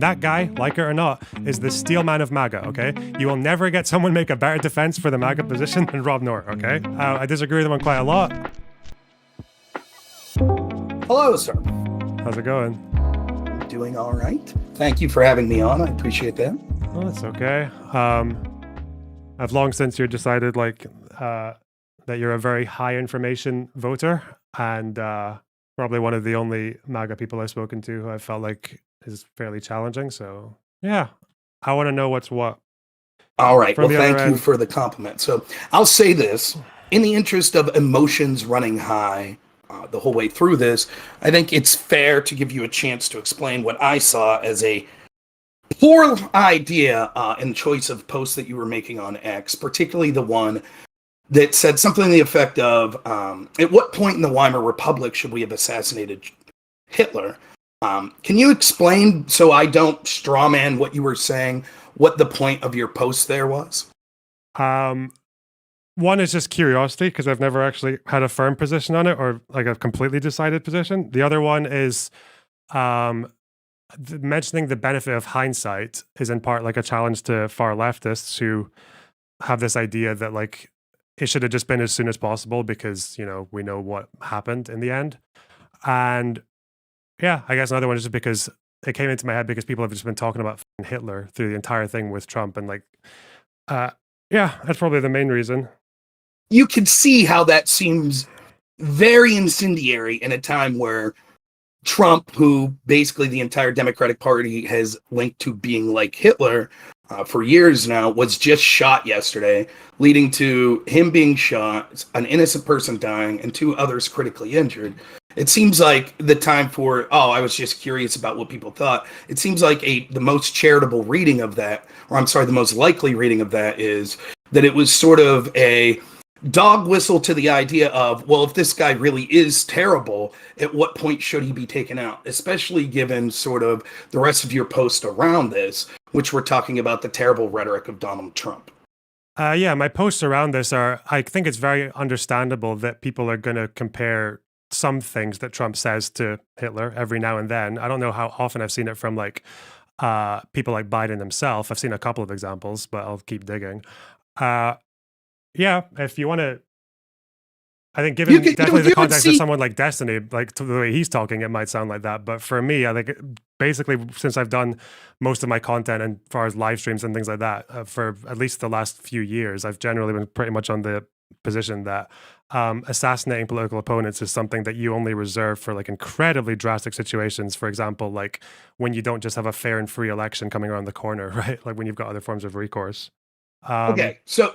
That guy, like it or not, is the steel man of MAGA, okay? You will never get someone make a better defense for the MAGA position than Rob Noerr, okay? I disagree with him on quite a lot. Hello, sir. How's it going? Doing all right. Thank you for having me on. I appreciate that. Oh, that's okay. I've long since decided that you're a very high information voter, and probably one of the only MAGA people I've spoken to who I felt like is fairly challenging. So yeah, I want to know what's what. All right. From Well, thank you for the compliment. So I'll say this in the interest of emotions running high the whole way through this, I think it's fair to give you a chance to explain what I saw as a poor idea in choice of posts that you were making on X, particularly the one that said something to the effect of, at what point in the Weimar Republic should we have assassinated Hitler? Can you explain, so I don't strawman what you were saying, what the point of your post there was? One is just curiosity, because I've never actually had a firm position on it or like a completely decided position. The other one is mentioning the benefit of hindsight is in part like a challenge to far leftists who have this idea that like it should have just been as soon as possible because, we know what happened in the end. And yeah, I guess another one is just because it came into my head because people have just been talking about Hitler through the entire thing with Trump. And yeah, that's probably the main reason. You can see how that seems very incendiary in a time where Trump, who basically the entire Democratic Party has linked to being like Hitler for years now, was just shot yesterday, leading to him being shot, an innocent person dying, and 2 others critically injured. It seems like the time for, I was just curious about what people thought. It seems like the most charitable reading of that, or I'm sorry, the most likely reading of that is that it was sort of a dog whistle to the idea of, well, if this guy really is terrible, at what point should he be taken out? Especially given sort of the rest of your post around this, which we're talking about the terrible rhetoric of Donald Trump. Yeah, my posts around this I think it's very understandable that people are going to compare some things that Trump says to Hitler every now and then. I don't know how often I've seen it from people like Biden himself. I've seen a couple of examples, but I'll keep digging. Yeah, if you want to, I think given definitely the context of someone like Destiny, like to the way he's talking, it might sound like that. But for me, I think basically since I've done most of my content and as far as live streams and things like that, for at least the last few years, I've generally been pretty much on the position that assassinating political opponents is something that you only reserve for like incredibly drastic situations. For example, like when you don't just have a fair and free election coming around the corner, right? Like when you've got other forms of recourse. Okay, so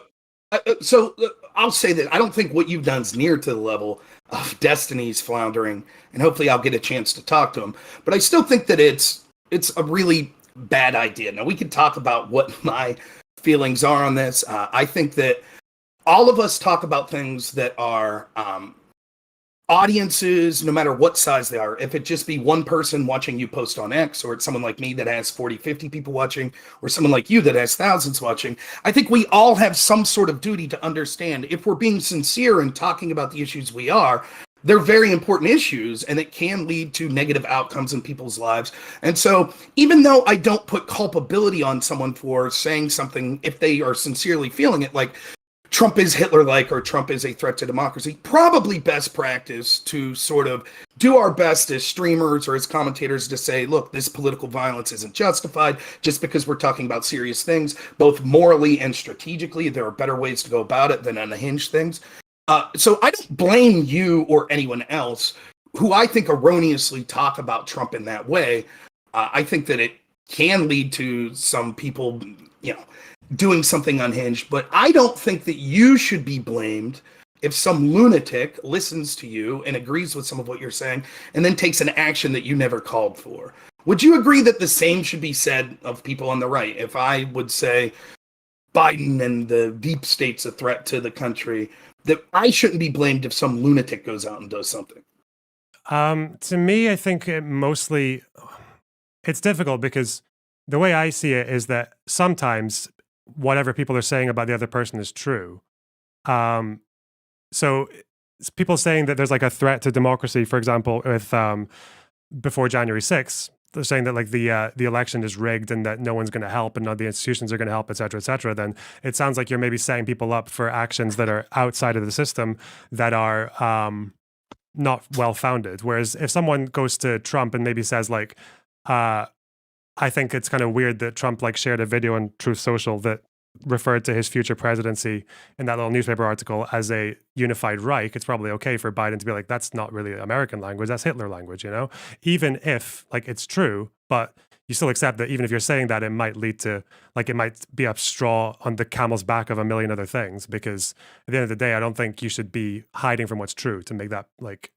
I'll say that I don't think what you've done is near to the level of Destiny's floundering, and hopefully I'll get a chance to talk to him. But I still think that it's a really bad idea. Now, we can talk about what my feelings are on this. I think that all of us talk about things that are audiences, no matter what size they are. If it just be one person watching you post on X, or it's someone like me that has 40, 50 people watching, or someone like you that has thousands watching, I think we all have some sort of duty to understand, if we're being sincere and talking about the issues we are, they're very important issues, and it can lead to negative outcomes in people's lives. And so even though I don't put culpability on someone for saying something, if they are sincerely feeling it, like Trump is Hitler-like or Trump is a threat to democracy, probably best practice to sort of do our best as streamers or as commentators to say, look, this political violence isn't justified just because we're talking about serious things, both morally and strategically. There are better ways to go about it than unhinged things. So I don't blame you or anyone else who I think erroneously talk about Trump in that way. I think that it can lead to some people, doing something unhinged, but I don't think that you should be blamed if some lunatic listens to you and agrees with some of what you're saying and then takes an action that you never called for. Would you agree that the same should be said of people on the right? If I would say Biden and the deep state's a threat to the country, that I shouldn't be blamed if some lunatic goes out and does something? To me, I think it's difficult because the way I see it is that sometimes whatever people are saying about the other person is true. So people saying that there's like a threat to democracy, for example, with before January 6th, saying that like the election is rigged and that no one's going to help and none of the institutions are going to help, et cetera, then it sounds like you're maybe setting people up for actions that are outside of the system that are not well founded. Whereas if someone goes to Trump and maybe says like, I think it's kind of weird that Trump like shared a video on Truth Social that referred to his future presidency in that little newspaper article as a unified Reich, it's probably okay for Biden to be like, that's not really American language, that's Hitler language, you know? Even if like it's true, but you still accept that even if you're saying that, it might lead to, like, it might be a straw on the camel's back of a million other things, because at the end of the day, I don't think you should be hiding from what's true to make that, like,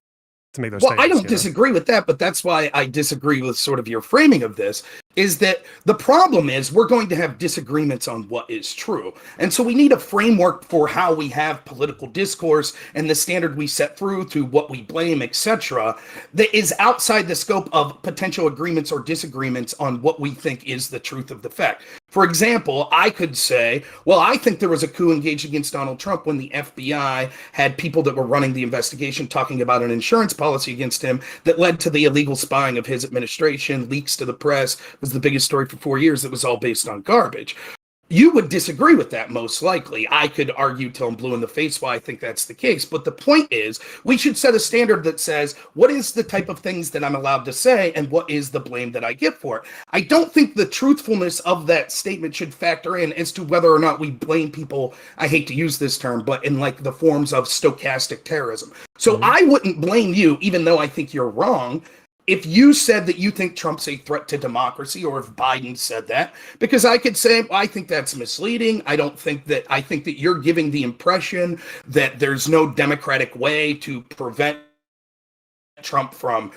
to make those Well, I statements. don't disagree with that, but that's why I disagree with sort of your framing of this, is that the problem is we're going to have disagreements on what is true. And so we need a framework for how we have political discourse and the standard we set through to what we blame, etc., that is outside the scope of potential agreements or disagreements on what we think is the truth of the fact. For example, I could say, well, I think there was a coup engaged against Donald Trump when the FBI had people that were running the investigation talking about an insurance policy against him that led to the illegal spying of his administration, leaks to the press, was the biggest story for 4 years that was all based on garbage. You would disagree with that, most likely. I could argue till I'm blue in the face why I think that's the case. But the point is, we should set a standard that says, what is the type of things that I'm allowed to say and what is the blame that I get for it? I don't think the truthfulness of that statement should factor in as to whether or not we blame people, I hate to use this term, but in like the forms of stochastic terrorism. So I wouldn't blame you, even though I think you're wrong, if you said that you think Trump's a threat to democracy, or if Biden said that, because I could say, I think that's misleading. I think that you're giving the impression that there's no democratic way to prevent Trump from,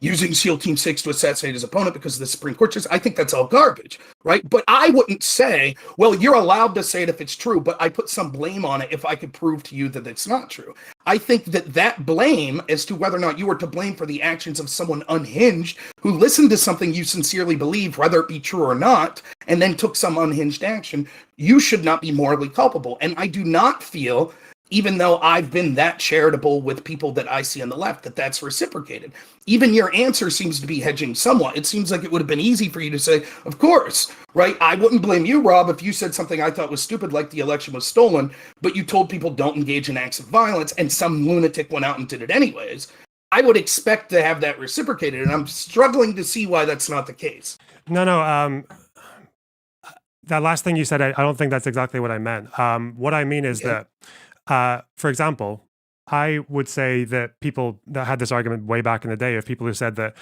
using SEAL Team 6 to assassinate his opponent because of the Supreme Court just, I think that's all garbage, right? But I wouldn't say, well, you're allowed to say it if it's true, but I put some blame on it if I could prove to you that it's not true. I think that blame as to whether or not you were to blame for the actions of someone unhinged who listened to something you sincerely believe, whether it be true or not, and then took some unhinged action, you should not be morally culpable. And I do not feel, even though I've been that charitable with people that I see on the left, that that's reciprocated. Even your answer seems to be hedging somewhat. It seems like it would have been easy for you to say, of course, right? I wouldn't blame you, Rob, if you said something I thought was stupid, like the election was stolen, but you told people don't engage in acts of violence, and some lunatic went out and did it anyways. I would expect to have that reciprocated, and I'm struggling to see why that's not the case. No, that last thing you said, I don't think that's exactly what I meant. What I mean is that, for example, I would say that people that had this argument way back in the day of people who said that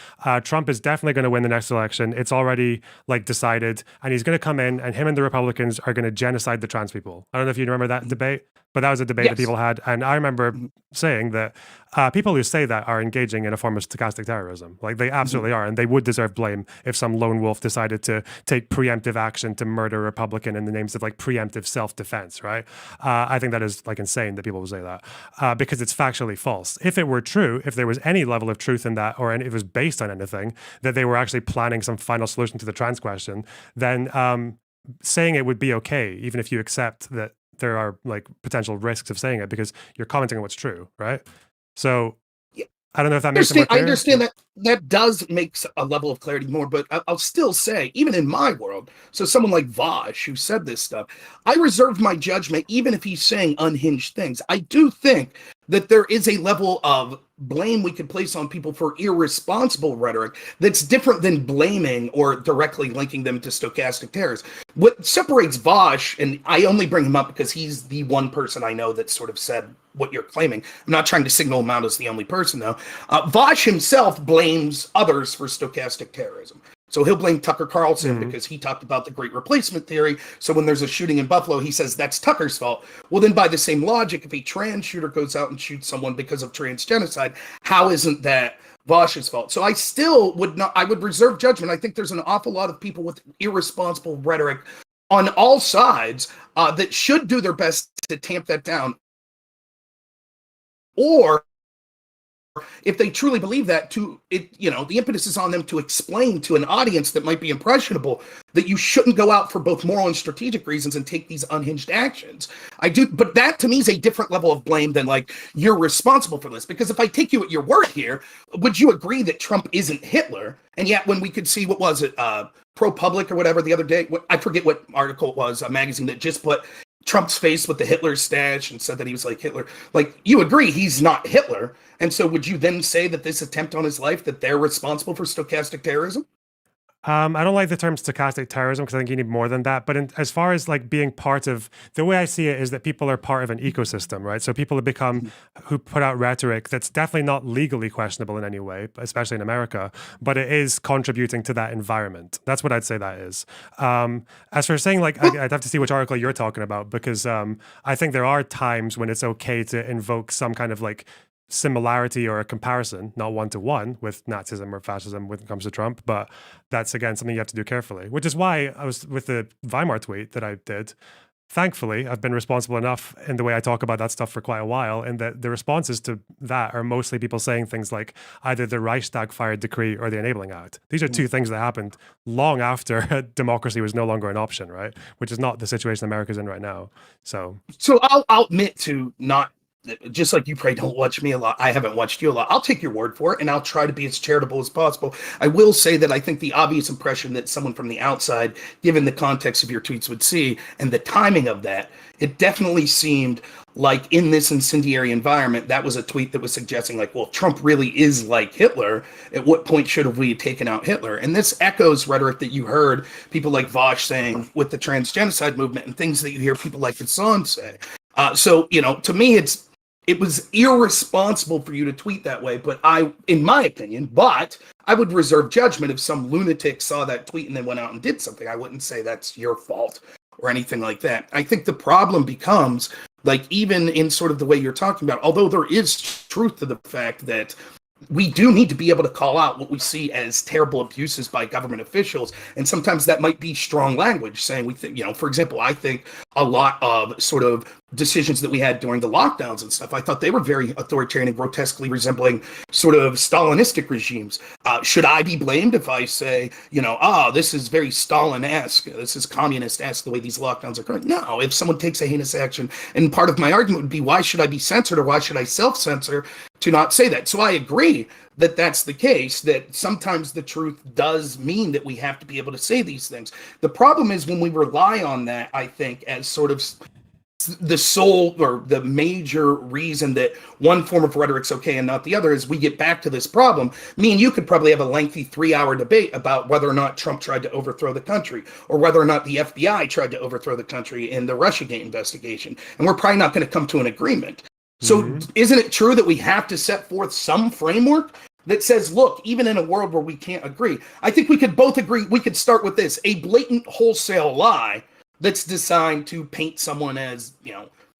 Trump is definitely going to win the next election. It's already like decided, and he's going to come in, and him and the Republicans are going to genocide the trans people. I don't know if you remember that debate, but that was a debate that people had. And I remember saying that people who say that are engaging in a form of stochastic terrorism. Like they absolutely are. And they would deserve blame if some lone wolf decided to take preemptive action to murder a Republican in the names of like preemptive self-defense, right? I think that is like insane that people would say that because it's factually false. If it were true, if there was any level of truth in that, or if it was based on anything, that they were actually planning some final solution to the trans question, then saying it would be okay, even if you accept that there are like potential risks of saying it because you're commenting on what's true, right? So I don't know if that makes it more clear. I understand that does make a level of clarity more, but I'll still say, even in my world, so someone like Vosh who said this stuff, I reserve my judgment even if he's saying unhinged things. I do think that there is a level of blame we could place on people for irresponsible rhetoric that's different than blaming or directly linking them to stochastic terrorists. What separates Vosh, and I only bring him up because he's the one person I know that sort of said what you're claiming. I'm not trying to signal him out as the only person, though. Vosh himself blames others for stochastic terrorism. So he'll blame Tucker Carlson because he talked about the Great Replacement theory. So when there's a shooting in Buffalo, he says that's Tucker's fault. Well, then by the same logic, if a trans shooter goes out and shoots someone because of trans genocide, how isn't that Vosh's fault? So I still would not, I would reserve judgment. I think there's an awful lot of people with irresponsible rhetoric on all sides that should do their best to tamp that down. Or if they truly believe that, the impetus is on them to explain to an audience that might be impressionable that you shouldn't go out for both moral and strategic reasons and take these unhinged actions. But that to me is a different level of blame than like, you're responsible for this. Because if I take you at your word here, would you agree that Trump isn't Hitler? And yet when we could see, what was it, ProPublica or whatever the other day, I forget what article it was, a magazine that just put Trump's face with the Hitler stash and said that he was like Hitler. Like, you agree he's not Hitler. And so would you then say that this attempt on his life, that they're responsible for stochastic terrorism? I don't like the term stochastic terrorism because I think you need more than that. But as far as like being part of, the way I see it is that people are part of an ecosystem, right? So people have become, who put out rhetoric that's definitely not legally questionable in any way, especially in America, but it is contributing to that environment. That's what I'd say that is. As for saying, like, I'd have to see which article you're talking about, because I think there are times when it's okay to invoke some kind of like similarity or a comparison, not one-to-one with Nazism or fascism when it comes to Trump, but that's again something you have to do carefully, which is why I was with the Weimar tweet that I did. Thankfully, I've been responsible enough in the way I talk about that stuff for quite a while, and that the responses to that are mostly people saying things like either the Reichstag fired decree or the Enabling Act. These are two things that happened long after democracy was no longer an option, right? Which is not the situation America's in right now. So I'll admit to not, just like you probably don't watch me a lot, I haven't watched you a lot. I'll take your word for it, and I'll try to be as charitable as possible. I will say that I think the obvious impression that someone from the outside, given the context of your tweets, would see, and the timing of that, it definitely seemed like in this incendiary environment, that was a tweet that was suggesting like, well, Trump really is like Hitler. At what point should have we taken out Hitler? And this echoes rhetoric that you heard people like Vosh saying with the transgenocide movement, and things that you hear people like Hassan say. So, to me, it was irresponsible for you to tweet that way, but in my opinion, I would reserve judgment if some lunatic saw that tweet and then went out and did something. I wouldn't say that's your fault or anything like that. I think the problem becomes, like, even in sort of the way you're talking about, although there is truth to the fact that we do need to be able to call out what we see as terrible abuses by government officials. And sometimes that might be strong language, saying we think, for example, I think a lot of sort of decisions that we had during the lockdowns and stuff, I thought they were very authoritarian and grotesquely resembling sort of Stalinistic regimes. Should I be blamed if I say, this is very Stalin-esque, this is communist-esque, the way these lockdowns are going? No, if someone takes a heinous action, and part of my argument would be, why should I be censored, or why should I self-censor to not say that? So I agree that that's the case, that sometimes the truth does mean that we have to be able to say these things. The problem is when we rely on that, I think, as sort of the sole or the major reason that one form of rhetoric's okay and not the other, is we get back to this problem. Me and you could probably have a lengthy 3-hour debate about whether or not Trump tried to overthrow the country, or whether or not the FBI tried to overthrow the country in the Russiagate investigation. And we're probably not going to come to an agreement. So isn't it true that we have to set forth some framework that says, look, even in a world where we can't agree, I think we could both agree, we could start with this: a blatant wholesale lie that's designed to paint someone as,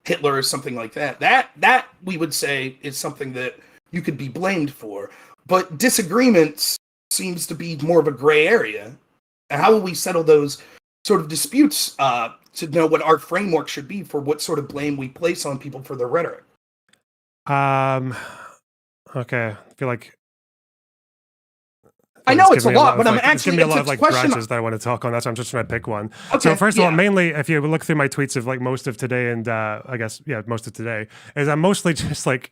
Hitler or something like that. That we would say is something that you could be blamed for. But disagreements seems to be more of a gray area. And how will we settle those sort of disputes to know what our framework should be for what sort of blame we place on people for their rhetoric? Okay. I feel like I know it's a lot, but I'm it's actually, giving me a lot of it's a question. branches that I want to talk on. That's why I'm just trying to pick one. Okay, So first of all, yeah. mainly if you look through my tweets of like most of today, and I guess most of today, is I'm mostly just like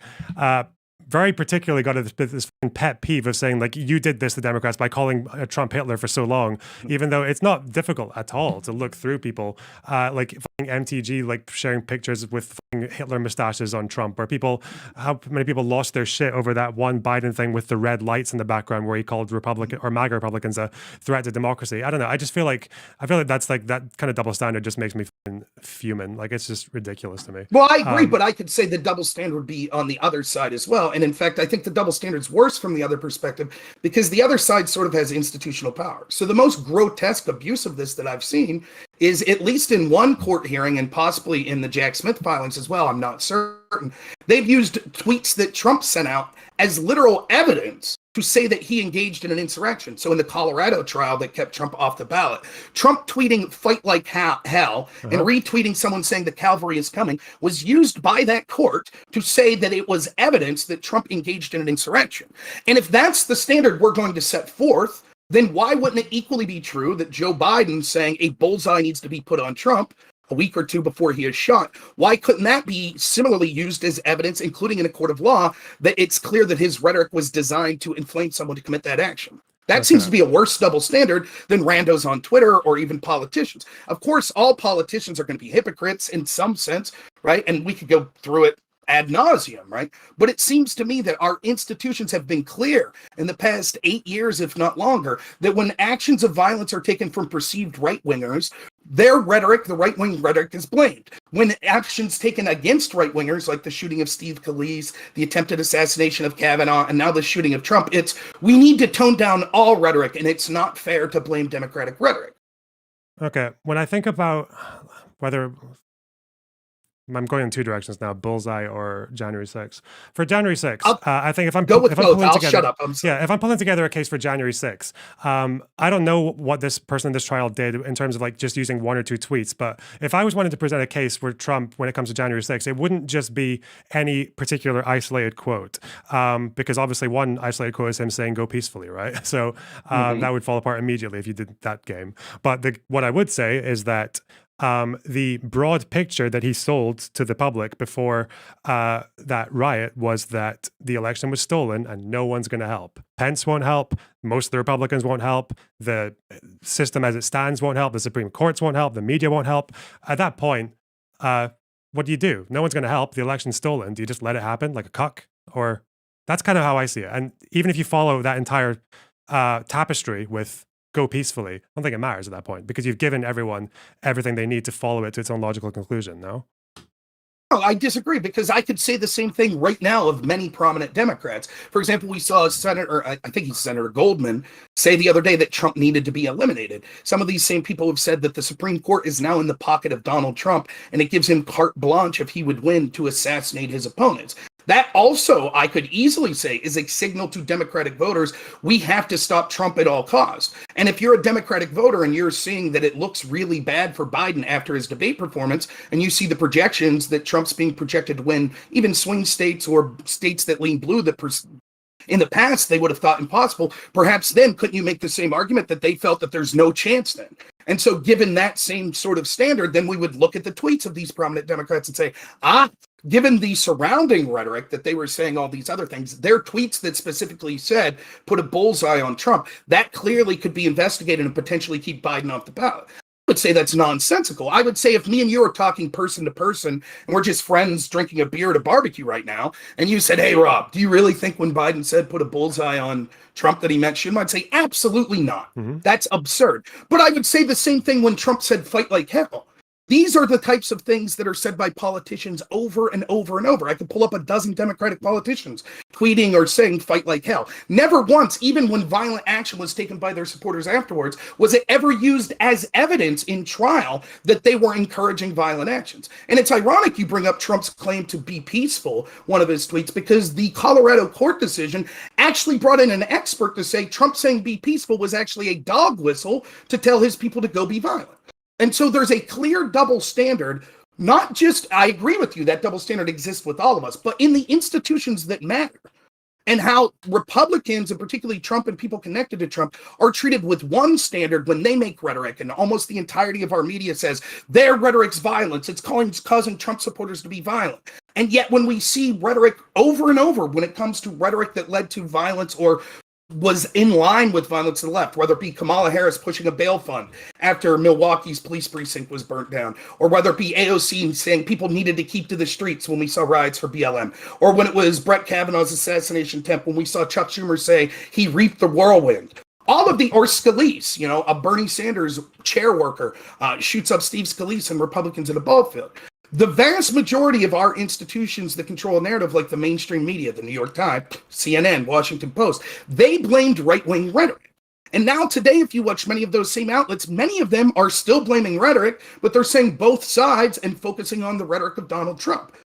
very particularly got this pet peeve of saying like, you did this, the Democrats, by calling Trump Hitler for so long, even though it's not difficult at all to look through people like MTG like sharing pictures with Hitler mustaches on Trump, or how many people lost their shit over that one Biden thing with the red lights in the background where he called Republican or MAGA Republicans a threat to democracy. I don't know. I feel like that's like, that kind of double standard just makes me fuming. Like, it's just ridiculous to me. Well, I agree, but I could say the double standard would be on the other side as well. And in fact, I think the double standard's worse from the other perspective, because the other side sort of has institutional power. So the most grotesque abuse of this that I've seen is, at least in one court hearing, and possibly in the Jack Smith filings as well, I'm not certain, they've used tweets that Trump sent out as literal evidence to say that he engaged in an insurrection. So in the Colorado trial that kept Trump off the ballot, Trump tweeting "fight like hell" and retweeting someone saying the cavalry is coming was used by that court to say that it was evidence that Trump engaged in an insurrection. And if that's the standard we're going to set forth, then why wouldn't it equally be true that Joe Biden saying a bullseye needs to be put on Trump a week or two before he is shot? Why couldn't that be similarly used as evidence, including in a court of law, that it's clear that his rhetoric was designed to inflame someone to commit that action? That seems to be a worse double standard than randos on Twitter or even politicians. Of course, all politicians are going to be hypocrites in some sense, right? And we could go through it ad nauseum, right? But it seems to me that our institutions have been clear in the past 8 years, if not longer, that when actions of violence are taken from perceived right-wingers, their rhetoric, the right-wing rhetoric, is blamed. When actions taken against right-wingers, like the shooting of Steve Scalise, the attempted assassination of Kavanaugh, and now the shooting of Trump, it's we need to tone down all rhetoric, and it's not fair to blame Democratic rhetoric. Okay, when I think about whether I'm going in two directions now, bullseye or January 6th. For January 6th, I think if I'm go with if I'm both, pulling I'll together, shut up. I'm sorry. yeah, if I'm pulling together a case for January 6th, I don't know what this person in this trial did in terms of like just using one or two tweets, but if I was wanting to present a case for Trump when it comes to January 6th, it wouldn't just be any particular isolated quote, because obviously one isolated quote is him saying "go peacefully," right? So that would fall apart immediately if you did that game. But what I would say is that the broad picture that he sold to the public before that riot was that the election was stolen and no one's going to help. Pence won't help. Most of the Republicans won't help. The system as it stands won't help. The Supreme Courts won't help. The media won't help. At that point, what do? No one's going to help. The election's stolen. Do you just let it happen like a cuck? Or that's kind of how I see it. And even if you follow that entire tapestry with go peacefully, I don't think it matters at that point because you've given everyone everything they need to follow it to its own logical conclusion, no? No, I disagree because I could say the same thing right now of many prominent Democrats. For example, we saw I think he's Senator Goldman, say the other day that Trump needed to be eliminated. Some of these same people have said that the Supreme Court is now in the pocket of Donald Trump and it gives him carte blanche if he would win to assassinate his opponents. That also, I could easily say, is a signal to Democratic voters, we have to stop Trump at all costs. And if you're a Democratic voter and you're seeing that it looks really bad for Biden after his debate performance, and you see the projections that Trump's being projected to win even swing states or states that lean blue that in the past they would have thought impossible, perhaps then couldn't you make the same argument that they felt that there's no chance then? And so given that same sort of standard, then we would look at the tweets of these prominent Democrats and say, given the surrounding rhetoric that they were saying all these other things, their tweets that specifically said, put a bullseye on Trump, that clearly could be investigated and potentially keep Biden off the ballot. I would say that's nonsensical. I would say if me and you are talking person to person and we're just friends drinking a beer at a barbecue right now, and you said, hey, Rob, do you really think when Biden said put a bullseye on Trump that he meant shoot him? I'd say absolutely not. That's absurd. But I would say the same thing when Trump said fight like hell. These are the types of things that are said by politicians over and over and over. I could pull up a dozen Democratic politicians tweeting or saying fight like hell. Never once, even when violent action was taken by their supporters afterwards, was it ever used as evidence in trial that they were encouraging violent actions. And it's ironic you bring up Trump's claim to be peaceful, one of his tweets, because the Colorado court decision actually brought in an expert to say Trump saying be peaceful was actually a dog whistle to tell his people to go be violent. And so there's a clear double standard, not just, I agree with you, that double standard exists with all of us, but in the institutions that matter. And how Republicans, and particularly Trump and people connected to Trump, are treated with one standard when they make rhetoric, and almost the entirety of our media says their rhetoric's violence, it's causing Trump supporters to be violent. And yet when we see rhetoric over and over, when it comes to rhetoric that led to violence or was in line with violence to the left, whether it be Kamala Harris pushing a bail fund after Milwaukee's police precinct was burnt down, or whether it be AOC saying people needed to keep to the streets when we saw riots for BLM, or when it was Brett Kavanaugh's assassination attempt when we saw Chuck Schumer say he reaped the whirlwind. All of the, or Scalise, a Bernie Sanders chair worker shoots up Steve Scalise and Republicans in a ball field. The vast majority of our institutions that control a narrative, like the mainstream media, the New York Times, CNN, Washington Post, they blamed right-wing rhetoric. And now today, if you watch many of those same outlets, many of them are still blaming rhetoric, but they're saying both sides and focusing on the rhetoric of Donald Trump.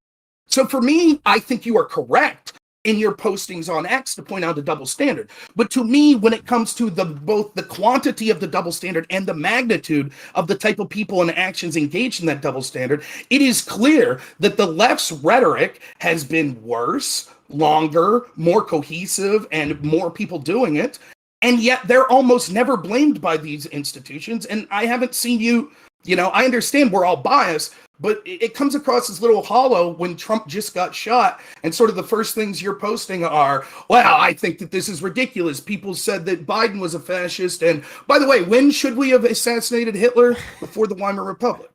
So for me, I think you are correct in your postings on X to point out a double standard. But to me, when it comes to both the quantity of the double standard and the magnitude of the type of people and actions engaged in that double standard, it is clear that the left's rhetoric has been worse, longer, more cohesive, and more people doing it. And yet they're almost never blamed by these institutions. And I haven't seen you, I understand we're all biased, but it comes across as a little hollow when Trump just got shot, and sort of the first things you're posting are, well, I think that this is ridiculous. People said that Biden was a fascist. And by the way, when should we have assassinated Hitler? Before the Weimar Republic.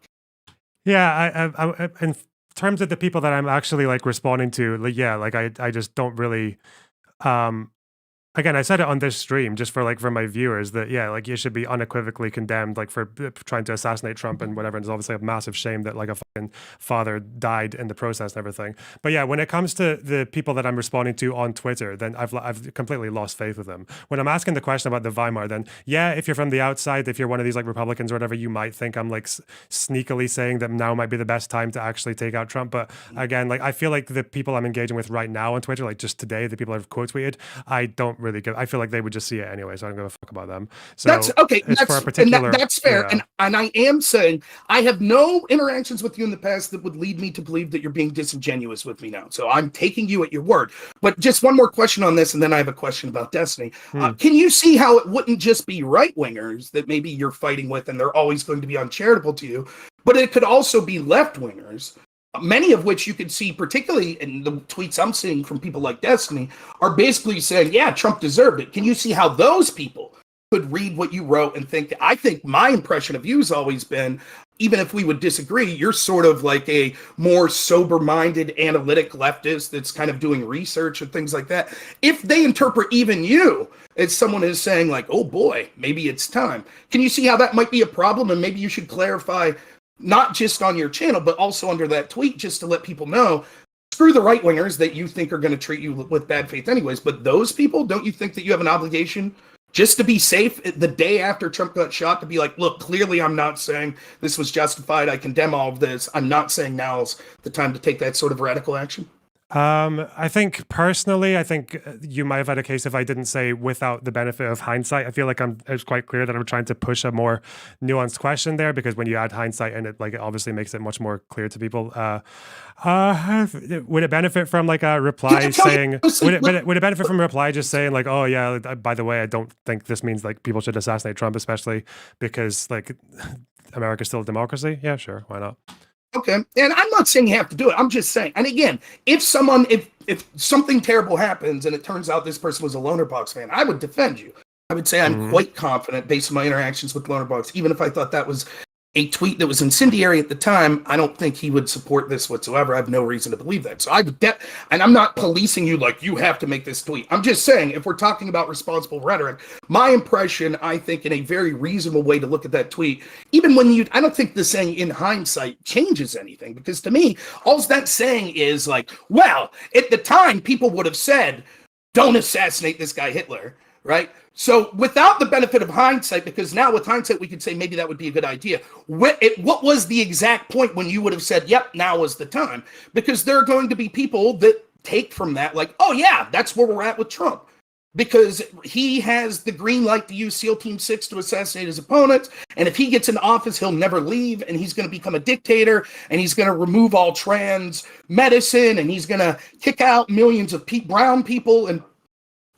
Yeah, I in terms of the people that I'm actually like responding to, I just don't really again, I said it on this stream just for my viewers that, you should be unequivocally condemned, for trying to assassinate Trump and whatever. And it's obviously a massive shame that a fucking father died in the process and everything. But yeah, when it comes to the people that I'm responding to on Twitter, then I've completely lost faith with them. When I'm asking the question about the Weimar, then if you're from the outside, if you're one of these Republicans or whatever, you might think I'm sneakily saying that now might be the best time to actually take out Trump. But again, I feel like the people I'm engaging with right now on Twitter, just today, the people I've quote tweeted, I don't really give. I feel like they would just see it anyway, so I don't give a fuck about them. So that's okay. That's fair. Yeah. And I am saying I have no interactions with you in the past that would lead me to believe that you're being disingenuous with me now. So I'm taking you at your word. But just one more question on this, and then I have a question about Destiny. Can you see how it wouldn't just be right wingers that maybe you're fighting with, and they're always going to be uncharitable to you, but it could also be left wingers? Many of which you can see, particularly in the tweets I'm seeing from people like Destiny, are basically saying, yeah, Trump deserved it. Can you see how those people could read what you wrote and think? I think my impression of you has always been, even if we would disagree, you're sort of like a more sober-minded, analytic leftist that's kind of doing research and things like that. If they interpret even you as someone who's saying oh boy, maybe it's time. Can you see how that might be a problem? And maybe you should clarify, not just on your channel, but also under that tweet, just to let people know, screw the right wingers that you think are going to treat you with bad faith anyways. But those people, don't you think that you have an obligation just to be safe the day after Trump got shot to be look, clearly I'm not saying this was justified. I condemn all of this. I'm not saying now's the time to take that sort of radical action. I think personally, you might have had a case if I didn't say without the benefit of hindsight. I feel like it's quite clear that I'm trying to push a more nuanced question there, because when you add hindsight in it, it obviously makes it much more clear to people. Would it benefit from a reply saying, would it benefit from a reply just saying oh yeah, by the way, I don't think this means people should assassinate Trump, especially because America's still a democracy? Yeah, sure. Why not? Okay, and I'm not saying you have to do it. I'm just saying, and again, if something terrible happens and it turns out this person was a Lonerbox fan, I would defend you. I would say I'm quite confident based on my interactions with Lonerbox, even if I thought that was a tweet that was incendiary at the time, I don't think he would support this whatsoever. I have no reason to believe that. So and I'm not policing you you have to make this tweet. I'm just saying, if we're talking about responsible rhetoric, my impression, I think, in a very reasonable way to look at that tweet, even when I don't think the saying in hindsight changes anything, because to me, all that's saying is well, at the time, people would have said, don't assassinate this guy Hitler, right? So without the benefit of hindsight, because now with hindsight, we could say maybe that would be a good idea. What was the exact point when you would have said, yep, now is the time? Because there are going to be people that take from that oh yeah, that's where we're at with Trump. Because he has the green light to use SEAL Team 6 to assassinate his opponents. And if he gets into office, he'll never leave. And he's going to become a dictator. And he's going to remove all trans medicine. And he's going to kick out millions of brown people.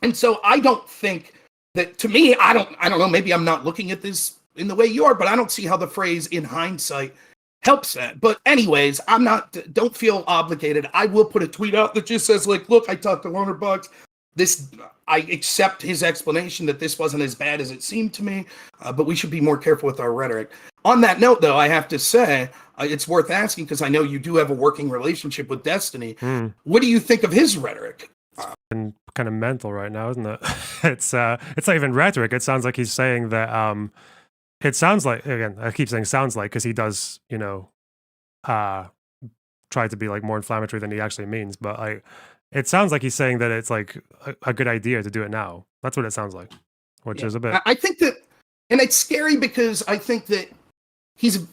And so I don't think that, to me, I don't know, maybe I'm not looking at this in the way you are, but I don't see how the phrase in hindsight helps that. But anyways, don't feel obligated. I will put a tweet out that just says look, I talked to Lonerbox. I accept his explanation that this wasn't as bad as it seemed to me, but we should be more careful with our rhetoric. On that note, though, I have to say, it's worth asking, because I know you do have a working relationship with Destiny. What do you think of his rhetoric? And kind of mental right now, isn't it? It's not even rhetoric. It sounds like he's saying that it sounds like, again, I keep saying sounds like, because he does try to be more inflammatory than he actually means, but it sounds like he's saying that it's a good idea to do it now. That's what it sounds like, which is a bit. I think that, and it's scary, because I think that he's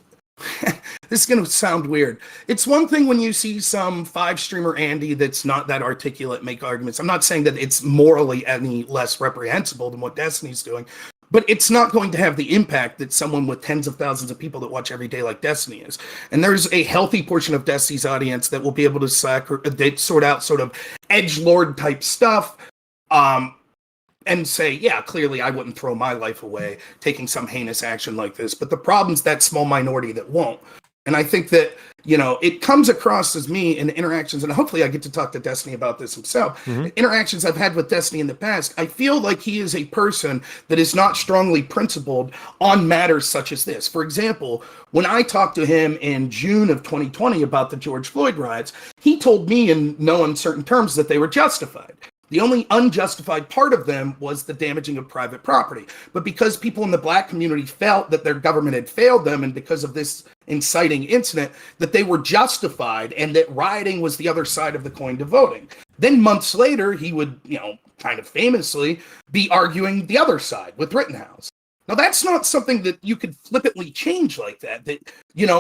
This is going to sound weird. It's one thing when you see some five streamer Andy that's not that articulate make arguments. I'm not saying that it's morally any less reprehensible than what Destiny's doing, but it's not going to have the impact that someone with tens of thousands of people that watch every day like Destiny is. And there's a healthy portion of Destiny's audience that will be able to sort out sort of edgelord type stuff. And say, yeah, clearly I wouldn't throw my life away taking some heinous action like this. But the problem's that small minority that won't. And I think that, it comes across as me in interactions, and hopefully I get to talk to Destiny about this himself. Interactions I've had with Destiny in the past, I feel like he is a person that is not strongly principled on matters such as this. For example, when I talked to him in June of 2020 about the George Floyd riots, he told me in no uncertain terms that they were justified. The only unjustified part of them was the damaging of private property. But because people in the Black community felt that their government had failed them, and because of this inciting incident, that they were justified and that rioting was the other side of the coin to voting. Then months later, he would, kind of famously be arguing the other side with Rittenhouse. Now, that's not something that you could flippantly change like that.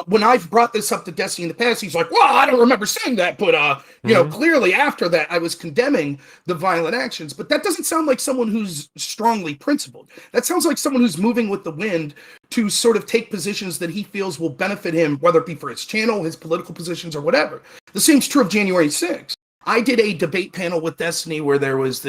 When I've brought this up to Destiny in the past, he's like, well, I don't remember saying that. But, clearly after that, I was condemning the violent actions. But that doesn't sound like someone who's strongly principled. That sounds like someone who's moving with the wind to sort of take positions that he feels will benefit him, whether it be for his channel, his political positions, or whatever. The same's true of January 6th. I did a debate panel with Destiny where there was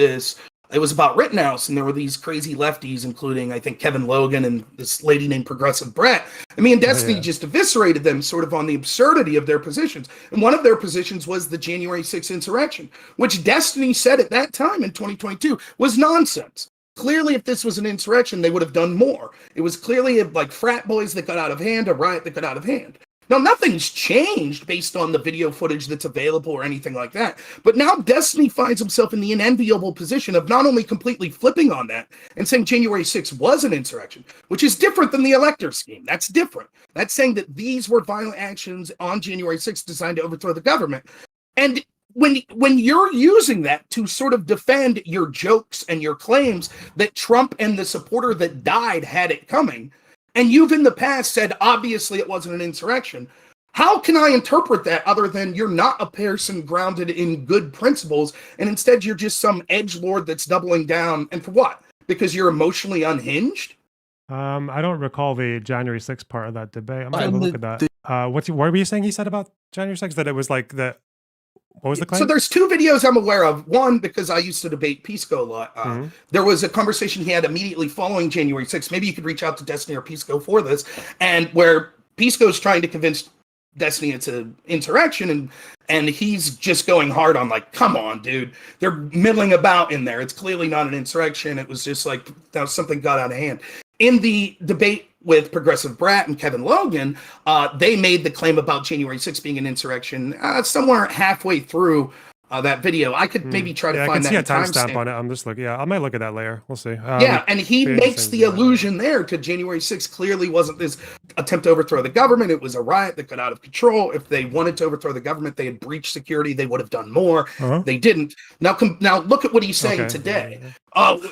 it was about Rittenhouse, and there were these crazy lefties, including, I think, Kevin Logan and this lady named Progressive Brett. And me and Destiny just eviscerated them sort of on the absurdity of their positions. And one of their positions was the January 6th insurrection, which Destiny said at that time in 2022 was nonsense. Clearly, if this was an insurrection, they would have done more. It was clearly like frat boys that got out of hand, a riot that got out of hand. Now, nothing's changed based on the video footage that's available or anything like that. But now Destiny finds himself in the unenviable position of not only completely flipping on that and saying January 6th was an insurrection, which is different than the elector scheme. That's different. That's saying that these were violent actions on January 6th designed to overthrow the government. And when you're using that to sort of defend your jokes and your claims that Trump and the supporter that died had it coming, and you've in the past said, obviously it wasn't an insurrection, how can I interpret that other than you're not a person grounded in good principles, and instead you're just some edgelord that's doubling down, and for what? Because you're emotionally unhinged? I don't recall the January 6th part of that debate. I'm going to look at that. What were you saying he said about January 6th? That it was like the... What was the claim? So there's two videos I'm aware of. One, because I used to debate Pisco a lot. There was a conversation he had immediately following January 6th. Maybe you could reach out to Destiny or Pisco for this. And where Pisco's trying to convince Destiny it's an insurrection, and he's just going hard on like, come on, dude. They're middling about in there. It's clearly not an insurrection. It was just like something got out of hand. In the debate with Progressive Brat and Kevin Logan, they made the claim about January 6th being an insurrection somewhere halfway through that video. I could maybe try to find that. I can see a timestamp on it. I'm just looking. Yeah, I might look at that later. We'll see. And he makes the allusion there to January 6th clearly wasn't this attempt to overthrow the government. It was a riot that got out of control. If they wanted to overthrow the government, they had breached security. They would have done more. They didn't. Now look at what he's saying today.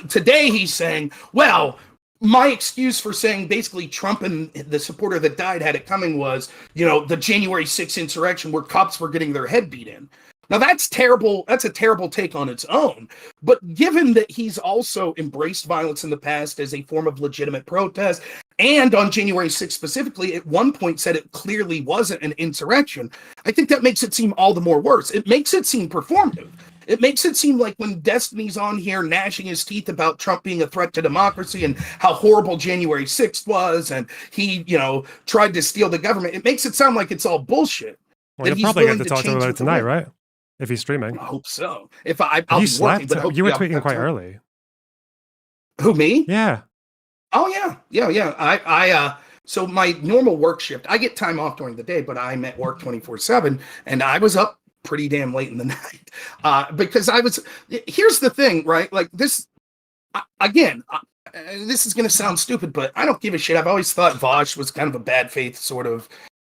Today he's saying, well, my excuse for saying basically Trump and the supporter that died had it coming was, the January 6th insurrection where cops were getting their head beat in. Now that's terrible. That's a terrible take on its own. But given that he's also embraced violence in the past as a form of legitimate protest, and on January 6th specifically, at one point said it clearly wasn't an insurrection, I think that makes it seem all the more worse. It makes it seem performative. It makes it seem like when Destiny's on here gnashing his teeth about Trump being a threat to democracy and how horrible January 6th was, and he, tried to steal the government, it makes it sound like it's all bullshit. Well, you'll probably get to talk to him about it tonight, right? If he's streaming. I hope so. If I'll be working, but you were tweeting quite early. Who, me? Yeah. Oh, yeah. So my normal work shift, I get time off during the day, but I'm at work 24/7, and I was up pretty damn late in the night because here's the thing, right? Like this, again, this is going to sound stupid, but I don't give a shit. I've always thought Vosh was kind of a bad faith sort of,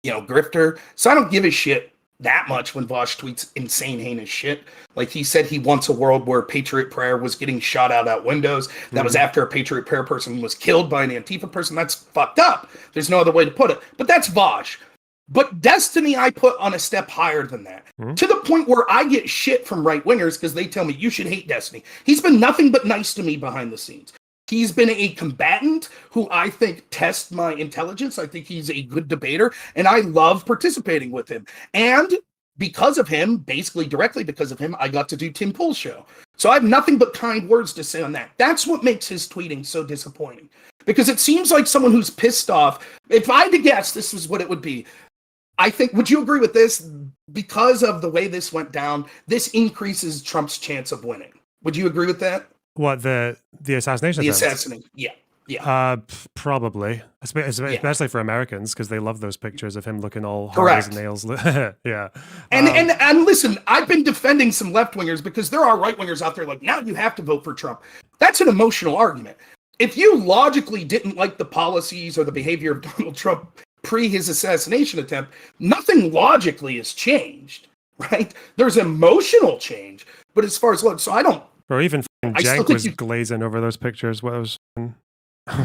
grifter. So I don't give a shit that much when Vosh tweets insane, heinous shit. Like he said he wants a world where Patriot Prayer was getting shot out windows. That was after a Patriot Prayer person was killed by an Antifa person. That's fucked up. There's no other way to put it. But that's Vosh. But Destiny, I put on a step higher than that, to the point where I get shit from right wingers because they tell me you should hate Destiny. He's been nothing but nice to me behind the scenes. He's been a combatant who I think tests my intelligence. I think he's a good debater, and I love participating with him. And because of him, basically directly because of him, I got to do Tim Pool's show. So I have nothing but kind words to say on that. That's what makes his tweeting so disappointing. Because it seems like someone who's pissed off. If I had to guess, this is what it would be. I think, would you agree with this? Because of the way this went down, this increases Trump's chance of winning. Would you agree with that? What, the assassination? The assassination, yeah. Probably, especially for Americans, because they love those pictures of him looking all hard Correct. as nails. Yeah. And listen, I've been defending some left wingers because there are right wingers out there like, now you have to vote for Trump. That's an emotional argument. If you logically didn't like the policies or the behavior of Donald Trump pre his assassination attempt, nothing logically has changed, right? There's emotional change, but as far as so I don't. Or even Cenk was glazing over those pictures. What was?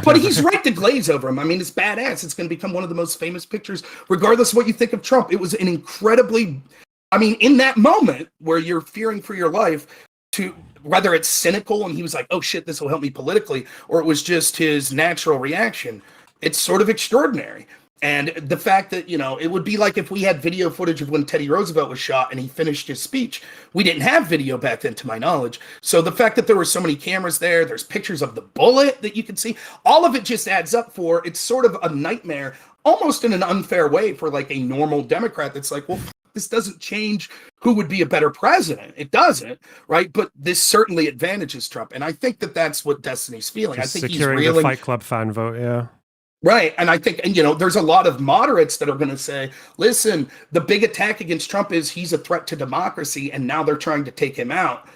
But he's right to glaze over him. I mean, it's badass. It's going to become one of the most famous pictures, regardless of what you think of Trump. It was an incredibly, I mean, in that moment where you're fearing for your life, to whether it's cynical and he was like, oh shit, this will help me politically, or it was just his natural reaction, it's sort of extraordinary. And the fact that, you know, it would be like if we had video footage of when Teddy Roosevelt was shot and he finished his speech. We didn't have video back then, to my knowledge. So the fact that there were so many cameras there, there's pictures of the bullet that you can see, all of it just adds up for, it's sort of a nightmare, almost in an unfair way for like a normal Democrat that's like, well, this doesn't change who would be a better president. It doesn't, right? But this certainly advantages Trump. And I think that that's what Destiny's feeling. Just I think securing he's the Fight Club fan vote, yeah. Right. And I think, and you know, there's a lot of moderates that are going to say, listen, the big attack against Trump is he's a threat to democracy, and now they're trying to take him out.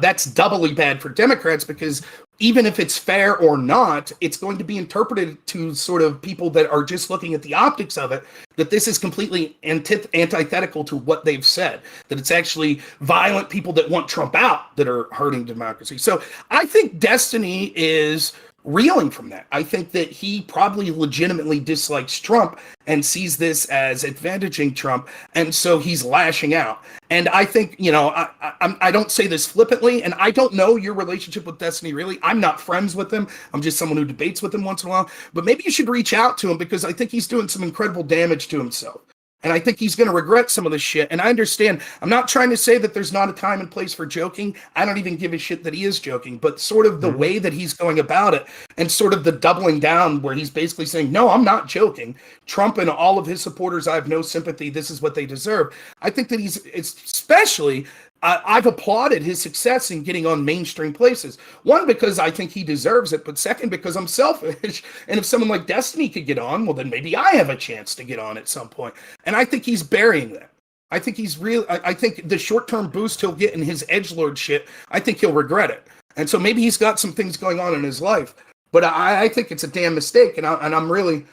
That's doubly bad for Democrats because even if it's fair or not, it's going to be interpreted to sort of people that are just looking at the optics of it, that this is completely antithetical to what they've said, that it's actually violent people that want Trump out that are hurting democracy. So I think Destiny is reeling from that. I think that he probably legitimately dislikes Trump and sees this as advantaging Trump, and so he's lashing out. And I think, you know, I don't say this flippantly, and I don't know your relationship with Destiny, really. I'm not friends with him. I'm just someone who debates with him once in a while. But maybe you should reach out to him because I think he's doing some incredible damage to himself. And I think he's going to regret some of this shit. And I understand. I'm not trying to say that there's not a time and place for joking. I don't even give a shit that he is joking. But sort of the way that he's going about it and sort of the doubling down where he's basically saying, no, I'm not joking. Trump and all of his supporters, I have no sympathy. This is what they deserve. I think that it's especially... I've applauded his success in getting on mainstream places. One, because I think he deserves it, but second, because I'm selfish. And if someone like Destiny could get on, well, then maybe I have a chance to get on at some point. And I think he's burying that. I think he's real. I think the short-term boost he'll get in his edgelord shit, I think he'll regret it. And so maybe he's got some things going on in his life, but I think it's a damn mistake. And I'm really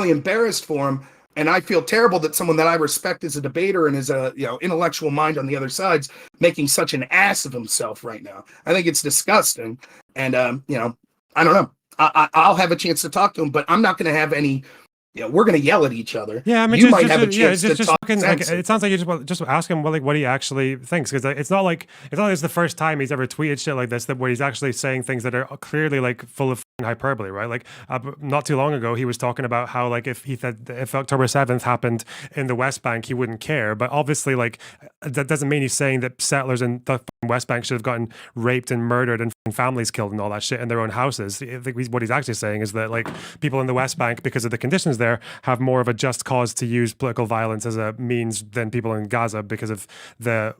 embarrassed for him. And I feel terrible that someone that I respect as a debater and as a intellectual mind on the other side's making such an ass of himself right now. I think it's disgusting. And, I don't know. I'll have a chance to talk to him, but I'm not going to have any... we're going to yell at each other. Yeah, I mean, you might have a chance to talk. It sounds like you just ask him what he actually thinks, because it's not like it's the first time he's ever tweeted shit like this, that where he's actually saying things that are clearly like full of hyperbole, right? Like not too long ago, he was talking about how like if October 7th happened in the West Bank, he wouldn't care. But obviously, like that doesn't mean he's saying that settlers in the West Bank should have gotten raped and murdered and families killed and all that shit in their own houses. I think what he's actually saying is that like people in the West Bank, because of the conditions there, have more of a just cause to use political violence as a means than people in Gaza because of the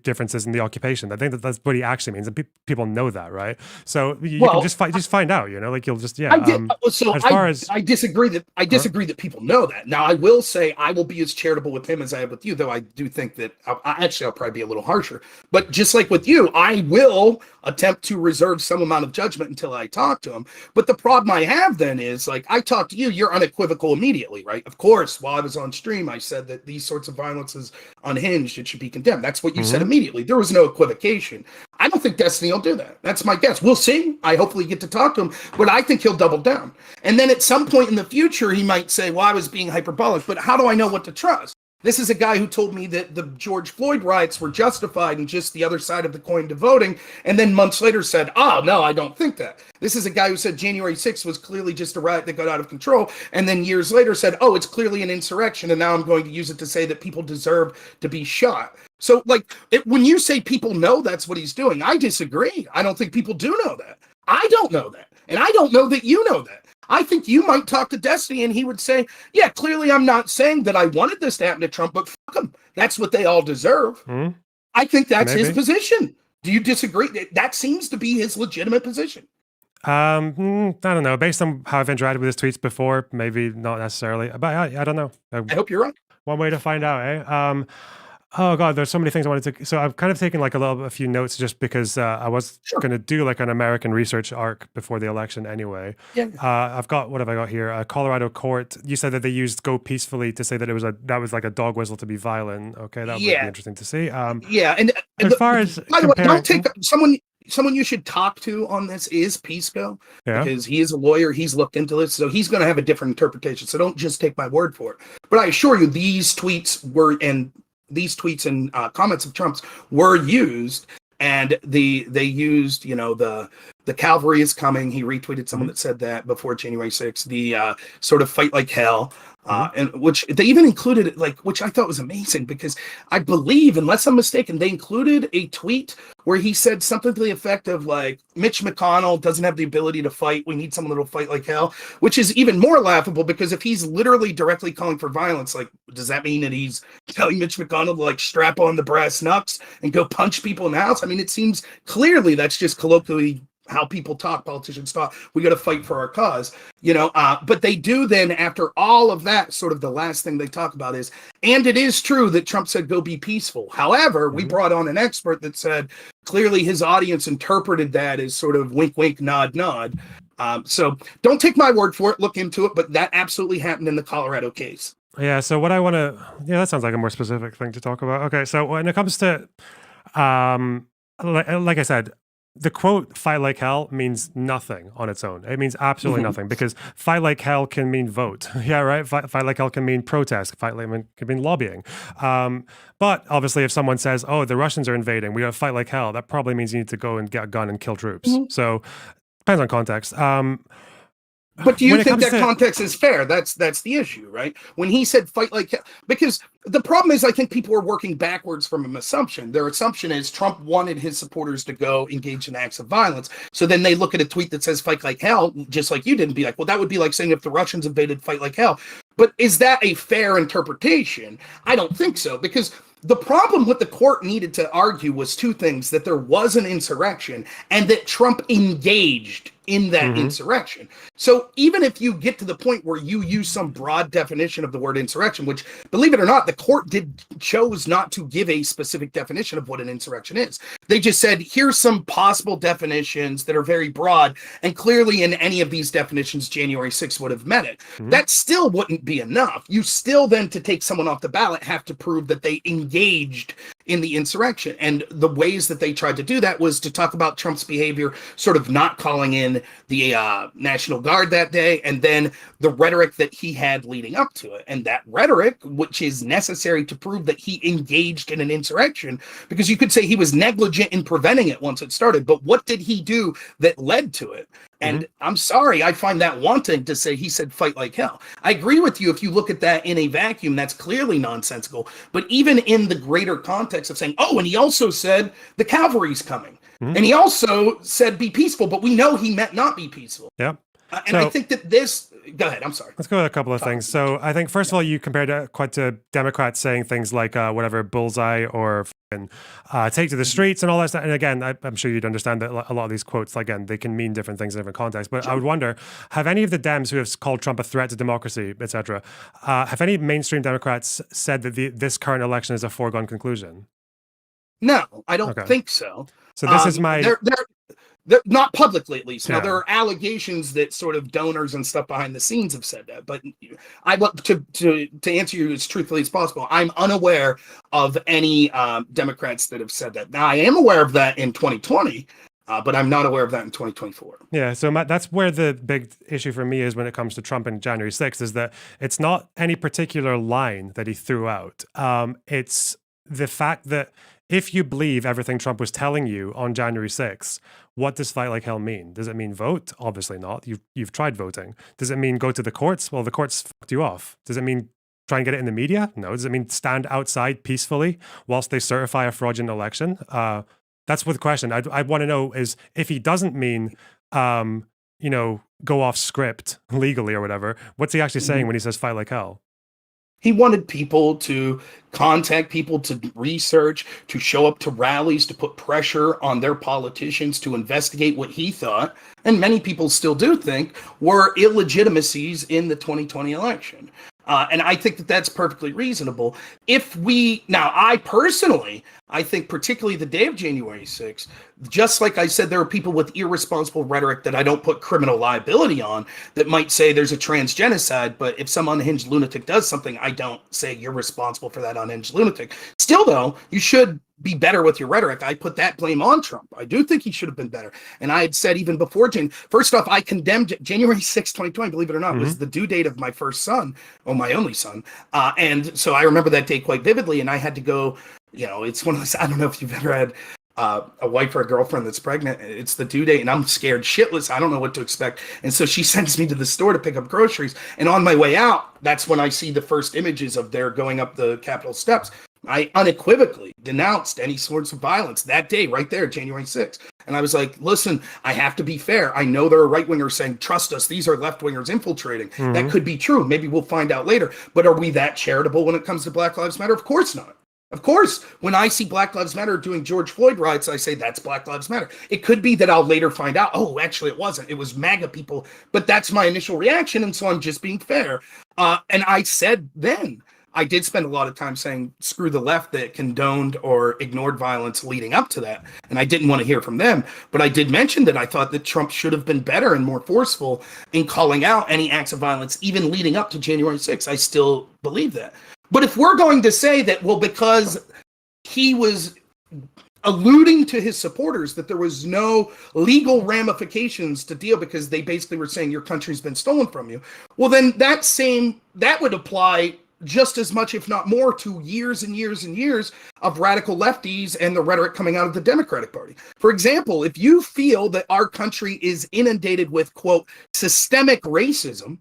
differences in the occupation. I think that's what he actually means, and people know that, right? So you can just find out, like you'll just I disagree that people know that. Now I will say I will be as charitable with him as I have with you, though I do think that I'll probably be a little harsher. But just like with you, I will attempt to reserve some amount of judgment until I talk to him. But the problem I have then is, like, I talk to you, you're unequivocal immediately, right? Of course, while I was on stream, I said that these sorts of violence is unhinged, it should be condemned. That's what you said immediately. There was no equivocation. I don't think Destiny will do that. That's my guess. We'll see. I hopefully get to talk to him, but I think he'll double down. And then at some point in the future, he might say, well, I was being hyperbolic, but how do I know what to trust? This is a guy who told me that the George Floyd riots were justified and just the other side of the coin to voting, and then months later said, oh, no, I don't think that. This is a guy who said January 6th was clearly just a riot that got out of control, and then years later said, oh, it's clearly an insurrection, and now I'm going to use it to say that people deserve to be shot. So, when you say people know that's what he's doing, I disagree. I don't think people do know that. I don't know that, and I don't know that you know that. I think you might talk to Destiny and he would say, yeah, clearly I'm not saying that I wanted this to happen to Trump, but fuck him. That's what they all deserve. I think that's his position. Do you disagree? That seems to be his legitimate position. I don't know. Based on how I've interacted with his tweets before, maybe not necessarily. But I don't know. I hope you're right. One way to find out, eh? Oh God, there's so many things I wanted to. So I've kind of taken a few notes just because I was going to do like an American research arc before the election anyway. Yeah. I've got, what have I got here? A Colorado court. You said that they used "go peacefully" to say that that was like a dog whistle to be violent. Okay, that would be interesting to see. And as far as by the way, don't take someone you should talk to on this is Pisco, because he is a lawyer. He's looked into this, so he's going to have a different interpretation. So don't just take my word for it. But I assure you, these tweets and comments of Trump's were used, and they used, the cavalry is coming. He retweeted someone that said that before January 6th, the sort of fight like hell, and which they even included, which I thought was amazing, because I believe, unless I'm mistaken, they included a tweet where he said something to the effect of Mitch McConnell doesn't have the ability to fight. We need someone that'll fight like hell, which is even more laughable, because if he's literally directly calling for violence, does that mean that he's telling Mitch McConnell to strap on the brass knucks and go punch people in the house? I mean, it seems clearly that's just colloquially how people talk, politicians talk. We got to fight for our cause, but they do then, after all of that, sort of the last thing they talk about is, and it is true that Trump said, go be peaceful. However, we brought on an expert that said clearly his audience interpreted that as sort of wink, wink, nod, nod. So don't take my word for it, look into it, but that absolutely happened in the Colorado case. Yeah. So what I want to, that sounds like a more specific thing to talk about. Okay. So when it comes to, like I said, the quote "fight like hell" means nothing on its own. It means absolutely nothing, because fight like hell can mean vote. Yeah, right? Fight like hell can mean protest. Fight like hell can mean lobbying. But obviously, if someone says, oh, the Russians are invading, we got to fight like hell, that probably means you need to go and get a gun and kill troops. So depends on context. But do you think that context is fair? That's the issue, right? When he said fight like hell, because the problem is, I think people are working backwards from an assumption. Their assumption is Trump wanted his supporters to go engage in acts of violence. So then they look at a tweet that says fight like hell, just like you did, and be like, well, that would be like saying if the Russians invaded, fight like hell. But is that a fair interpretation? I don't think so, because the problem what the court needed to argue was two things: that there was an insurrection and that Trump engaged in that insurrection. So even if you get to the point where you use some broad definition of the word insurrection, which, believe it or not, the court chose not to give a specific definition of what an insurrection is. They just said, here's some possible definitions that are very broad, and clearly in any of these definitions, January 6th would have met it. That still wouldn't be enough. You still then, to take someone off the ballot, have to prove that they engaged in the insurrection. And the ways that they tried to do that was to talk about Trump's behavior, sort of not calling in the National Guard that day, and then the rhetoric that he had leading up to it. And that rhetoric, which is necessary to prove that he engaged in an insurrection, because you could say he was negligent in preventing it once it started, but what did he do that led to it? And I'm sorry, I find that wanting to say he said fight like hell. I agree with you. If you look at that in a vacuum, that's clearly nonsensical. But even in the greater context of saying, oh, and he also said the cavalry's coming. And he also said be peaceful, but we know he meant not be peaceful. Yep. And I think that this, go ahead, I'm sorry. Let's go with a couple of things. So I think, first of all, you compared it quite to Democrats saying things like whatever, bullseye or take to the streets and all that stuff. And again, I'm sure you'd understand that a lot of these quotes, again, they can mean different things in different contexts. But I would wonder, have any of the Dems who have called Trump a threat to democracy, etc., have any mainstream Democrats said that this current election is a foregone conclusion? No, I don't think so. So this is my... Not publicly, at least. Now, Yeah. there are allegations that sort of donors and stuff behind the scenes have said that, but I want to answer you as truthfully as possible. I'm unaware of any Democrats that have said that. Now, I am aware of that in 2020, but I'm not aware of that in 2024. Yeah, so that's where the big issue for me is when it comes to Trump and January 6th, is that it's not any particular line that he threw out. It's the fact that if you believe everything Trump was telling you on January 6th, what does fight like hell mean? Does it mean vote? Obviously not. You've tried voting. Does it mean go to the courts? Well, the courts fucked you off. Does it mean try and get it in the media? No. Does it mean stand outside peacefully whilst they certify a fraudulent election? That's what the question I want to know is, if he doesn't mean, go off script legally or whatever, what's he actually saying when he says fight like hell? He wanted people to contact people, to research, to show up to rallies, to put pressure on their politicians to investigate what he thought, and many people still do think, were illegitimacies in the 2020 election. And I think that that's perfectly reasonable. I think particularly the day of January 6th, just like I said, there are people with irresponsible rhetoric that I don't put criminal liability on that might say there's a transgenocide, but if some unhinged lunatic does something, I don't say you're responsible for that unhinged lunatic. Still, though, you should be better with your rhetoric. I put that blame on Trump. I do think he should have been better. And I had said even before first off, I condemned January 6, 2020, believe it or not, was the due date of my first son, or my only son. And so I remember that day quite vividly, and I had to go, it's one of those, I don't know if you've ever had a wife or a girlfriend that's pregnant. It's the due date and I'm scared shitless. I don't know what to expect. And so she sends me to the store to pick up groceries. And on my way out, that's when I see the first images of their going up the Capitol steps. I unequivocally denounced any sorts of violence that day, right there, January 6th. And I was like, listen, I have to be fair. I know there are right-wingers saying, trust us, these are left-wingers infiltrating. That could be true. Maybe we'll find out later. But are we that charitable when it comes to Black Lives Matter? Of course not. Of course, when I see Black Lives Matter doing George Floyd riots, I say that's Black Lives Matter. It could be that I'll later find out, oh, actually it wasn't. It was MAGA people. But that's my initial reaction, and so I'm just being fair. And I said then, I did spend a lot of time saying, screw the left that condoned or ignored violence leading up to that. And I didn't want to hear from them. But I did mention that I thought that Trump should have been better and more forceful in calling out any acts of violence, even leading up to January 6th. I still believe that. But if we're going to say that, well, because he was alluding to his supporters that there was no legal ramifications to deal because they basically were saying your country's been stolen from you, well, then that would apply just as much, if not more, to years and years and years of radical lefties and the rhetoric coming out of the Democratic Party. For example, if you feel that our country is inundated with, quote, systemic racism,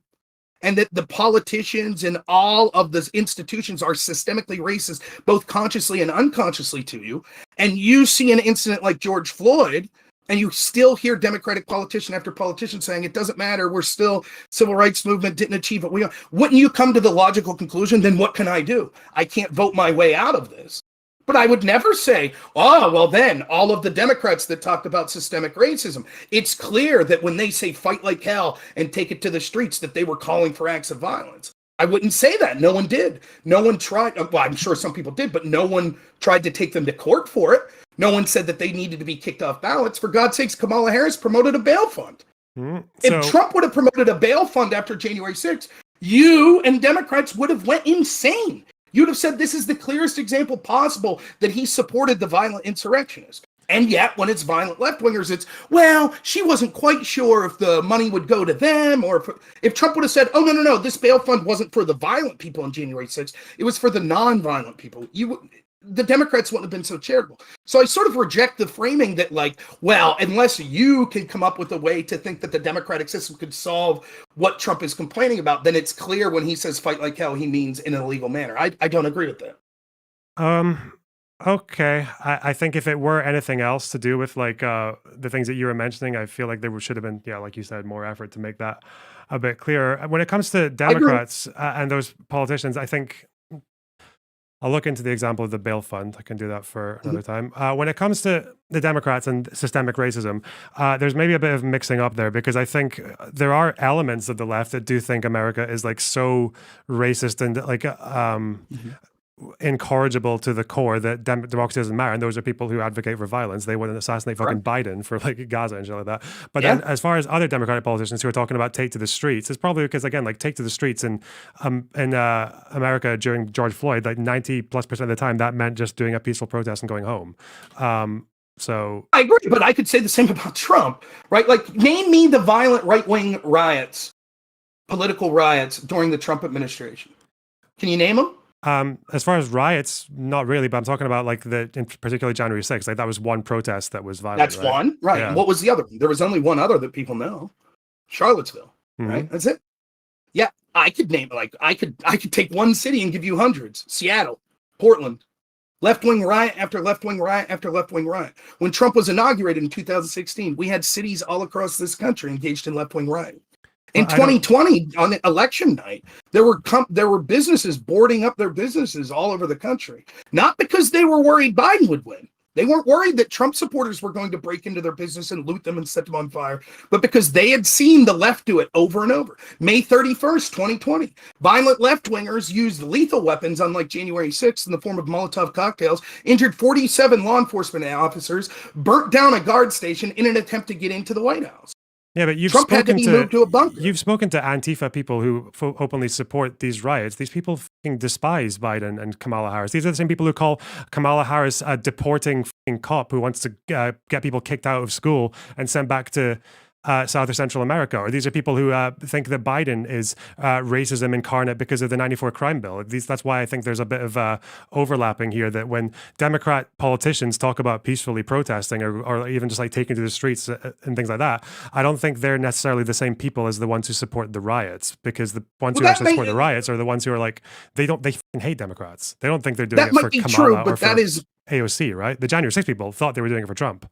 and that the politicians and all of the institutions are systemically racist, both consciously and unconsciously to you, and you see an incident like George Floyd, and you still hear Democratic politician after politician saying it doesn't matter, we're still, civil rights movement didn't achieve what we are. Wouldn't you come to the logical conclusion, then what can I do? I can't vote my way out of this. But I would never say, oh, well, then all of the Democrats that talked about systemic racism, it's clear that when they say fight like hell and take it to the streets, that they were calling for acts of violence. I wouldn't say that. No one did. No one tried. Well, I'm sure some people did, but no one tried to take them to court for it. No one said that they needed to be kicked off ballots. For God's sakes, Kamala Harris promoted a bail fund. If Trump would have promoted a bail fund after January 6th, you and Democrats would have went insane. You'd have said this is the clearest example possible that he supported the violent insurrectionists. And yet, when it's violent left-wingers, it's, well, she wasn't quite sure if the money would go to them, or if Trump would have said, oh, no, this bail fund wasn't for the violent people on January 6th. It was for the non-violent people. The Democrats wouldn't have been so charitable. So I sort of reject the framing that, like, well, unless you can come up with a way to think that the democratic system could solve what Trump is complaining about, then it's clear when he says fight like hell, he means in an illegal manner. I don't agree with that. Okay. I think if it were anything else to do with like the things that you were mentioning, I feel like there should have been, like you said, more effort to make that a bit clearer. When it comes to Democrats and those politicians, I think I'll look into the example of the bail fund. I can do that for another time. When it comes to the Democrats and systemic racism, there's maybe a bit of mixing up there, because I think there are elements of the left that do think America is like so racist and like incorrigible to the core that democracy doesn't matter, and those are people who advocate for violence. They wouldn't assassinate fucking Biden for like Gaza and shit like that. But then, as far as other Democratic politicians who are talking about take to the streets, it's probably because, again, like take to the streets in America during George Floyd, like 90+% of the time that meant just doing a peaceful protest and going home. So I agree, but I could say the same about Trump, right? Like, name me the violent right-wing riots, political riots during the Trump administration. Can you name them? As far as riots, not really, but I'm talking about like in particularly January 6th. Like that was one protest that was violent. That's right? one, right? Yeah. And what was the other one? There was only one other that people know, Charlottesville, right? That's it. Yeah, I could name I could take one city and give you hundreds. Seattle, Portland, left-wing riot after left-wing riot after left-wing riot. When Trump was inaugurated in 2016, we had cities all across this country engaged in left-wing riot. In 2020, on election night, there were businesses boarding up their businesses all over the country. Not because they were worried Biden would win. They weren't worried that Trump supporters were going to break into their business and loot them and set them on fire, but because they had seen the left do it over and over. May 31st, 2020, violent left-wingers used lethal weapons, unlike January 6th, in the form of Molotov cocktails, injured 47 law enforcement officers, burnt down a guard station in an attempt to get into the White House. Yeah, but you've Trump had to spoken be moved to a bunker. You've spoken to Antifa people who openly support these riots. These people fucking despise Biden and Kamala Harris. These are the same people who call Kamala Harris a deporting fucking cop who wants to get people kicked out of school and sent back to South or Central America. Or these are people who think that Biden is racism incarnate because of the 94 crime bill. That's why I think there's a bit of overlapping here, that when Democrat politicians talk about peacefully protesting or even just like taking to the streets and things like that, I don't think they're necessarily the same people as the ones who support the riots, because the ones who actually support the riots are the ones who are like, they fucking hate Democrats. They don't think they're doing it for Kamala or for AOC, right? The January 6th people thought they were doing it for Trump.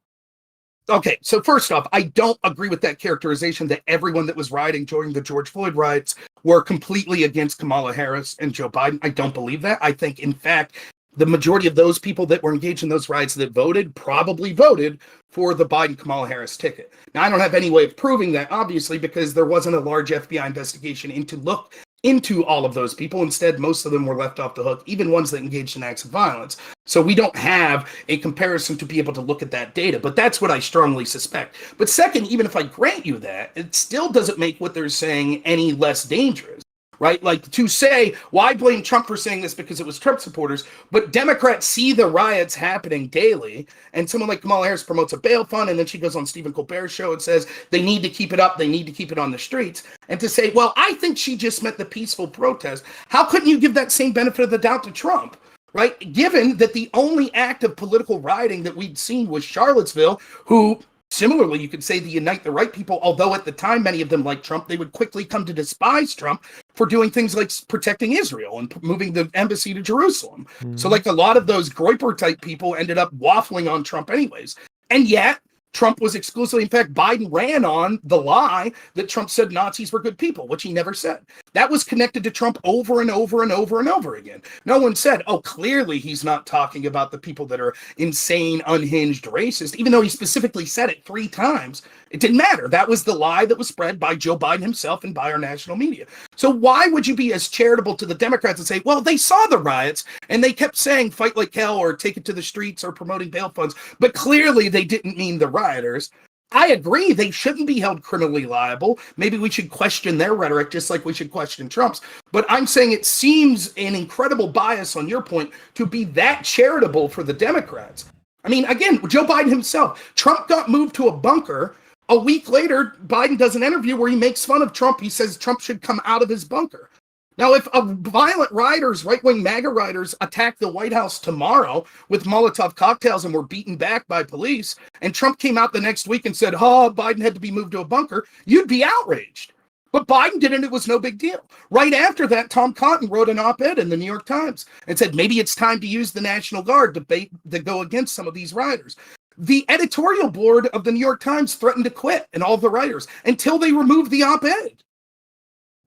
Okay, so first off, I don't agree with that characterization that everyone that was rioting during the George Floyd riots were completely against Kamala Harris and Joe Biden. I don't believe that. I think, in fact, the majority of those people that were engaged in those riots that voted probably voted for the Biden-Kamala Harris ticket. Now, I don't have any way of proving that, obviously, because there wasn't a large FBI investigation into all of those people. Instead, most of them were left off the hook, even ones that engaged in acts of violence. So we don't have a comparison to be able to look at that data, but that's what I strongly suspect. But second, even if I grant you that, it still doesn't make what they're saying any less dangerous, right? Like, to say, well, I blame Trump for saying this because it was Trump supporters, but Democrats see the riots happening daily, and someone like Kamala Harris promotes a bail fund, and then she goes on Stephen Colbert's show and says they need to keep it up, they need to keep it on the streets, and to say, well, I think she just meant the peaceful protest. How couldn't you give that same benefit of the doubt to Trump? Right? Given that the only act of political rioting that we'd seen was Charlottesville, who, similarly, you could say the Unite the Right people, although at the time many of them liked Trump, they would quickly come to despise Trump for doing things like protecting Israel and moving the embassy to Jerusalem. Mm-hmm. So like a lot of those Groyper-type people ended up waffling on Trump anyways. And yet, Trump was exclusively, in fact, Biden ran on the lie that Trump said Nazis were good people, which he never said. That was connected to Trump over and over and over and over again. No one said, oh, clearly he's not talking about the people that are insane, unhinged, racist, even though he specifically said it 3 times. It didn't matter. That was the lie that was spread by Joe Biden himself and by our national media. So why would you be as charitable to the Democrats and say, well, they saw the riots and they kept saying fight like hell or take it to the streets or promoting bail funds, but clearly they didn't mean the rioters? I agree, they shouldn't be held criminally liable. Maybe we should question their rhetoric just like we should question Trump's. But I'm saying it seems an incredible bias on your point to be that charitable for the Democrats. I mean, again, Joe Biden himself, Trump got moved to a bunker. A week later, Biden does an interview where he makes fun of Trump. He says Trump should come out of his bunker. Now, if violent rioters, right-wing MAGA rioters, attack the White House tomorrow with Molotov cocktails and were beaten back by police, and Trump came out the next week and said, oh, Biden had to be moved to a bunker, you'd be outraged. But Biden did it, it was no big deal. Right after that, Tom Cotton wrote an op-ed in the New York Times and said, maybe it's time to use the National Guard to go against some of these rioters. The editorial board of the New York Times threatened to quit, and all the writers, until they removed the op-ed.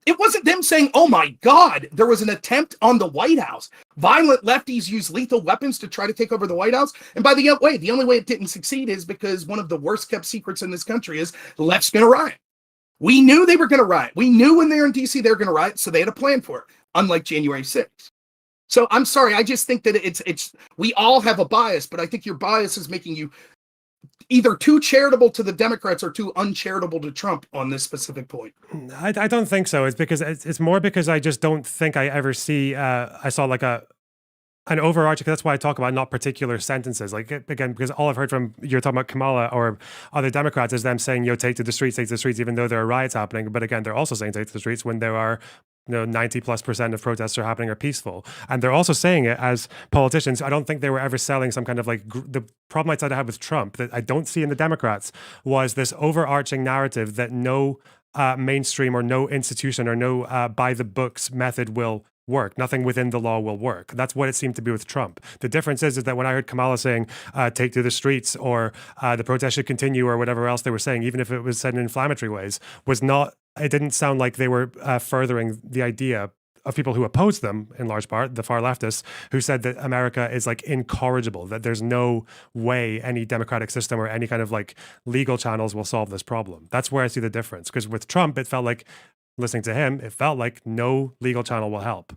It wasn't them saying, oh my God, there was an attempt on the White House. Violent lefties use lethal weapons to try to take over the White House. And by the way, the only way it didn't succeed is because one of the worst kept secrets in this country is the left's going to riot. We knew they were going to riot. We knew when they were in DC they were going to riot, so they had a plan for it, unlike January 6th. So I'm sorry. I just think that we all have a bias, but I think your bias is making you either too charitable to the Democrats or too uncharitable to Trump on this specific point. I don't think so. It's because it's more because I just don't think I ever see. I saw like an overarching. That's why I talk about not particular sentences. Like again, because all I've heard from you're talking about Kamala or other Democrats is them saying, take to the streets, even though there are riots happening. But again, they're also saying take to the streets when there are 90+% of protests are happening are peaceful. And they're also saying it as politicians. I don't think they were ever selling some kind of like the problem I had with Trump that I don't see in the Democrats was this overarching narrative that no mainstream or no institution or no by the books method will work. Nothing within the law will work. That's what it seemed to be with Trump. The difference is that when I heard Kamala saying, take to the streets or the protest should continue or whatever else they were saying, even if it was said in inflammatory ways, it didn't sound like they were furthering the idea of people who opposed them, in large part, the far leftists, who said that America is like incorrigible, that there's no way any democratic system or any kind of like legal channels will solve this problem. That's where I see the difference. Because with Trump, it felt like, listening to him, it felt like no legal channel will help.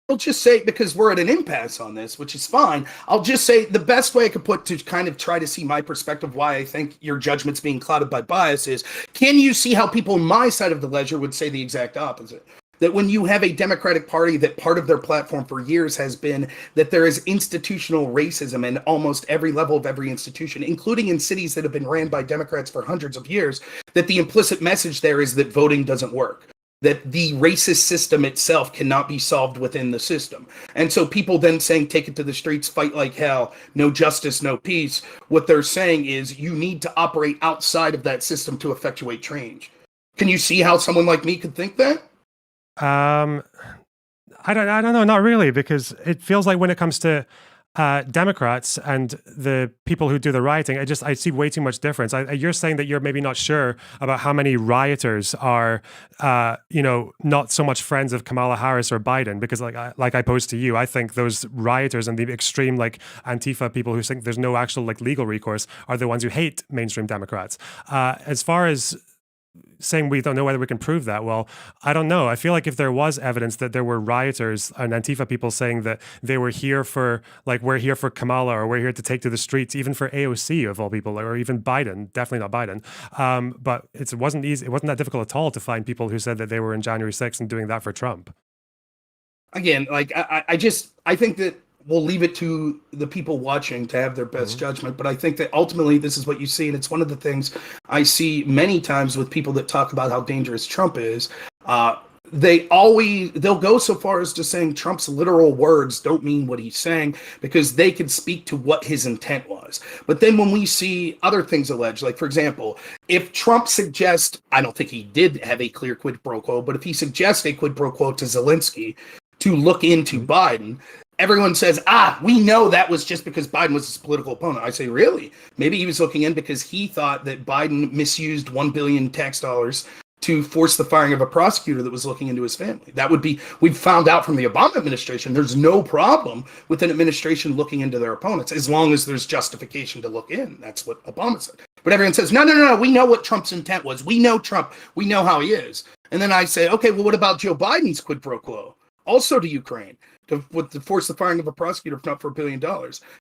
I'll just say, because we're at an impasse on this, which is fine, I'll just say the best way I could put to kind of try to see my perspective why I think your judgment's being clouded by bias is, can you see how people on my side of the ledger would say the exact opposite? That when you have a Democratic Party that part of their platform for years has been that there is institutional racism in almost every level of every institution, including in cities that have been ran by Democrats for hundreds of years, that the implicit message there is that voting doesn't work, that the racist system itself cannot be solved within the system. And so people then saying, take it to the streets, fight like hell, no justice, no peace. What they're saying is you need to operate outside of that system to effectuate change. Can you see how someone like me could think that? I don't know, not really, because it feels like when it comes to Democrats and the people who do the rioting, I see way too much difference. You're saying that you're maybe not sure about how many rioters are, not so much friends of Kamala Harris or Biden, because like I posed to you, I think those rioters and the extreme like Antifa people who think there's no actual like legal recourse are the ones who hate mainstream Democrats. As far as saying we don't know whether we can prove that, well, I don't know. I feel like if there was evidence that there were rioters and Antifa people saying that they were here for, like, we're here for Kamala or we're here to take to the streets, even for AOC of all people, or even Biden, definitely not Biden. But it wasn't easy. It wasn't that difficult at all to find people who said that they were in January 6th and doing that for Trump. Again, like, I think that we'll leave it to the people watching to have their best judgment. But I think that ultimately this is what you see. And it's one of the things I see many times with people that talk about how dangerous Trump is. They'll go so far as to saying Trump's literal words don't mean what he's saying because they can speak to what his intent was. But then when we see other things alleged, like, for example, if Trump suggests, I don't think he did have a clear quid pro quo, but if he suggests a quid pro quo to Zelensky to look into Biden, everyone says, we know that was just because Biden was his political opponent. I say, really? Maybe he was looking in because he thought that Biden misused 1 billion tax dollars to force the firing of a prosecutor that was looking into his family. That would be, we've found out from the Obama administration, there's no problem with an administration looking into their opponents as long as there's justification to look in. That's what Obama said. But everyone says, no, we know what Trump's intent was. We know Trump. We know how he is. And then I say, okay, well, what about Joe Biden's quid pro quo? Also to Ukraine, to force the firing of a prosecutor, if not for $1 billion.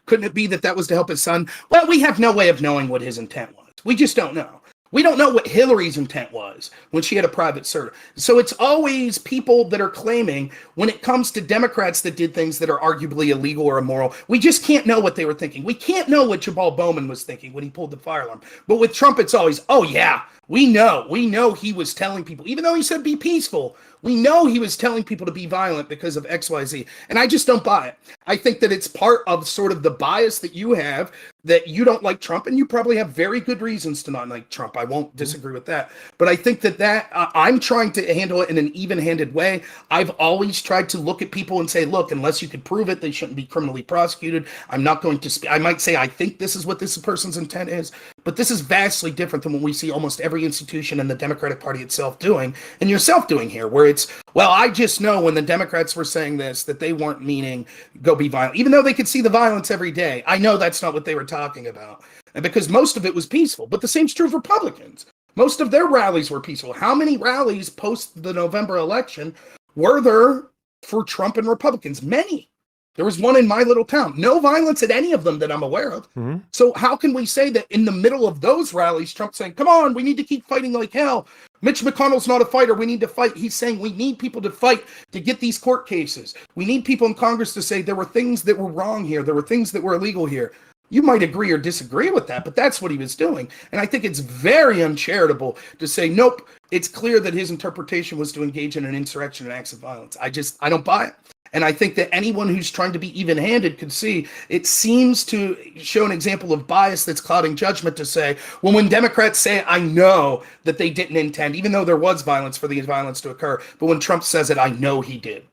Couldn't it be that was to help his son? Well, we have no way of knowing what his intent was. We just don't know. We don't know what Hillary's intent was when she had a private server. So it's always people that are claiming when it comes to Democrats that did things that are arguably illegal or immoral, we just can't know what they were thinking. We can't know what Jabal Bowman was thinking when he pulled the fire alarm. But with Trump, it's always, oh yeah, we know he was telling people, even though he said be peaceful, we know he was telling people to be violent because of XYZ. And I just don't buy it. I think that it's part of sort of the bias that you have, that you don't like Trump, and you probably have very good reasons to not like Trump. I won't disagree with that. But I think that I'm trying to handle it in an even-handed way. I've always tried to look at people and say, look, unless you could prove it, they shouldn't be criminally prosecuted. I'm not going to I might say I think this is what this person's intent is, but this is vastly different than what we see almost every institution and the Democratic Party itself doing, and yourself doing here, where it's, well, I just know when the Democrats were saying this, that they weren't meaning go be violent, even though they could see the violence every day. I know that's not what they were talking about. And because most of it was peaceful, but the same's true for Republicans. Most of their rallies were peaceful. How many rallies post the November election were there for Trump and Republicans. Many. There was one in my little town. No violence at any of them that I'm aware of. Mm-hmm. So how can we say that in the middle of those rallies, Trump's saying, come on, we need to keep fighting like hell. Mitch McConnell's not a fighter. We need to fight. He's saying we need people to fight to get these court cases. We need people in Congress to say there were things that were wrong here. There were things that were illegal here. You might agree or disagree with that, but that's what he was doing. And I think it's very uncharitable to say, nope, it's clear that his interpretation was to engage in an insurrection and acts of violence. I don't buy it. And I think that anyone who's trying to be even-handed could see it seems to show an example of bias that's clouding judgment to say, well, when Democrats say, I know that they didn't intend, even though there was violence for the violence to occur, but when Trump says it, I know he did.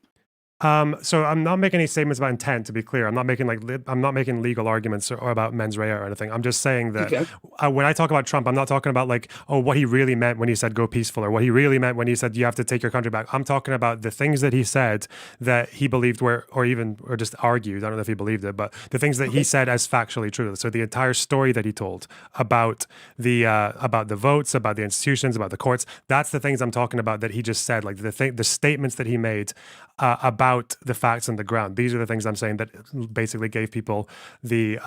So I'm not making any statements about intent, to be clear. I'm not making legal arguments or about mens rea or anything. I'm just saying that when I talk about Trump, I'm not talking about like, oh, what he really meant when he said go peaceful or what he really meant when he said you have to take your country back. I'm talking about the things that he said that he believed were, or just argued. I don't know if he believed it, but the things that he said as factually true. So the entire story that he told about the votes, about the institutions, about the courts, that's the things I'm talking about that he just said, like the statements that he made about the facts on the ground. These are the things I'm saying that basically gave people the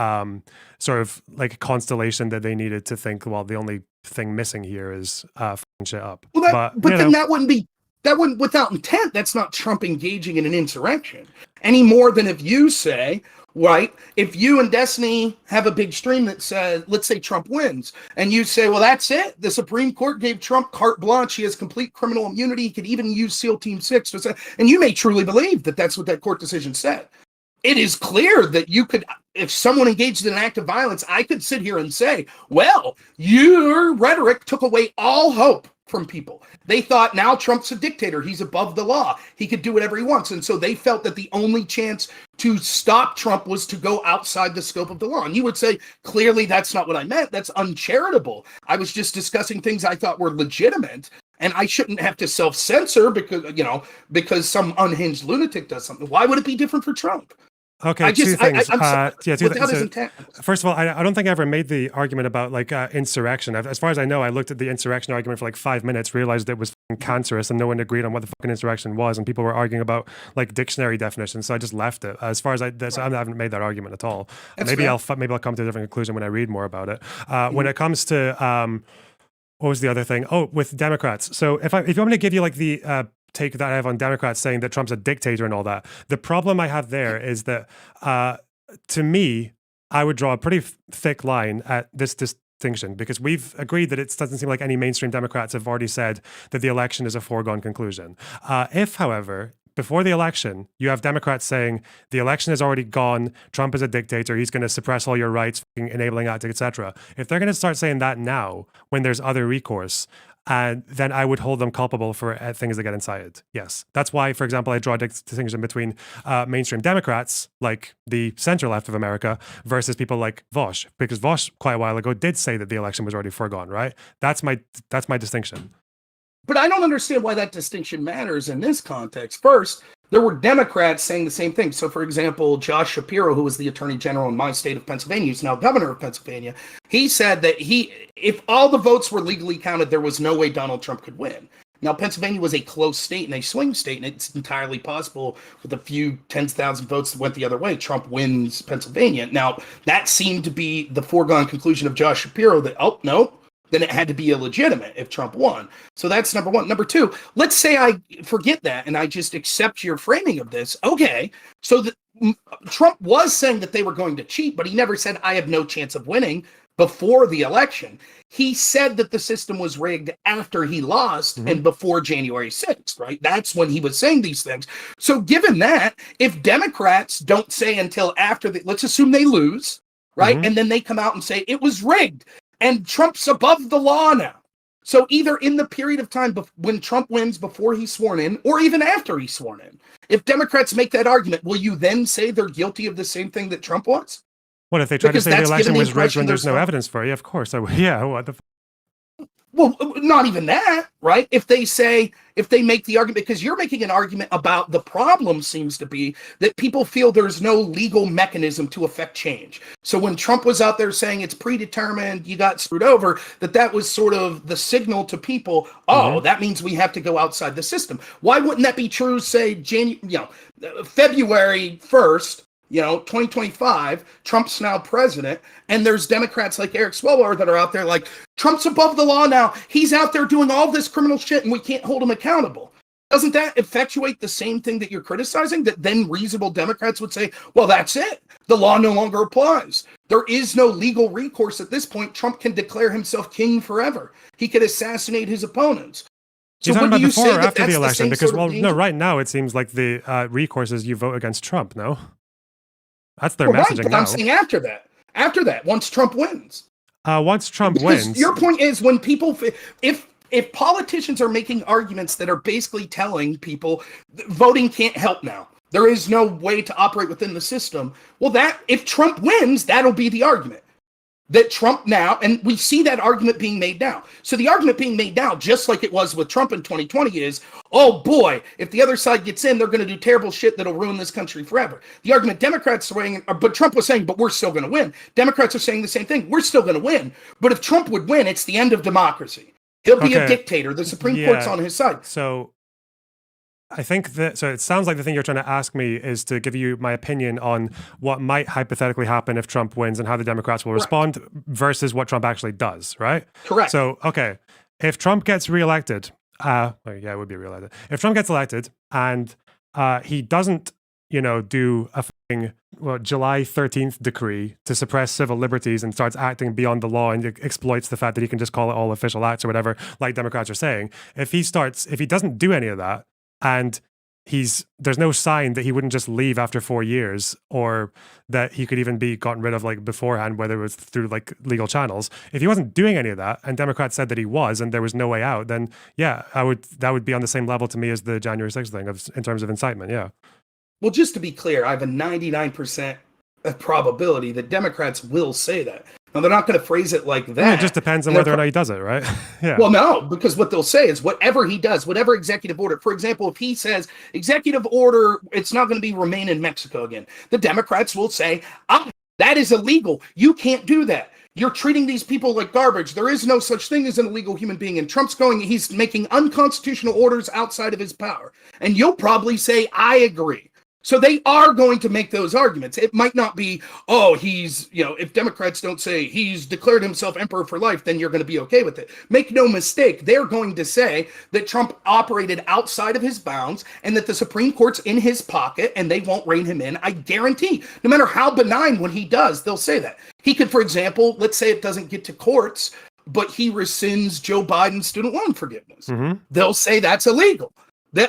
sort of like constellation that they needed to think, well, the only thing missing here is fucking shit up. Well, but then that wouldn't, without intent, that's not Trump engaging in an insurrection any more than if you say, right, if you and Destiny have a big stream that says, let's say Trump wins, and you say, well, that's it. The Supreme Court gave Trump carte blanche. He has complete criminal immunity. He could even use SEAL Team 6 to say, and you may truly believe that that's what that court decision said. It is clear that you could, if someone engaged in an act of violence, I could sit here and say, well, your rhetoric took away all hope from people. They thought now Trump's a dictator. He's above the law. He could do whatever he wants. And so they felt that the only chance to stop Trump was to go outside the scope of the law. And you would say, clearly, that's not what I meant. That's uncharitable. I was just discussing things I thought were legitimate. And I shouldn't have to self-censor because some unhinged lunatic does something. Why would it be different for Trump? Okay, two things. Two things. So, first of all, I don't think I ever made the argument about like insurrection. As far as I know, I looked at the insurrection argument for like 5 minutes, realized it was cancerous, and no one agreed on what the fucking insurrection was, and people were arguing about like dictionary definitions. So I just left it. As far as I haven't made that argument at all. Maybe I'll come to a different conclusion when I read more about it. When it comes to what was the other thing? Oh, with Democrats. So if you want me to give you like the take that I have on Democrats saying that Trump's a dictator and all that, the problem I have there is that to me, I would draw a pretty thick line at this distinction, because we've agreed that it doesn't seem like any mainstream Democrats have already said that the election is a foregone conclusion. If, however, before the election, you have Democrats saying the election is already gone, Trump is a dictator, he's going to suppress all your rights, enabling act, etc. If they're going to start saying that now, when there's other recourse, then I would hold them culpable for things that get incited. Yes. That's why, for example, I draw a distinction between mainstream Democrats, like the center left of America, versus people like Vaush, because Vaush, quite a while ago, did say that the election was already foregone, right? That's my distinction. But I don't understand why that distinction matters in this context. First, there were Democrats saying the same thing. So, for example, Josh Shapiro, who was the attorney general in my state of Pennsylvania, who's now governor of Pennsylvania, he said that if all the votes were legally counted, there was no way Donald Trump could win. Now, Pennsylvania was a close state and a swing state, and it's entirely possible with a few tens of thousands of votes that went the other way, Trump wins Pennsylvania. Now, that seemed to be the foregone conclusion of Josh Shapiro that, oh, no, then it had to be illegitimate if Trump won. So that's number one. Number two, let's say I forget that and I just accept your framing of this. Okay, so Trump was saying that they were going to cheat, but he never said, I have no chance of winning before the election. He said that the system was rigged after he lost and before January 6th, right? That's when he was saying these things. So given that, if Democrats don't say until after, let's assume they lose, right? And then they come out and say it was rigged, and Trump's above the law now. So either in the period of time when Trump wins before he's sworn in, or even after he's sworn in, if Democrats make that argument, will you then say they're guilty of the same thing that Trump was? What if they try to say the election was rigged when there's no evidence for it? Yeah, of course I would. Yeah, what the Well, not even that, right? If they make the argument, because you're making an argument about the problem seems to be that people feel there's no legal mechanism to affect change. So when Trump was out there saying it's predetermined, you got screwed over, that was sort of the signal to people, that means we have to go outside the system. Why wouldn't that be true, say, February 1st, 2025, Trump's now president, and there's Democrats like Eric Swalwell that are out there like, Trump's above the law now. He's out there doing all this criminal shit and we can't hold him accountable. Doesn't that effectuate the same thing that you're criticizing? That then reasonable Democrats would say, well, that's it. The law no longer applies. There is no legal recourse at this point. Trump can declare himself king forever. He could assassinate his opponents. So what do you before say or after the election? Because, no, right now it seems like the recourse is you vote against Trump, no? That's their messaging right, but now. I'm saying after that, once Trump wins. Once Trump wins. Your point is when people, if politicians are making arguments that are basically telling people voting can't help now, there is no way to operate within the system. Well, if Trump wins, that'll be the argument. That Trump now, and we see that argument being made now. So the argument being made now, just like it was with Trump in 2020 is, oh boy, if the other side gets in, they're going to do terrible shit that'll ruin this country forever. The argument Democrats are saying, but Trump was saying, but we're still going to win. Democrats are saying the same thing. We're still going to win. But if Trump would win, it's the end of democracy. He'll be a dictator. The Supreme Court's on his side. So I think so it sounds like the thing you're trying to ask me is to give you my opinion on what might hypothetically happen if Trump wins and how the Democrats will respond versus what Trump actually does, right? Correct. So, okay, if Trump gets reelected, it would be reelected. If Trump gets elected and he doesn't, do a July 13th decree to suppress civil liberties and starts acting beyond the law and exploits the fact that he can just call it all official acts or whatever, like Democrats are saying, if he doesn't do any of that, and there's no sign that he wouldn't just leave after 4 years or that he could even be gotten rid of like beforehand, whether it was through like legal channels. If he wasn't doing any of that and Democrats said that he was and there was no way out, then that would be on the same level to me as the January 6th thing in terms of incitement. Yeah. Well, just to be clear, I have a 99% probability that Democrats will say that. Now, they're not going to phrase it like that. It just depends on whether or not he does it, right? Yeah. Well, no, because what they'll say is whatever he does, whatever executive order, for example, if he says executive order, it's not going to be remain in Mexico again, the Democrats will say, that is illegal. You can't do that. You're treating these people like garbage. There is no such thing as an illegal human being. And Trump's he's making unconstitutional orders outside of his power. And you'll probably say, I agree. So they are going to make those arguments. It might not be, if Democrats don't say he's declared himself emperor for life, then you're going to be okay with it. Make no mistake, they're going to say that Trump operated outside of his bounds and that the Supreme Court's in his pocket and they won't rein him in. I guarantee, no matter how benign when he does, they'll say that. He could, for example, let's say it doesn't get to courts, but he rescinds Joe Biden's student loan forgiveness. Mm-hmm. They'll say that's illegal.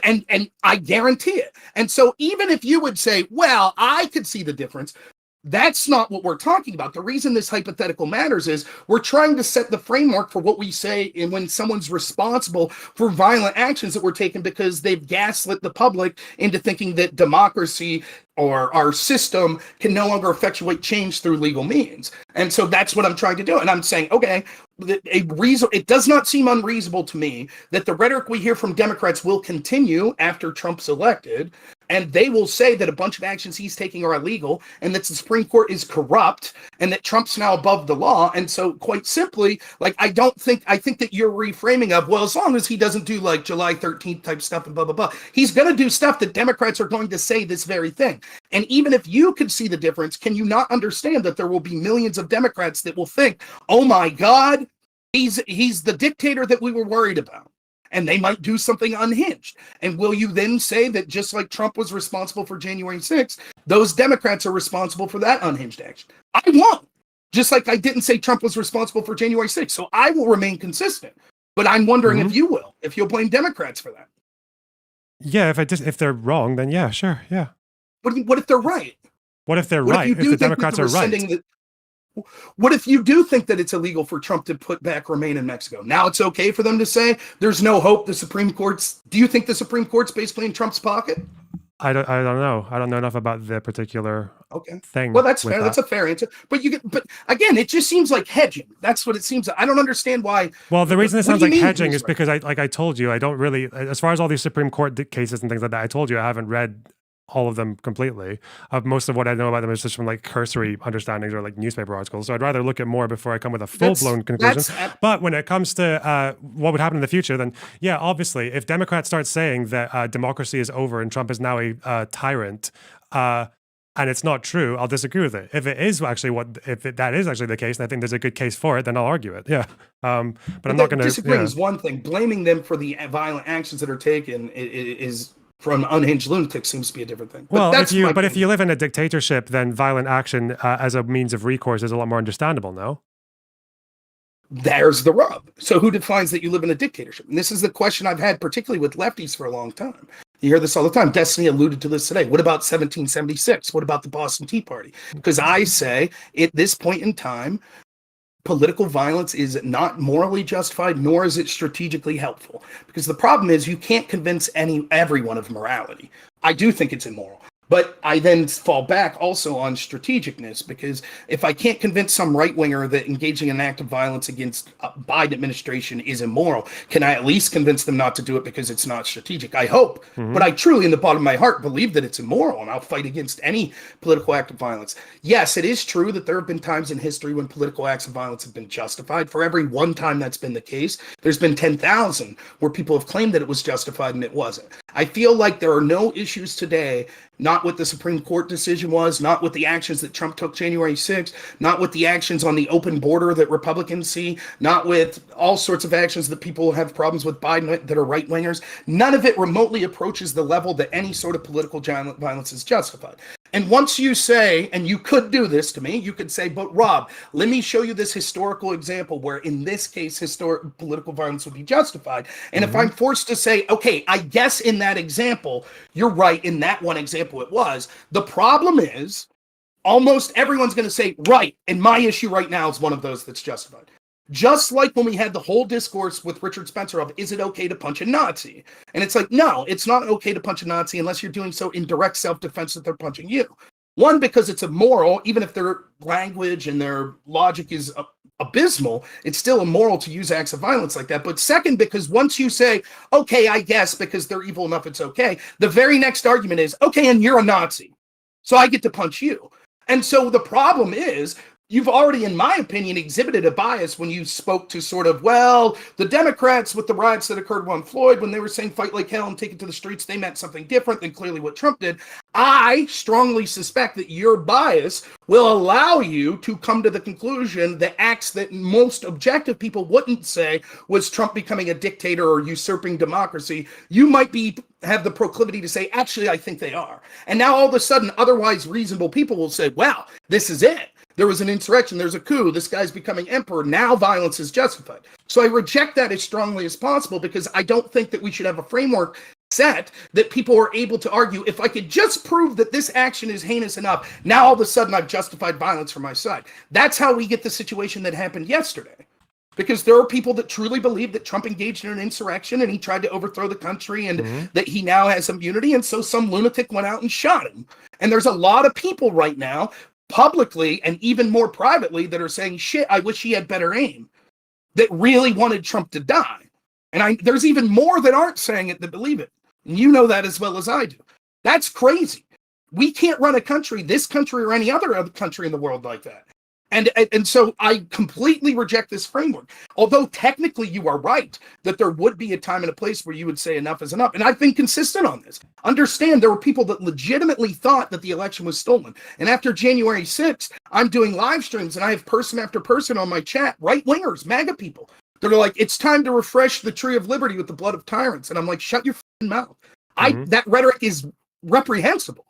And I guarantee it. And so even if you would say, well, I could see the difference, that's not what we're talking about. The reason this hypothetical matters is we're trying to set the framework for what we say when someone's responsible for violent actions that were taken because they've gaslit the public into thinking that democracy or our system can no longer effectuate change through legal means. And so that's what I'm trying to do. And I'm saying, okay, it does not seem unreasonable to me that the rhetoric we hear from Democrats will continue after Trump's elected, and they will say that a bunch of actions he's taking are illegal and that the Supreme Court is corrupt and that Trump's now above the law. And so quite simply, I think that you're reframing of, well, as long as he doesn't do like July 13th type stuff and blah, blah, blah, he's going to do stuff that Democrats are going to say this very thing. And even if you could see the difference, can you not understand that there will be millions of Democrats that will think, oh my God, he's the dictator that we were worried about? And they might do something unhinged. And will you then say that just like Trump was responsible for January 6th, those Democrats are responsible for that unhinged action? I won't. Just like I didn't say Trump was responsible for January 6th. So I will remain consistent. But I'm wondering if you will, if you'll blame Democrats for that. Yeah, if they're wrong, then yeah, sure, yeah. What if they're right? What if they're right? If the Democrats are right? What if you do think that it's illegal for Trump to put back remain in Mexico? Now it's okay for them to say there's no hope. Do you think the Supreme Court's basically in Trump's pocket? I don't know. I don't know enough about the particular Okay. Well, thing that's with fair. That's that. a fair answer. But but again, it just seems like hedging. That's what it seems. I don't understand why. Well, the reason it What do sounds you like mean? hedging Who's is right? because like I told you, I don't really, as far as all these Supreme Court cases and things like that, I told you I haven't read all of them completely. Most of what I know about them is just from like cursory understandings or like newspaper articles. So I'd rather look at more before I come with a full blown conclusion. But when it comes to what would happen in the future, then yeah, obviously, if Democrats start saying that democracy is over and Trump is now a tyrant, and it's not true, I'll disagree with it. If it is actually that is actually the case, and I think there's a good case for it, then I'll argue it. Yeah. But I'm not going to disagreeing is one thing. Blaming them for the violent actions that are taken is from unhinged lunatics seems to be a different thing. But well, that's if you live in a dictatorship, then violent action as a means of recourse is a lot more understandable. No. There's the rub. So who defines that you live in a dictatorship? And this is the question I've had, particularly with lefties, for a long time. You hear this all the time. Destiny alluded to this today. What about 1776? What about the Boston Tea Party? Because I say at this point in time, political violence is not morally justified, nor is it strategically helpful. Because the problem is you can't convince everyone of morality. I do think it's immoral. But I then fall back also on strategicness, because if I can't convince some right-winger that engaging in an act of violence against a Biden administration is immoral, can I at least convince them not to do it because it's not strategic? I hope. Mm-hmm. But I truly, in the bottom of my heart, believe that it's immoral, and I'll fight against any political act of violence. Yes, it is true that there have been times in history when political acts of violence have been justified. For every one time that's been the case, there's been 10,000 where people have claimed that it was justified and it wasn't. I feel like there are no issues today, not what the Supreme Court decision was, not with the actions that Trump took January 6th, not with the actions on the open border that Republicans see, not with all sorts of actions that people have problems with Biden that are right-wingers. None of it remotely approaches the level that any sort of political violence is justified. And once you say, and you could do this to me, you could say, but Rob, let me show you this historical example where in this case, historic political violence would be justified. And if I'm forced to say, okay, I guess in that example, you're right, in that one example it was, the problem is almost everyone's going to say, right, and my issue right now is one of those that's justified. Just like when we had the whole discourse with Richard Spencer of, is it okay to punch a Nazi? And it's like, no, it's not okay to punch a Nazi unless you're doing so in direct self-defense that they're punching you. One, because it's immoral, even if their language and their logic is abysmal, it's still immoral to use acts of violence like that. But second, because once you say, okay, I guess because they're evil enough, it's okay, the very next argument is, okay, and you're a Nazi, so I get to punch you. And so the problem is, you've already, in my opinion, exhibited a bias when you spoke to sort of, well, the Democrats with the riots that occurred on Floyd, when they were saying fight like hell and take it to the streets, they meant something different than clearly what Trump did. I strongly suspect that your bias will allow you to come to the conclusion that acts that most objective people wouldn't say was Trump becoming a dictator or usurping democracy. You might have the proclivity to say, actually, I think they are. And now all of a sudden, otherwise reasonable people will say, wow, this is it. There was an insurrection, there's a coup, this guy's becoming emperor, now violence is justified. So I reject that as strongly as possible, because I don't think that we should have a framework set that people are able to argue, if I could just prove that this action is heinous enough, now all of a sudden I've justified violence for my side. That's how we get the situation that happened yesterday. Because there are people that truly believe that Trump engaged in an insurrection and he tried to overthrow the country and that he now has immunity, and so some lunatic went out and shot him. And there's a lot of people right now, publicly and even more privately, that are saying, shit, I wish he had better aim, that really wanted Trump to die. And there's even more that aren't saying it that believe it. And you know that as well as I do. That's crazy. We can't run a country, this country or any other country in the world, like that. And so I completely reject this framework. Although technically you are right that there would be a time and a place where you would say enough is enough. And I've been consistent on this. Understand, there were people that legitimately thought that the election was stolen. And after January 6th, I'm doing live streams and I have person after person on my chat, right-wingers, MAGA people, that are like, it's time to refresh the tree of liberty with the blood of tyrants. And I'm like, shut your mouth. That rhetoric is reprehensible.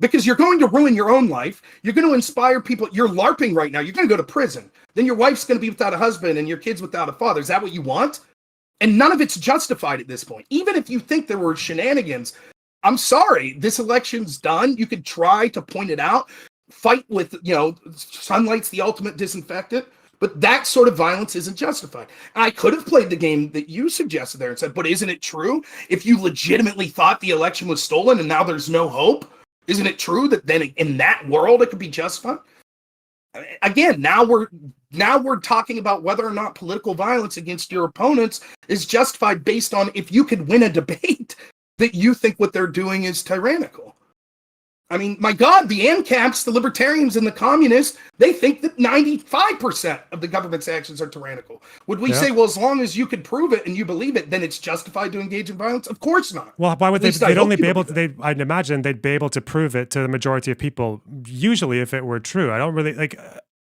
Because you're going to ruin your own life. You're going to inspire people. You're LARPing right now. You're going to go to prison. Then your wife's going to be without a husband and your kids without a father. Is that what you want? And none of it's justified at this point. Even if you think there were shenanigans, I'm sorry. This election's done. You could try to point it out. Fight with, sunlight's the ultimate disinfectant. But that sort of violence isn't justified. I could have played the game that you suggested there and said, but isn't it true? If you legitimately thought the election was stolen and now there's no hope, isn't it true that then in that world it could be justified? Again, now we're talking about whether or not political violence against your opponents is justified based on if you could win a debate that you think what they're doing is tyrannical. I mean, my God, the ANCAPs, the libertarians, and the communists, they think that 95% of the government's actions are tyrannical. Would we say, well, as long as you could prove it and you believe it, then it's justified to engage in violence? Of course not. Well, why would they? They'd only be able to. I'd imagine they'd be able to prove it to the majority of people. Usually, if it were true, I don't really like.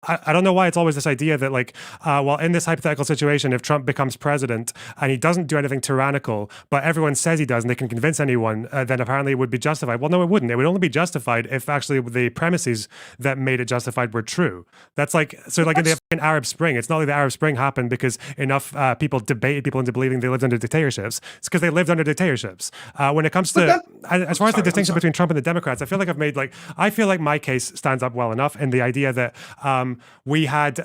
I don't know why it's always this idea that like, well, in this hypothetical situation, if Trump becomes president and he doesn't do anything tyrannical, but everyone says he does and they can convince anyone, then apparently it would be justified. Well, no, it wouldn't. It would only be justified if actually the premises that made it justified were true. That's like, so like in the Arab Spring, it's not like the Arab Spring happened because enough people debated people into believing they lived under dictatorships. It's because they lived under dictatorships. When it comes to, as far as the distinction between Trump and the Democrats, I feel like my case stands up well enough in the idea that we had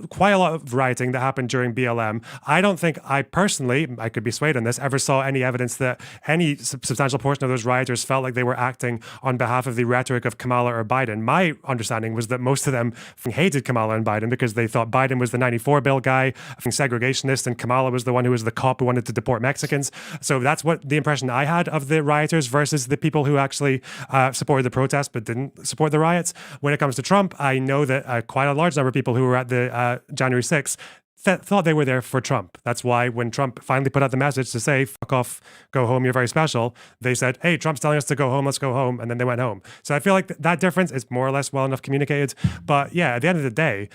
quite a lot of rioting that happened during BLM. I don't think I could be swayed on this, ever saw any evidence that any substantial portion of those rioters felt like they were acting on behalf of the rhetoric of Kamala or Biden. My understanding was that most of them hated Kamala and Biden because they thought Biden was the 94 bill guy, segregationist, and Kamala was the one who was the cop who wanted to deport Mexicans. So that's what the impression I had of the rioters versus the people who actually supported the protest but didn't support the riots. When it comes to Trump, I know that quite a large number of people who were at the January 6th thought they were there for Trump. That's why when Trump finally put out the message to say, fuck off, go home, you're very special, they said, hey, Trump's telling us to go home, let's go home. And then they went home. So I feel like that difference is more or less well enough communicated. But yeah, at the end of the day,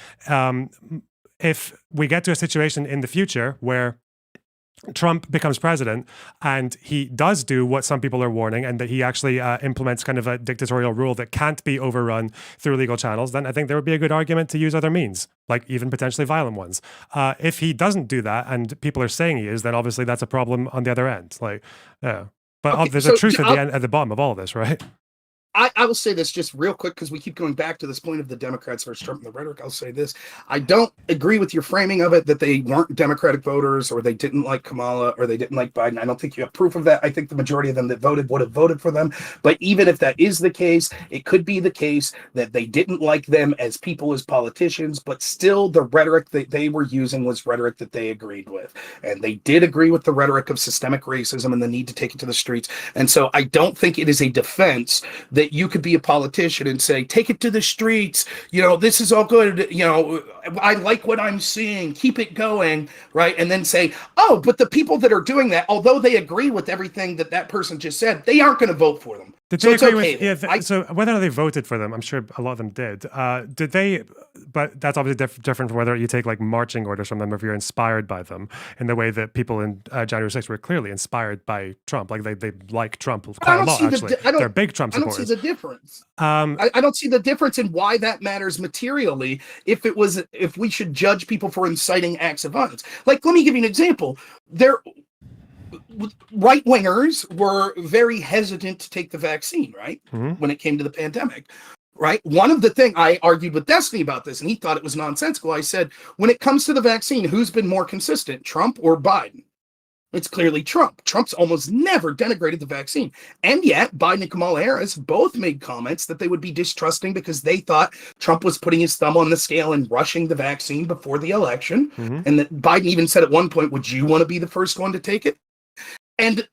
if we get to a situation in the future where Trump becomes president and he does do what some people are warning and that he actually implements kind of a dictatorial rule that can't be overrun through legal channels, then I think there would be a good argument to use other means, like even potentially violent ones. If he doesn't do that and people are saying he is, then obviously that's a problem on the other end. Like, yeah. But okay, there's a truth at the bottom of all of this, right? I will say this just real quick because we keep going back to this point of the Democrats versus Trump and the rhetoric. I'll say this. I don't agree with your framing of it that they weren't Democratic voters or they didn't like Kamala or they didn't like Biden. I don't think you have proof of that. I think the majority of them that voted would have voted for them. But even if that is the case, it could be the case that they didn't like them as people, as politicians, but still the rhetoric that they were using was rhetoric that they agreed with. And they did agree with the rhetoric of systemic racism and the need to take it to the streets. And so I don't think it is a defense that you could be a politician and say, take it to the streets, this is all good, I like what I'm seeing, keep it going, right? And then say, oh, but the people that are doing that, although they agree with everything that person just said, they aren't going to vote for them. Did they agree with, so whether or not they voted for them, I'm sure a lot of them did. Did they, but that's obviously different from whether you take like marching orders from them or if you're inspired by them in the way that people in January 6th were clearly inspired by Trump. Like they like Trump quite a lot, actually. They're big Trump supporters. I don't see the difference. I don't see the difference in why that matters materially if we should judge people for inciting acts of violence. Like, let me give you an example. Right-wingers were very hesitant to take the vaccine, right? Mm-hmm. When it came to the pandemic, right? One of the things I argued with Destiny about this, and he thought it was nonsensical. I said, when it comes to the vaccine, who's been more consistent, Trump or Biden? It's clearly Trump. Trump's almost never denigrated the vaccine. And yet, Biden and Kamala Harris both made comments that they would be distrusting because they thought Trump was putting his thumb on the scale and rushing the vaccine before the election. Mm-hmm. And that Biden even said at one point, would you want to be the first one to take it? And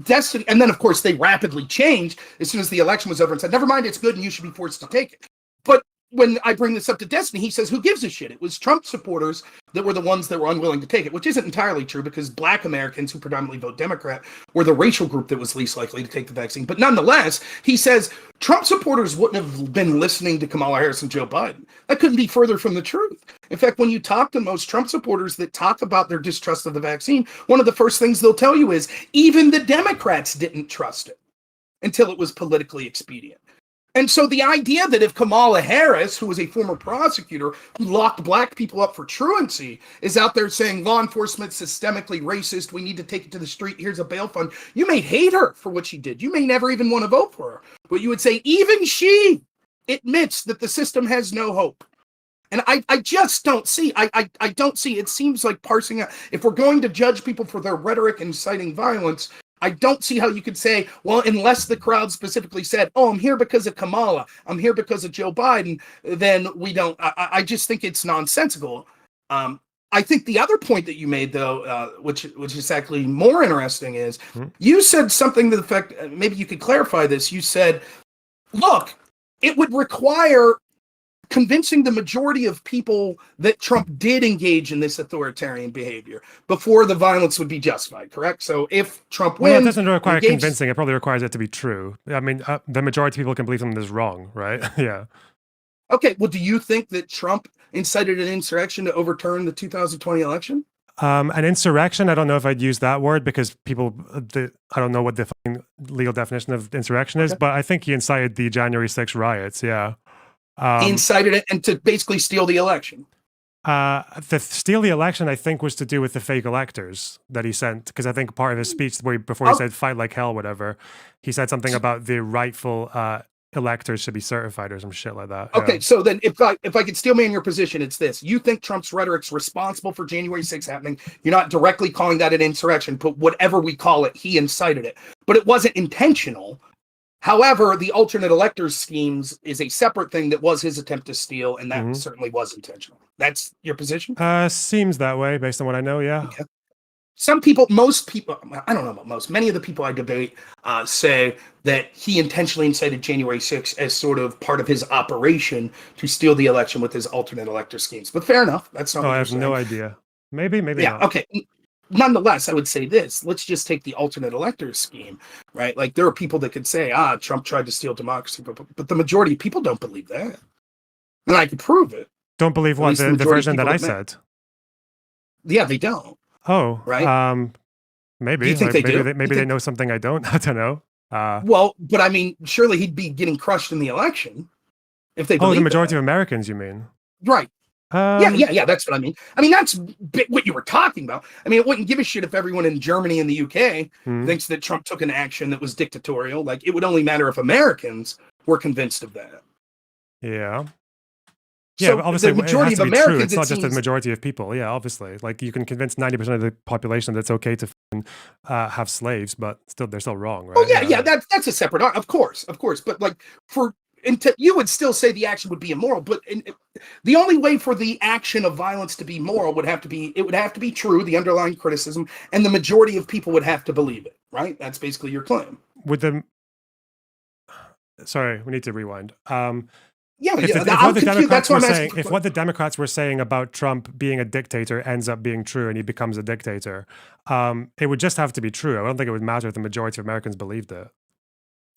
Destiny, and then of course they rapidly changed as soon as the election was over and said, never mind, it's good and you should be forced to take it. But when I bring this up to Destiny, he says, who gives a shit? It was Trump supporters that were the ones that were unwilling to take it, which isn't entirely true because Black Americans who predominantly vote Democrat were the racial group that was least likely to take the vaccine. But nonetheless, he says Trump supporters wouldn't have been listening to Kamala Harris and Joe Biden. That couldn't be further from the truth. In fact, when you talk to most Trump supporters that talk about their distrust of the vaccine, one of the first things they'll tell you is even the Democrats didn't trust it until it was politically expedient. And so the idea that if Kamala Harris, who was a former prosecutor who locked Black people up for truancy, is out there saying law enforcement's systemically racist, we need to take it to the street, here's a bail fund, you may hate her for what she did. You may never even want to vote for her. But you would say even she admits that the system has no hope. And I just don't see, I don't see, it seems like parsing out, if we're going to judge people for their rhetoric inciting violence, I don't see how you could say, well, unless the crowd specifically said, oh, I'm here because of Kamala, I'm here because of Joe Biden, then we don't, I just think it's nonsensical. I think the other point that you made, though, which is actually more interesting, is you said something to the effect, maybe you could clarify this. You said, look, it would require convincing the majority of people that Trump did engage in this authoritarian behavior before the violence would be justified, correct? So if Trump wins... Well, it doesn't require convincing. It probably requires it to be true. I mean, the majority of people can believe something is wrong, right? Yeah. Okay, well, do you think that Trump incited an insurrection to overturn the 2020 election? An insurrection, I don't know if I'd use that word because people, I don't know what the legal definition of insurrection is, but I think he incited the January 6th riots, yeah. He incited it and to basically steal the election. Steal the election, I think, was to do with the fake electors that he sent, because I think part of his speech before he said fight like hell, whatever, he said something about the rightful electors should be certified or some shit like that. Okay, yeah. So then if I could steal me in your position, it's this. You think Trump's rhetoric's responsible for January 6th happening. You're not directly calling that an insurrection, but whatever we call it, he incited it. But it wasn't intentional. However, the alternate electors schemes is a separate thing that was his attempt to steal, and that certainly was intentional. That's your position? Seems that way based on what I know, yeah. Okay. Some people, most people, I don't know about most, many of the people I debate say that he intentionally incited January 6th as sort of part of his operation to steal the election with his alternate elector schemes. But fair enough. That's not what I have saying. no idea. Maybe yeah, not. Okay. Nonetheless, I would say this. Let's just take the alternate elector scheme, right? Like there are people that could say, Trump tried to steal democracy, but the majority of people don't believe that. And I could prove it. Don't believe what? The version that I said? Yeah, they don't. Oh, right. Maybe. Do you think they do? Maybe they know something I don't. I don't know. Well, but I mean, surely he'd be getting crushed in the election if they believe the majority that. of Americans, you mean? Right. Yeah, that's what I mean. I mean, that's what you were talking about. I mean, it wouldn't give a shit if everyone in Germany and the UK thinks that Trump took an action that was dictatorial. Like, it would only matter if Americans were convinced of that. Yeah. So yeah, but obviously, the majority it has to of be Americans, true. It's not just the majority of people. Yeah, obviously. Like, you can convince 90% of the population that it's okay to have slaves, but they're still wrong, right? Oh, yeah, that's a separate, of course. But, like, you would still say the action would be immoral, but the only way for the action of violence to be moral would have to be true, the underlying criticism, and the majority of people would have to believe it, right? That's basically your claim. Sorry, we need to rewind. If what the Democrats were saying about Trump being a dictator ends up being true and he becomes a dictator, it would just have to be true. I don't think it would matter if the majority of Americans believed it.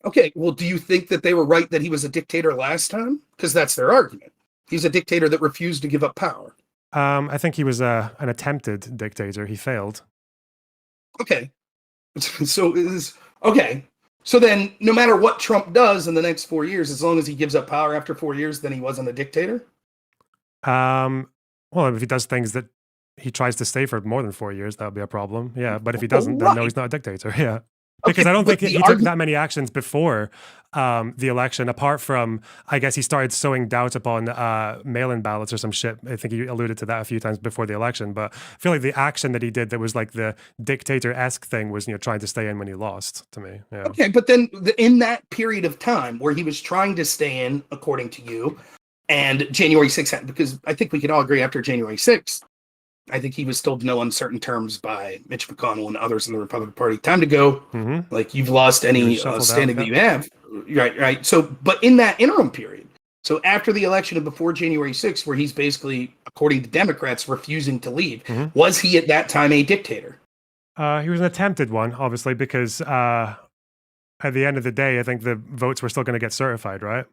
Okay, well, do you think that they were right that he was a dictator last time? Because that's their argument. He's a dictator that refused to give up power. I think he was an attempted dictator. He failed. Okay. So then no matter what Trump does in the next 4 years, as long as he gives up power after 4 years, then he wasn't a dictator? Well, if he does things that he tries to stay for more than 4 years, that would be a problem. Yeah, but if he doesn't, then no, he's not a dictator. Yeah. Because I don't think he took that many actions before the election, apart from, I guess he started sowing doubt upon mail-in ballots or some shit. I think he alluded to that a few times before the election. But I feel like the action that he did that was like the dictator-esque thing was, trying to stay in when he lost, to me. Yeah. Okay, but then in that period of time where he was trying to stay in, according to you, and January 6th, because I think we could all agree after January 6th, I think he was told in no uncertain terms by Mitch McConnell and others in the Republican Party, time to go. Like, you've lost any standing that you have. Right. So, but in that interim period, so after the election and before January 6th, where he's basically, according to Democrats, refusing to leave, was he at that time a dictator? He was an attempted one, obviously, because at the end of the day, I think the votes were still going to get certified, right?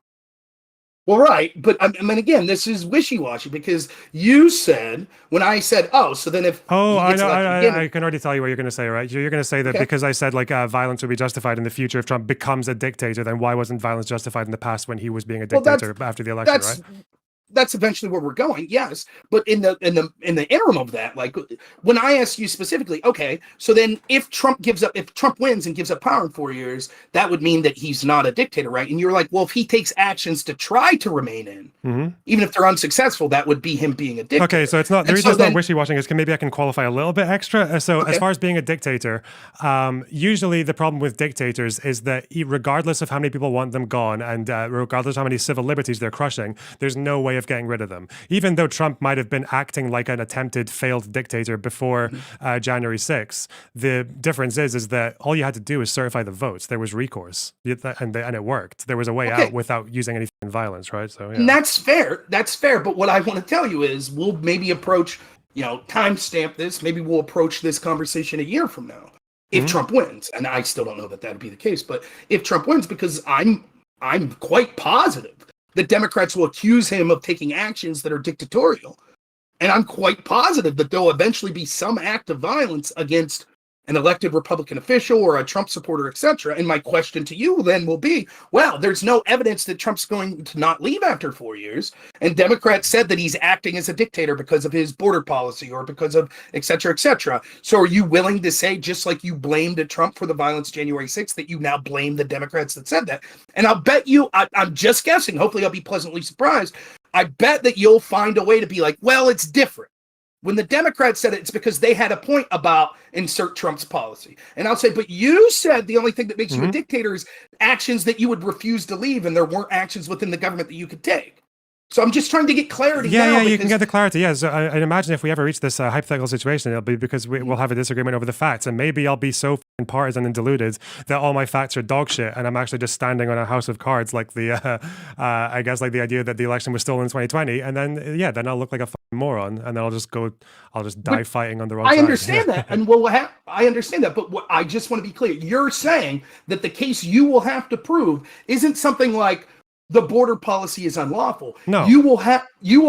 Well, right, but I mean, again, this is wishy-washy because you said, when I said, so then if... I know, I can already tell you what you're going to say, right? You're going to say that because I said, like, violence would be justified in the future if Trump becomes a dictator, then why wasn't violence justified in the past when he was being a dictator after the election, right? that's eventually where we're going, yes. But in the interim of that, like when I ask you specifically, okay, so then if Trump wins and gives up power in 4 years, that would mean that he's not a dictator, right? And you're like, well, if he takes actions to try to remain in, even if they're unsuccessful, that would be him being a dictator. Okay, so it's not the reason it's not wishy-washy is maybe I can qualify a little bit extra. So as far as being a dictator, usually the problem with dictators is that regardless of how many people want them gone and regardless of how many civil liberties they're crushing, there's no way of getting rid of them. Even though Trump might have been acting like an attempted failed dictator before January 6th, the difference is that all you had to do was certify the votes. There was recourse, and it worked. There was a way out without using any violence, right? So, and that's fair. That's fair. But what I want to tell you is we'll maybe approach, timestamp this. Maybe we'll approach this conversation a year from now if Trump wins. And I still don't know that would be the case. But if Trump wins, because I'm quite positive that Democrats will accuse him of taking actions that are dictatorial. And I'm quite positive that there'll eventually be some act of violence against an elected Republican official or a Trump supporter, etc. And my question to you then will be, well, there's no evidence that Trump's going to not leave after 4 years. And Democrats said that he's acting as a dictator because of his border policy or because of et cetera, et cetera. So are you willing to say, just like you blamed Trump for the violence January 6th, that you now blame the Democrats that said that? And I'll bet you, I'm just guessing, hopefully I'll be pleasantly surprised. I bet that you'll find a way to be like, well, it's different. When the Democrats said it, it's because they had a point about insert Trump's policy. And I'll say, but you said the only thing that makes you a dictator is actions that you would refuse to leave, and there weren't actions within the government that you could take. So I'm just trying to get clarity now. Yeah, you can get the clarity. Yeah, so I imagine if we ever reach this hypothetical situation, it'll be because we'll have a disagreement over the facts. And maybe I'll be so partisan and deluded that all my facts are dog shit and I'm actually just standing on a house of cards like I guess like the idea that the election was stolen in 2020. And then, then I'll look like a moron and then I'll just die fighting on the wrong side. I understand that. And I understand that. But what I just want to be clear. You're saying that the case you will have to prove isn't something like the border policy is unlawful. No. You will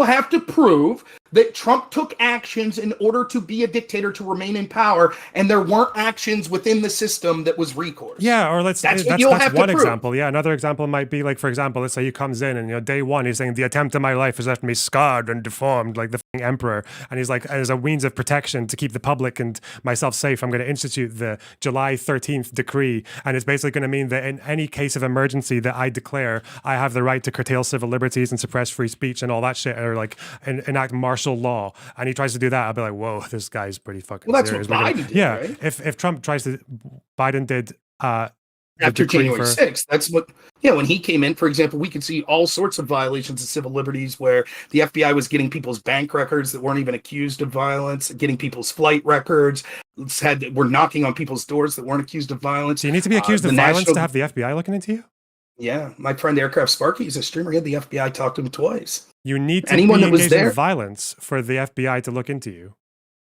have to prove that Trump took actions in order to be a dictator to remain in power, and there weren't actions within the system that was recourse. Yeah, or that's one example. Yeah, another example might be like, for example, let's say he comes in and day one he's saying the attempt of my life has left me scarred and deformed like the emperor, and he's like, as a means of protection to keep the public and myself safe, I'm going to institute the July 13th decree, and it's basically going to mean that in any case of emergency that I declare, I have the right to curtail civil liberties and suppress free speech and all that shit, or like enact martial law. And he tries to do that, I'll be like, whoa, this guy's pretty fucking serious. What Biden did, right? If Trump tries to, Biden did after January 6th, that's what, when he came in, for example, we could see all sorts of violations of civil liberties where the FBI was getting people's bank records that weren't even accused of violence, getting people's flight records, were knocking on people's doors that weren't accused of violence. So you need to be accused of violence to have the FBI looking into you? Yeah, my friend Aircraft Sparky, he's a streamer. He had the FBI talk to him twice. You need to be engaged in violence for the FBI to look into you.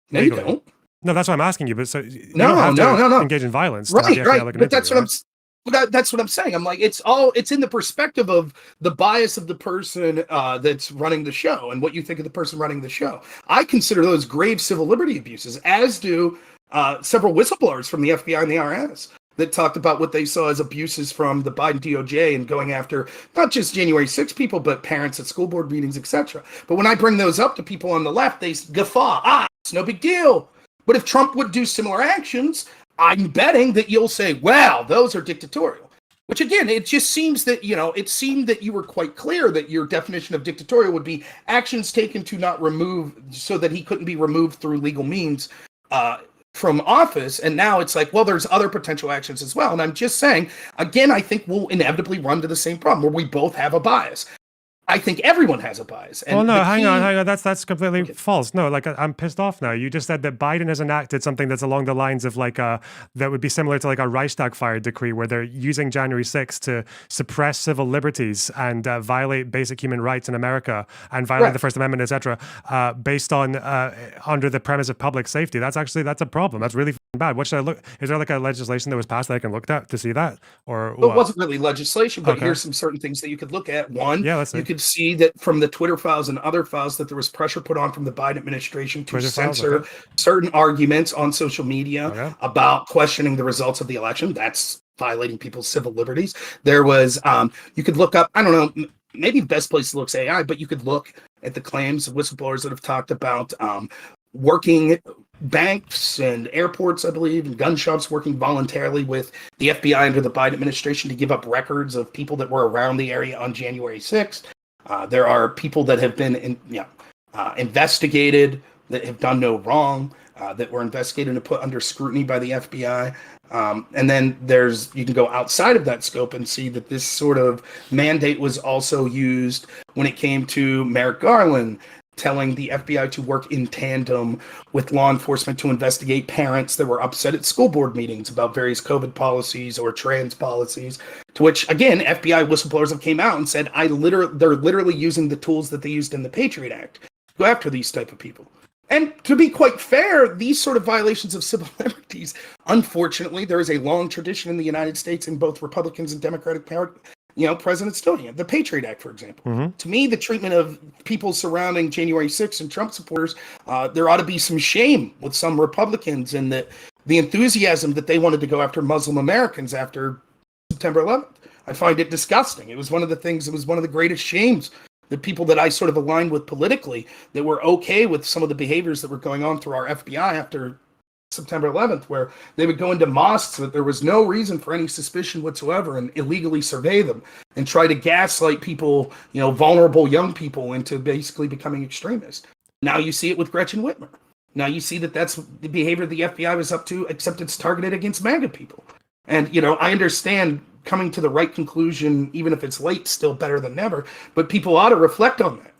No, you don't. No, that's what I'm asking you. But so no. Engage in violence. Right. But that's what I'm saying. I'm like, it's in the perspective of the bias of the person that's running the show and what you think of the person running the show. I consider those grave civil liberty abuses, as do several whistleblowers from the FBI and the IRS. That talked about what they saw as abuses from the Biden DOJ and going after not just January 6 people, but parents at school board meetings, etc. But when I bring those up to people on the left, they guffaw. It's no big deal. But if Trump would do similar actions, I'm betting that you'll say, well, those are dictatorial. Which again, it just seems that, it seemed that you were quite clear that your definition of dictatorial would be actions taken to not remove, so that he couldn't be removed through legal means, from office. And now it's like, well, there's other potential actions as well. And I'm just saying, again, I think we'll inevitably run to the same problem where we both have a bias. I think everyone has a bias. And well, no, hang on. That's completely false. No, like I'm pissed off now. You just said that Biden has enacted something that's along the lines of like that would be similar to like a Reichstag fire decree, where they're using January 6th to suppress civil liberties and violate basic human rights in America and violate the First Amendment, etc. Based on under the premise of public safety. That's a problem. That's really bad. What should I look? Is there like a legislation that was passed that I can look at to see that? Or it wasn't really legislation, but here's some certain things that you could look at. One, you could see that from the Twitter files and other files that there was pressure put on from the Biden administration to censor certain arguments on social media about questioning the results of the election. That's violating people's civil liberties. There was, you could look up, I don't know, maybe the best place to look is AI, but you could look at the claims of whistleblowers that have talked about working banks and airports, I believe, and gun shops working voluntarily with the FBI under the Biden administration to give up records of people that were around the area on January 6th. There are people that have been investigated that have done no wrong, that were investigated and put under scrutiny by the FBI. And then you can go outside of that scope and see that this sort of mandate was also used when it came to Merrick Garland, telling the FBI to work in tandem with law enforcement to investigate parents that were upset at school board meetings about various COVID policies or trans policies, to which, again, FBI whistleblowers have came out and said, they're literally using the tools that they used in the Patriot Act to go after these type of people. And to be quite fair, these sort of violations of civil liberties, unfortunately, there is a long tradition in the United States in both Republicans and Democratic presidents doing it. The Patriot Act, for example. To me, the treatment of people surrounding January 6th and Trump supporters, there ought to be some shame with some Republicans and the enthusiasm that they wanted to go after Muslim Americans after September 11th. I find it disgusting. It was one of the greatest shames. The people that I sort of aligned with politically that were okay with some of the behaviors that were going on through our FBI after September 11th, where they would go into mosques that there was no reason for any suspicion whatsoever and illegally survey them and try to gaslight people, vulnerable young people into basically becoming extremists. Now you see it with Gretchen Whitmer. Now you see that that's the behavior the FBI was up to, except it's targeted against MAGA people. And, I understand coming to the right conclusion, even if it's late, still better than never, but people ought to reflect on that.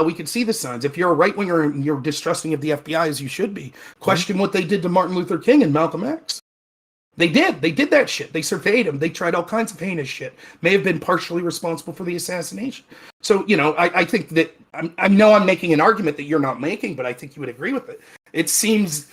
We can see the signs. If you're a right-winger and you're distrusting of the FBI, as you should be, question what they did to Martin Luther King and Malcolm X. They did that shit. They surveyed him. They tried all kinds of heinous shit. May have been partially responsible for the assassination. So, I think that, I know I'm making an argument that you're not making, but I think you would agree with it. It seems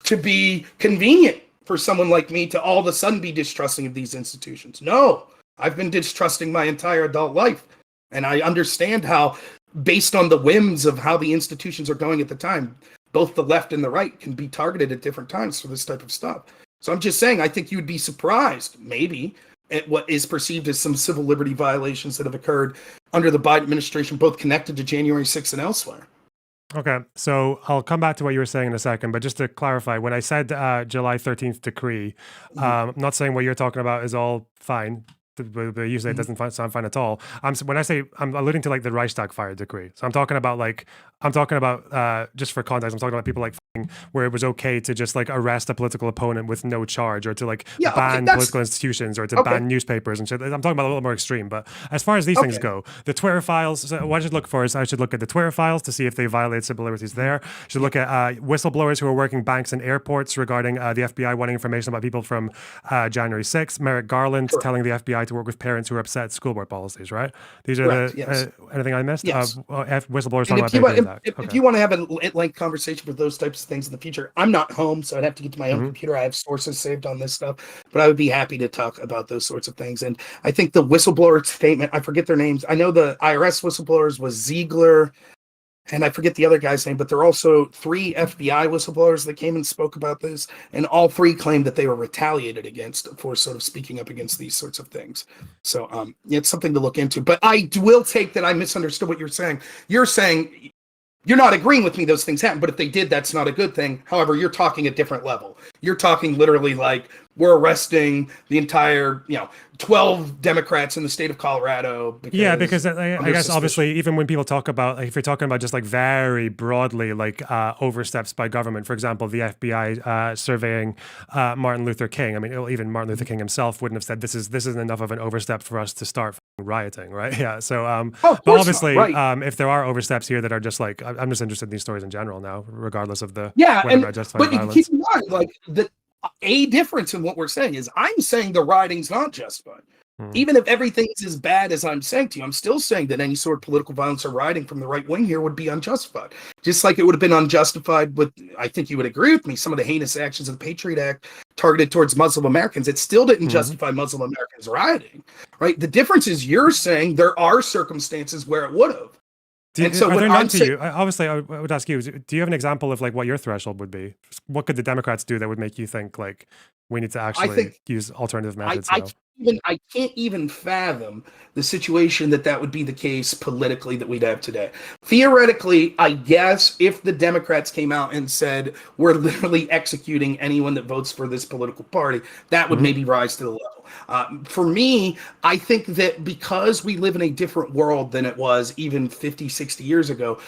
to be convenient for someone like me to all of a sudden be distrusting of these institutions. No, I've been distrusting my entire adult life. And I understand how, based on the whims of how the institutions are going at the time, both the left and the right can be targeted at different times for this type of stuff. So I'm just saying, I think you would be surprised, maybe, at what is perceived as some civil liberty violations that have occurred under the Biden administration, both connected to January 6th and elsewhere. Okay, so I'll come back to what you were saying in a second, but just to clarify, when I said July 13th decree, I'm not saying what you're talking about is all fine. Usually it doesn't sound fine at all. When I say, I'm alluding to like the Reichstag fire decree. So I'm talking about just for context, I'm talking about people like where it was okay to just like arrest a political opponent with no charge, or to like ban political institutions, or to ban newspapers and shit. I'm talking about a little more extreme, but as far as these things go, the Twitter files, so what I should look for is I should look at the Twitter files to see if they violate civil liberties there. I should look at whistleblowers who are working banks and airports regarding the FBI wanting information about people from January 6th, Merrick Garland telling the FBI to work with parents who are upset at school board policies, right? These are anything I missed? Yes. Whistleblowers talking about if you want to have a lengthy conversation with those types of things in the future, I'm not home, so I'd have to get to my own computer. I have sources saved on this stuff, but I would be happy to talk about those sorts of things. And I think the whistleblower statement, I forget their names. I know the IRS whistleblowers was Ziegler, and I forget the other guy's name, but there are also 3 FBI whistleblowers that came and spoke about this, and all 3 claimed that they were retaliated against for sort of speaking up against these sorts of things. So it's something to look into. But I will take that I misunderstood what you're saying. You're saying you're not agreeing with me those things happen, but if they did, that's not a good thing. However, you're talking a different level. You're talking literally like we're arresting the entire, 12 Democrats in the state of Colorado. Because I guess obviously even when people talk about, like, if you're talking about just like very broadly, like oversteps by government, for example, the FBI surveying Martin Luther King. I mean, even Martin Luther King himself wouldn't have said this isn't enough of an overstep for us to start rioting, right? Yeah. So, but obviously, if there are oversteps here that are just like, I'm just interested in these stories in general now, regardless of the but keep in mind, like a difference in what we're saying is I'm saying the rioting's not justified. Even if everything's as bad as I'm saying to you, I'm still saying that any sort of political violence or rioting from the right wing here would be unjustified. Just like it would have been unjustified with, I think you would agree with me, some of the heinous actions of the Patriot Act targeted towards Muslim Americans. It still didn't justify Muslim Americans rioting, right? The difference is you're saying there are circumstances where it would have. Are there none to you? Obviously, I would ask you, do you have an example of like what your threshold would be? What could the Democrats do that would make you think like we need to actually use alternative methods now? I can't even fathom the situation that would be the case politically that we'd have today. Theoretically, I guess if the Democrats came out and said, we're literally executing anyone that votes for this political party, that would maybe rise to the level. For me, I think that because we live in a different world than it was even 50, 60 years ago,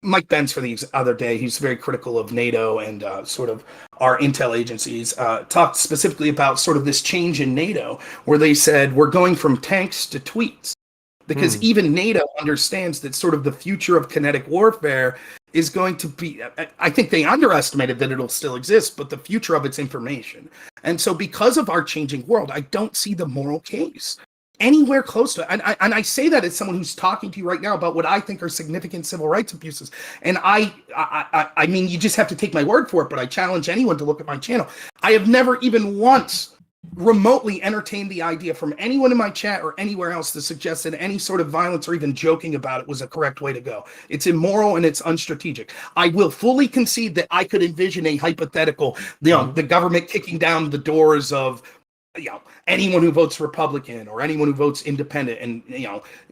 Mike Bensford the other day, he's very critical of NATO and sort of our intel agencies, talked specifically about sort of this change in NATO, where they said we're going from tanks to tweets. Because even NATO understands that sort of the future of kinetic warfare is going to be, I think they underestimated that it'll still exist, but the future of it's information. And so because of our changing world, I don't see the moral case anywhere close to it. And I say that as someone who's talking to you right now about what I think are significant civil rights abuses. And I mean, you just have to take my word for it, but I challenge anyone to look at my channel. I have never even once remotely entertained the idea from anyone in my chat or anywhere else to suggest that any sort of violence or even joking about it was a correct way to go. It's immoral and it's unstrategic. I will fully concede that I could envision a hypothetical, the government kicking down the doors of anyone who votes Republican or anyone who votes independent and,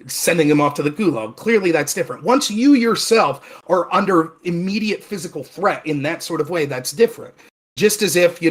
sending them off to the gulag. Clearly that's different. Once you yourself are under immediate physical threat in that sort of way, that's different. Just as if,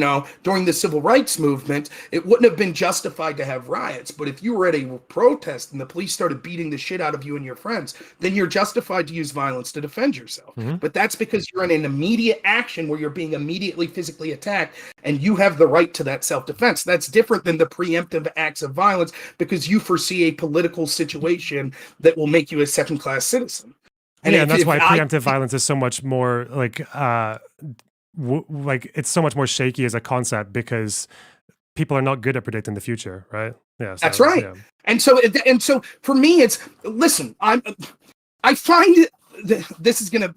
during the civil rights movement, it wouldn't have been justified to have riots. But if you were at a protest and the police started beating the shit out of you and your friends, then you're justified to use violence to defend yourself. But that's because you're in an immediate action where you're being immediately physically attacked and you have the right to that self-defense. That's different than the preemptive acts of violence because you foresee a political situation that will make you a second-class citizen. And that's why preemptive violence is so much more it's so much more shaky as a concept because people are not good at predicting the future, right? Yeah, that's right. Yeah. And so for me, it's listen. I find this is gonna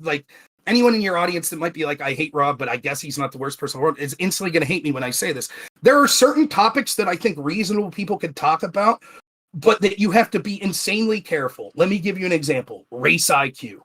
anyone in your audience that might be like, I hate Rob, but I guess he's not the worst person in the world, is instantly gonna hate me when I say this. There are certain topics that I think reasonable people can talk about, but that you have to be insanely careful. Let me give you an example: race IQ.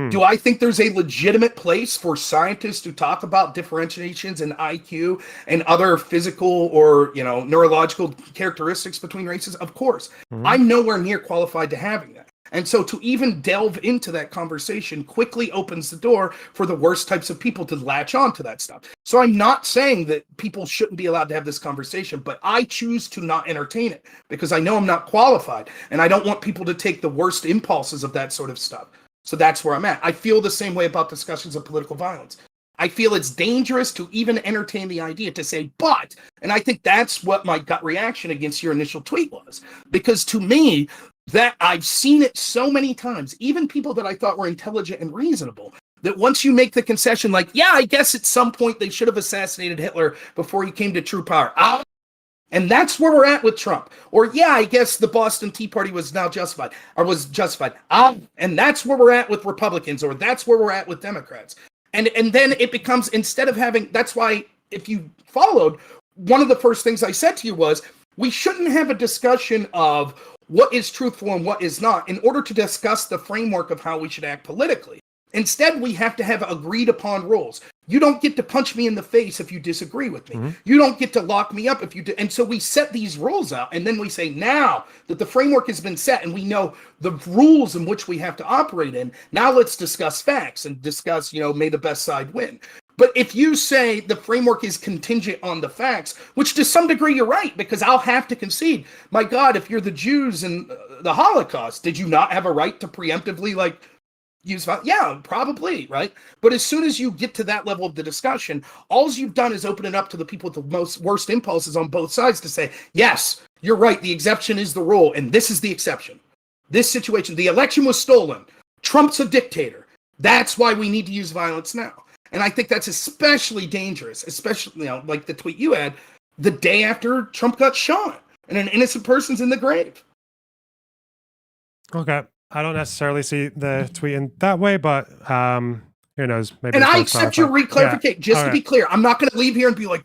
Do I think there's a legitimate place for scientists to talk about differentiations in IQ and other physical or, neurological characteristics between races? Of course. I'm nowhere near qualified to having that. And so to even delve into that conversation quickly opens the door for the worst types of people to latch on to that stuff. So I'm not saying that people shouldn't be allowed to have this conversation, but I choose to not entertain it because I know I'm not qualified and I don't want people to take the worst impulses of that sort of stuff. So that's where I'm at. I feel the same way about discussions of political violence. I feel it's dangerous to even entertain the idea to say, but, and I think that's what my gut reaction against your initial tweet was. Because to me, that I've seen it so many times, even people that I thought were intelligent and reasonable, that once you make the concession, I guess at some point they should have assassinated Hitler before he came to true power. And that's where we're at with Trump. Or, I guess the Boston Tea Party was justified. And that's where we're at with Republicans, or that's where we're at with Democrats. And then it becomes, instead of having, that's why, if you followed, one of the first things I said to you was, we shouldn't have a discussion of what is truthful and what is not in order to discuss the framework of how we should act politically. Instead, we have to have agreed upon rules. You don't get to punch me in the face if you disagree with me. You don't get to lock me up if you do. And so we set these rules out, and then we say, now that the framework has been set and we know the rules in which we have to operate in, now let's discuss facts and discuss, may the best side win. But if you say the framework is contingent on the facts, which to some degree you're right, because I'll have to concede, my God, if you're the Jews in the Holocaust, did you not have a right to preemptively, use violence? Yeah, probably, right? But as soon as you get to that level of the discussion, all you've done is open it up to the people with the worst impulses on both sides to say, yes, you're right, the exception is the rule, and this is the exception. This situation, the election was stolen. Trump's a dictator. That's why we need to use violence now. And I think that's especially dangerous, especially, like the tweet you had, the day after Trump got shot, and an innocent person's in the grave. Okay. I don't necessarily see the tweet in that way, but who knows? Maybe. And I accept your reclarification. Just to be clear, I'm not going to leave here and be like,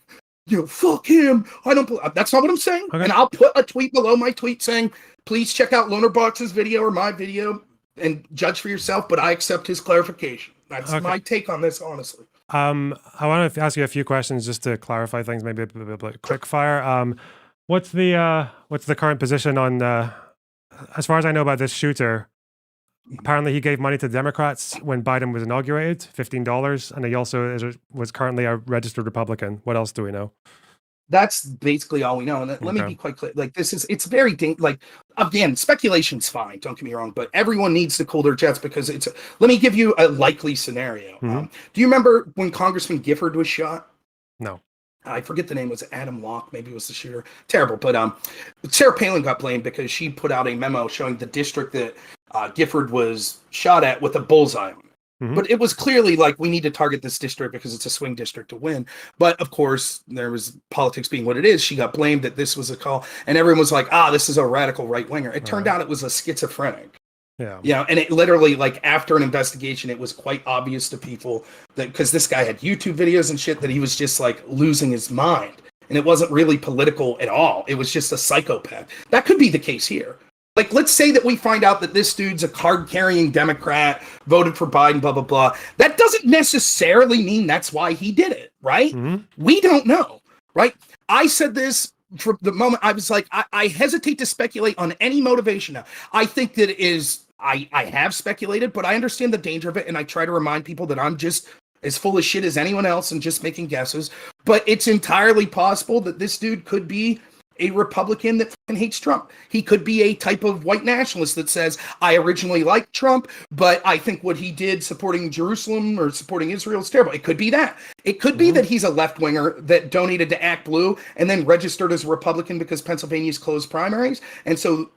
fuck him. I don't. That's not what I'm saying. Okay. And I'll put a tweet below my tweet saying, please check out Loner Box's video or my video. and judge for yourself, but I accept his clarification. That's my take on this, honestly. I want to ask you a few questions just to clarify things, maybe a bit quick fire. What's the current position on, as far as I know about this shooter, apparently he gave money to Democrats when Biden was inaugurated, $15, and he also was currently a registered Republican. What else do we know? That's basically all we know. And let me be quite clear. Like, it's very, like, again, speculation's fine. Don't get me wrong, but everyone needs to cool their jets because let me give you a likely scenario. Do you remember when Congressman Gifford was shot? No. I forget the name. Was it Adam Locke? Maybe it was the shooter. Terrible. But Sarah Palin got blamed because she put out a memo showing the district that Gifford was shot at with a bullseye on it. But it was clearly like, we need to target this district because it's a swing district to win. But of course, there was politics being what it is. She got blamed that this was a call, and everyone was like, this is a radical right winger. It turned out it was a schizophrenic. Yeah. And it literally, like, after an investigation, it was quite obvious to people that, because this guy had YouTube videos and shit, that he was just like losing his mind. And it wasn't really political at all. It was just a psychopath. That could be the case here. Like, let's say that we find out that this dude's a card-carrying Democrat, voted for Biden, blah, blah, blah. That doesn't necessarily mean that's why he did it, right? We don't know, right? I said this from the moment I was like, I hesitate to speculate on any motivation now. I think that it is, I have speculated, but I understand the danger of it, and I try to remind people that I'm just as full of shit as anyone else and just making guesses. But it's entirely possible that this dude could be a Republican that fucking hates Trump. He could be a type of white nationalist that says, I originally liked Trump, but I think what he did supporting Jerusalem or supporting Israel is terrible. It could be that. It could be that he's a left-winger that donated to Act Blue and then registered as a Republican because Pennsylvania's closed primaries. And so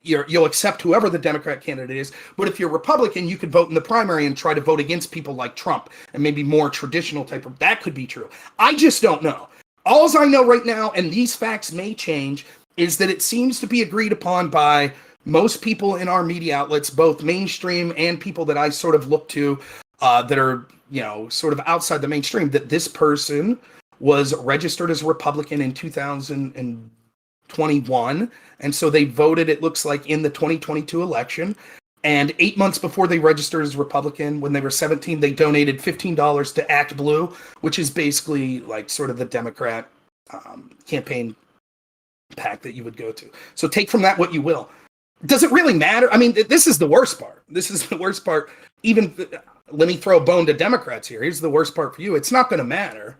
you'll accept whoever the Democrat candidate is. But if you're Republican, you could vote in the primary and try to vote against people like Trump and maybe more traditional type of, that could be true. I just don't know. All I know right now, and these facts may change, is that it seems to be agreed upon by most people in our media outlets, both mainstream and people that I sort of look to that are, sort of outside the mainstream, that this person was registered as a Republican in 2021. And so they voted, it looks like, in the 2022 election. And 8 months before they registered as Republican, when they were 17, they donated $15 to Act Blue, which is basically like sort of the Democrat campaign PAC that you would go to. So take from that what you will. Does it really matter? I mean, this is the worst part. This is the worst part. Even, let me throw a bone to Democrats here. Here's the worst part for you. It's not going to matter.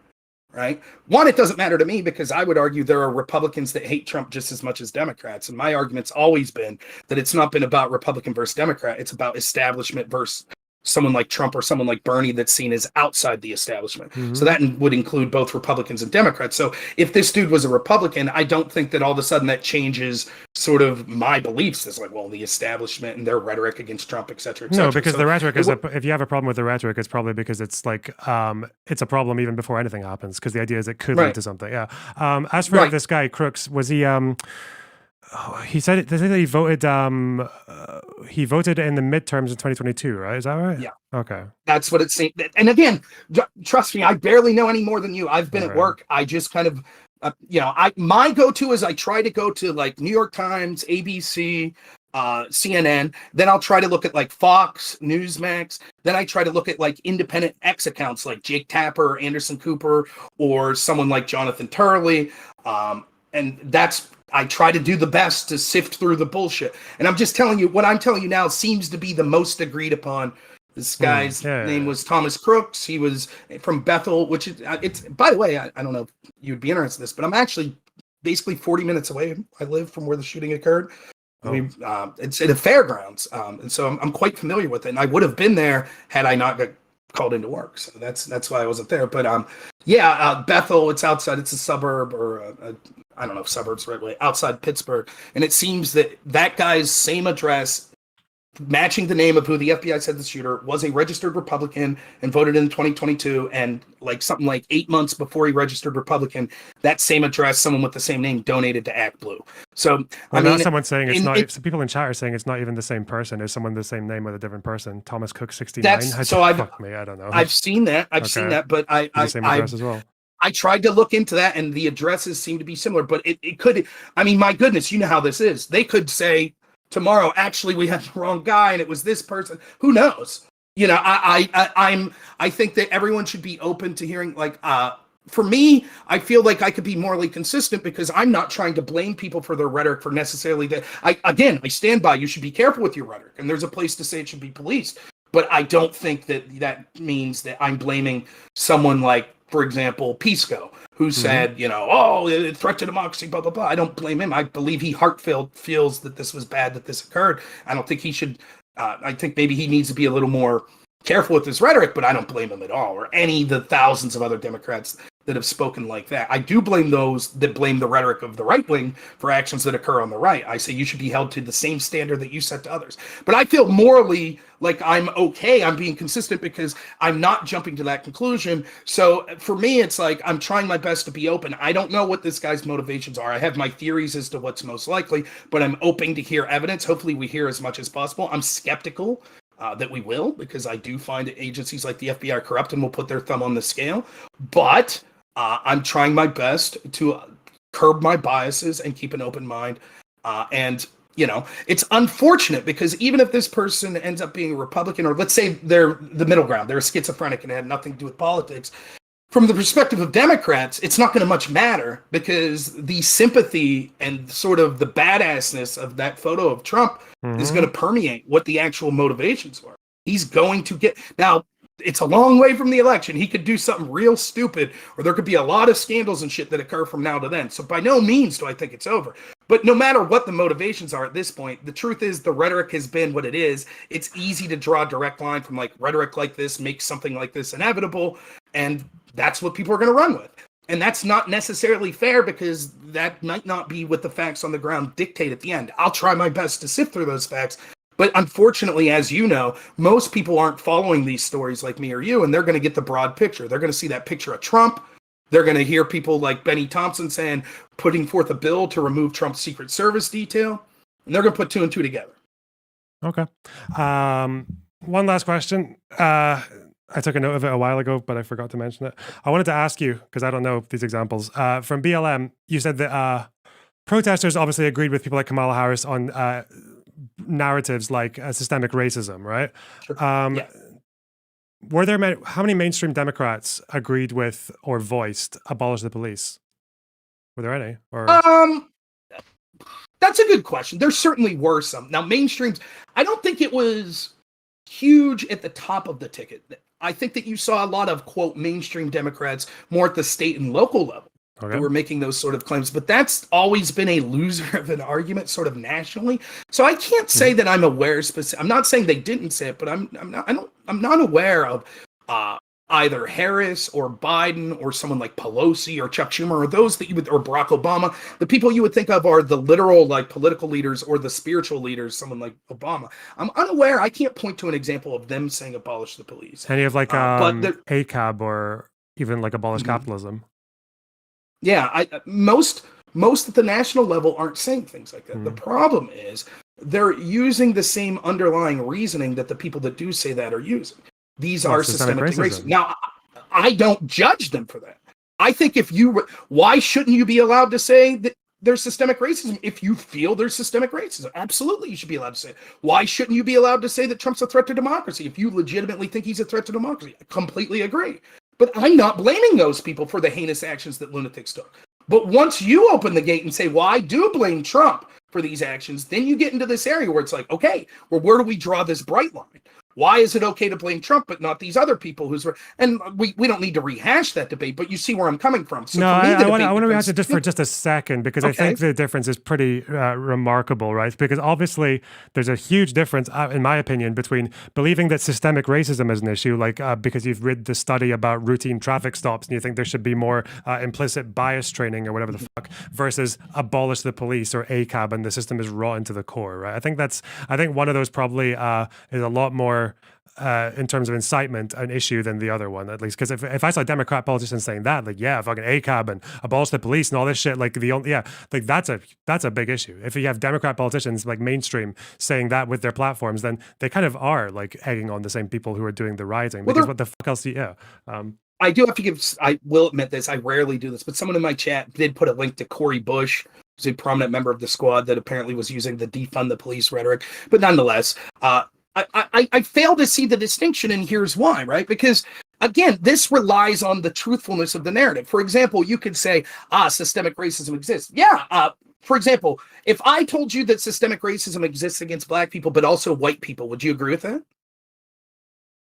Right? One, it doesn't matter to me because I would argue there are Republicans that hate Trump just as much as Democrats. And my argument's always been that it's not been about Republican versus Democrat. It's about establishment versus someone like Trump or someone like Bernie that's seen as outside the establishment. So that would include both Republicans and Democrats. So if this dude was a Republican, I don't think that all of a sudden that changes sort of my beliefs as like, well, the establishment and their rhetoric against Trump, et cetera, et cetera. No, because the rhetoric is, if you have a problem with the rhetoric, it's probably because it's like, it's a problem even before anything happens, because the idea is it could lead to something. Yeah. As for this guy, Crooks, was he, he said they say that he voted in the midterms in 2022, right? Is that right? Yeah. Okay. That's what it seems. And again, trust me, I barely know any more than you. I've been at work. I just kind of, my go-to is I try to go to like New York Times, ABC, CNN. Then I'll try to look at like Fox, Newsmax. Then I try to look at like independent X accounts like Jake Tapper, or Anderson Cooper, or someone like Jonathan Turley. And I try to do the best to sift through the bullshit. And I'm just telling you, what I'm telling you now seems to be the most agreed upon. This guy's name was Thomas Crooks. He was from Bethel, which it's, by the way, I don't know if you'd be interested in this, but I'm actually basically 40 minutes away. I live from where the shooting occurred. It's at a fairgrounds. And so I'm quite familiar with it. And I would have been there had I not got called into work. So that's why I wasn't there. But Bethel, it's outside, it's a suburb or I don't know if suburbs the right way, outside Pittsburgh. And it seems that guy's same address, matching the name of who the FBI said the shooter was, a registered Republican and voted in 2022. And like something like 8 months before he registered Republican, that same address, someone with the same name donated to Act Blue. So I mean, someone saying it's not. Some people in chat are saying it's not even the same person. There's someone the same name with a different person. Thomas Cook 69. Fuck me, I don't know. I've seen that. I've seen that, but I same address as well. I tried to look into that, and the addresses seem to be similar, but it could. I mean, my goodness, you know how this is. They could say tomorrow, actually, we had the wrong guy and it was this person. Who knows? I think that everyone should be open to hearing, like, for me, I feel like I could be morally consistent because I'm not trying to blame people for their rhetoric for necessarily that. I stand by, you should be careful with your rhetoric, and there's a place to say it should be policed. But I don't think that means that I'm blaming someone like, for example, Pisco, who said, threat to democracy, blah, blah, blah. I don't blame him. I believe he heartfelt feels that this was bad, that this occurred. I don't think he should, I think maybe he needs to be a little more careful with his rhetoric, but I don't blame him at all, or any of the thousands of other Democrats that have spoken like that. I do blame those that blame the rhetoric of the right wing for actions that occur on the right. I say you should be held to the same standard that you set to others. But I feel morally like I'm okay. I'm being consistent because I'm not jumping to that conclusion. So for me, it's like I'm trying my best to be open. I don't know what this guy's motivations are. I have my theories as to what's most likely, but I'm open to hear evidence. Hopefully we hear as much as possible. I'm skeptical that we will, because I do find that agencies like the FBI are corrupt and will put their thumb on the scale. But I'm trying my best to curb my biases and keep an open mind. It's unfortunate because even if this person ends up being a Republican, or let's say they're the middle ground, they're schizophrenic and it had nothing to do with politics, from the perspective of Democrats, it's not going to much matter because the sympathy and sort of the badassness of that photo of Trump is going to permeate what the actual motivations were. He's going to get... Now, it's a long way from the election. He could do something real stupid, or there could be a lot of scandals and shit that occur from now to then. So by no means do I think it's over. But no matter what the motivations are at this point, the truth is the rhetoric has been what it is. It's easy to draw a direct line from like rhetoric like this makes something like this inevitable. And that's what people are going to run with. And that's not necessarily fair because that might not be what the facts on the ground dictate at the end. I'll try my best to sift through those facts. But unfortunately, as you know, most people aren't following these stories like me or you, and they're going to get the broad picture. They're going to see that picture of Trump. They're going to hear people like Benny Thompson saying, putting forth a bill to remove Trump's Secret Service detail, and they're going to put two and two together. Okay. One last question. I took a note of it a while ago, but I forgot to mention it. I wanted to ask you, because I don't know these examples. From BLM, you said that protesters obviously agreed with people like Kamala Harris on narratives like systemic racism, right? Sure. Yeah. Were there how many mainstream Democrats agreed with or voiced abolish the police? Were there any? Or that's a good question. There certainly were some. Now, mainstreams, I don't think it was huge at the top of the ticket. I think that you saw a lot of, quote, mainstream Democrats more at the state and local level who were making those sort of claims. But that's always been a loser of an argument sort of nationally. So I can't say that I'm aware specific. I'm not saying they didn't say it, but I'm not aware of either Harris or Biden or someone like Pelosi or Chuck Schumer or those that you would, or Barack Obama. The people you would think of are the literal like political leaders or the spiritual leaders, someone like Obama. I'm unaware. I can't point to an example of them saying abolish the police. Any of like ACAB or even like abolish capitalism. Yeah, most at the national level aren't saying things like that. The problem is they're using the same underlying reasoning that the people that do say that are using. These are systemic racism. Now, I don't judge them for that. I think why shouldn't you be allowed to say that there's systemic racism if you feel there's systemic racism? Absolutely, you should be allowed to say it. Why shouldn't you be allowed to say that Trump's a threat to democracy if you legitimately think he's a threat to democracy? I completely agree. But I'm not blaming those people for the heinous actions that lunatics took. But once you open the gate and say, well, I do blame Trump for these actions, then you get into this area where it's like, okay, well, where do we draw this bright line? Why is it okay to blame Trump but not these other people and we don't need to rehash that debate, but you see where I'm coming from. So no, for me, I want to rehash it just for just a second because I think the difference is pretty remarkable, right? Because obviously there's a huge difference, in my opinion, between believing that systemic racism is an issue, like because you've read the study about routine traffic stops and you think there should be more implicit bias training or whatever the fuck, versus abolish the police or ACAB and the system is rotten to the core, right? I think one of those probably is a lot more in terms of incitement an issue than the other one, at least. Because if I saw Democrat politicians saying that, like, yeah, fucking ACAB and abolish the police and all this shit, like that's a big issue. If you have Democrat politicians like mainstream saying that with their platforms, then they kind of are like egging on the same people who are doing the rioting. Because what the fuck else? I do have to I will admit this, I rarely do this, but someone in my chat did put a link to Cori Bush who's a prominent member of the squad that apparently was using the defund the police rhetoric. But nonetheless, I fail to see the distinction, and here's why, right? Because again, this relies on the truthfulness of the narrative. For example, you could say, systemic racism exists. Yeah. For example, if I told you that systemic racism exists against black people, but also white people, would you agree with that?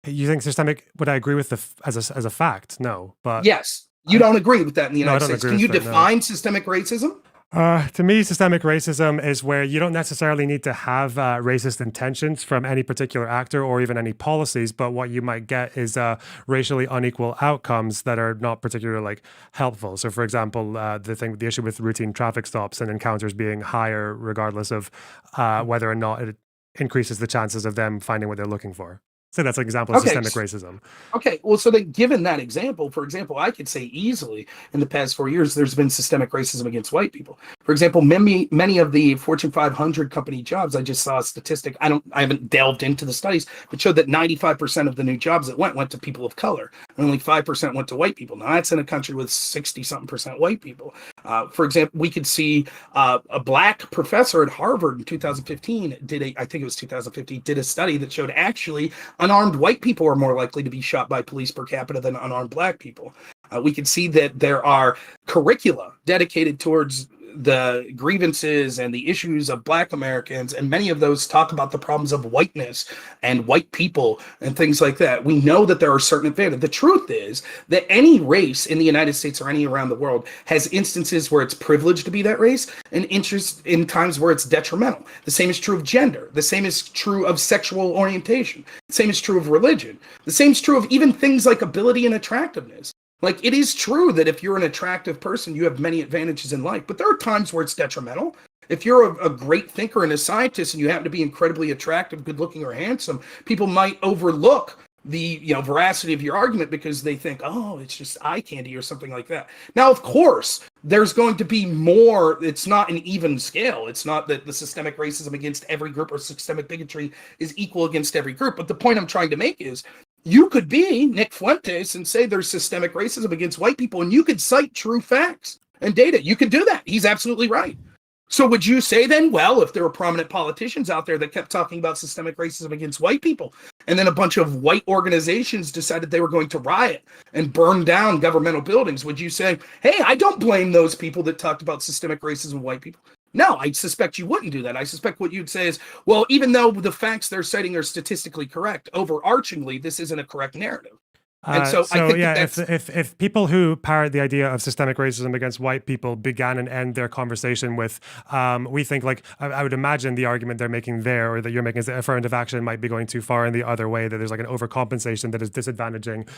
You think systemic? Would I agree with as a fact? No, but Yes. You don't agree with that in the no, I United don't States. agree Can you with that, no. define systemic racism? To me, systemic racism is where you don't necessarily need to have racist intentions from any particular actor or even any policies, but what you might get is racially unequal outcomes that are not particularly like helpful. So, for example, the issue with routine traffic stops and encounters being higher, regardless of whether or not it increases the chances of them finding what they're looking for. So that's an example of Okay. systemic racism. Okay, well, so then given that example, for example, I could say easily in the past 4 years, there's been systemic racism against white people. For example, many of the Fortune 500 company jobs, I just saw a statistic. I haven't delved into the studies, but showed that 95% of the new jobs that went to people of color, and only 5% went to white people. Now that's in a country with 60-something% white people. For example, we could see a black professor at Harvard in 2015 I think it was 2015, did a study that showed actually unarmed white people are more likely to be shot by police per capita than unarmed black people. We can see that there are curricula dedicated towards the grievances and the issues of black Americans, and many of those talk about the problems of whiteness and white people and things like that. We know that there are certain advantages. The truth is that any race in the United States or any around the world has instances where it's privileged to be that race and interest in times where it's detrimental. The same is true of gender. The same is true of sexual orientation. The same is true of religion. The same is true of even things like ability and attractiveness. Like, it is true that if you're an attractive person, you have many advantages in life, but there are times where it's detrimental. If you're a great thinker and a scientist and you happen to be incredibly attractive, good looking, or handsome, people might overlook the veracity of your argument because they think, oh, it's just eye candy or something like that. Now, of course, there's going to be more. It's not an even scale. It's not that the systemic racism against every group or systemic bigotry is equal against every group. But the point I'm trying to make is, you could be Nick Fuentes and say there's systemic racism against white people, and you could cite true facts and data. You could do that. He's absolutely right. So would you say then, well, if there were prominent politicians out there that kept talking about systemic racism against white people, and then a bunch of white organizations decided they were going to riot and burn down governmental buildings, would you say, hey, I don't blame those people that talked about systemic racism of white people? No, I suspect you wouldn't do that. I suspect what you'd say is, well, even though the facts they're citing are statistically correct, overarchingly, this isn't a correct narrative. And so I think yeah, that if people who parrot the idea of systemic racism against white people began and end their conversation with, we think, like, I would imagine the argument they're making there, or that you're making, is that affirmative action might be going too far in the other way, that there's like an overcompensation that is disadvantaging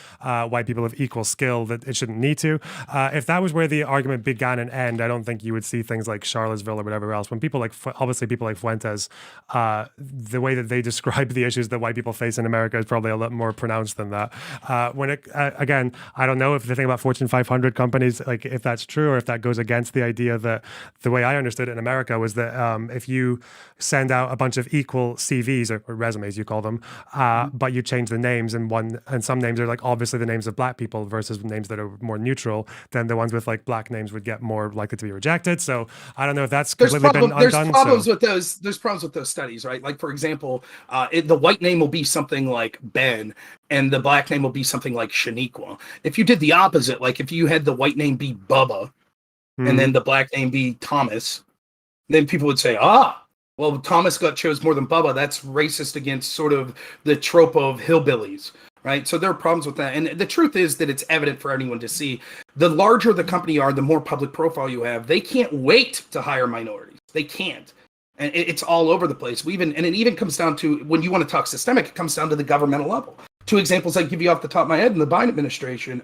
white people of equal skill, that it shouldn't need to. If that was where the argument began and end, I don't think you would see things like Charlottesville or whatever else. When people like, obviously people like Fuentes, the way that they describe the issues that white people face in America is probably a lot more pronounced than that. When it, again, I don't know if the thing about Fortune 500 companies, like if that's true or if that goes against the idea that the way I understood it in America was that if you send out a bunch of equal CVs or resumes, you call them, but you change the names, and some names are like obviously the names of black people versus names that are more neutral, then the ones with like black names would get more likely to be rejected. So I don't know if that's completely been undone. There's problems with those. There's problems with those studies, right? Like, for example, the white name will be something like Ben, and the black name will be something like Shaniqua. If you did the opposite, like if you had the white name be Bubba and then the black name be Thomas, then people would say, well, Thomas chose more than Bubba. That's racist against sort of the trope of hillbillies, right? So there are problems with that. And the truth is that it's evident for anyone to see. The larger the company are, the more public profile you have. They can't wait to hire minorities. They can't. And it's all over the place. And it even comes down to, when you want to talk systemic, it comes down to the governmental level. Two examples I give you off the top of my head in the Biden administration.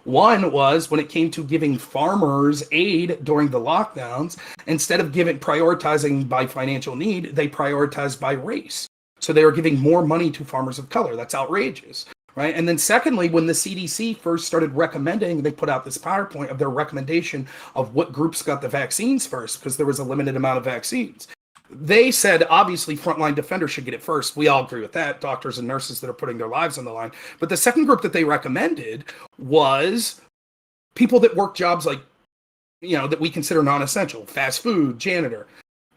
One was when it came to giving farmers aid during the lockdowns. Instead of prioritizing by financial need, they prioritized by race. So they were giving more money to farmers of color. That's outrageous, right? And then secondly, when the CDC first started recommending, they put out this PowerPoint of their recommendation of what groups got the vaccines first, because there was a limited amount of vaccines. They said, obviously, frontline defenders should get it first. We all agree with that, doctors and nurses that are putting their lives on the line. But the second group that they recommended was people that work jobs like that we consider non-essential, fast food, janitor.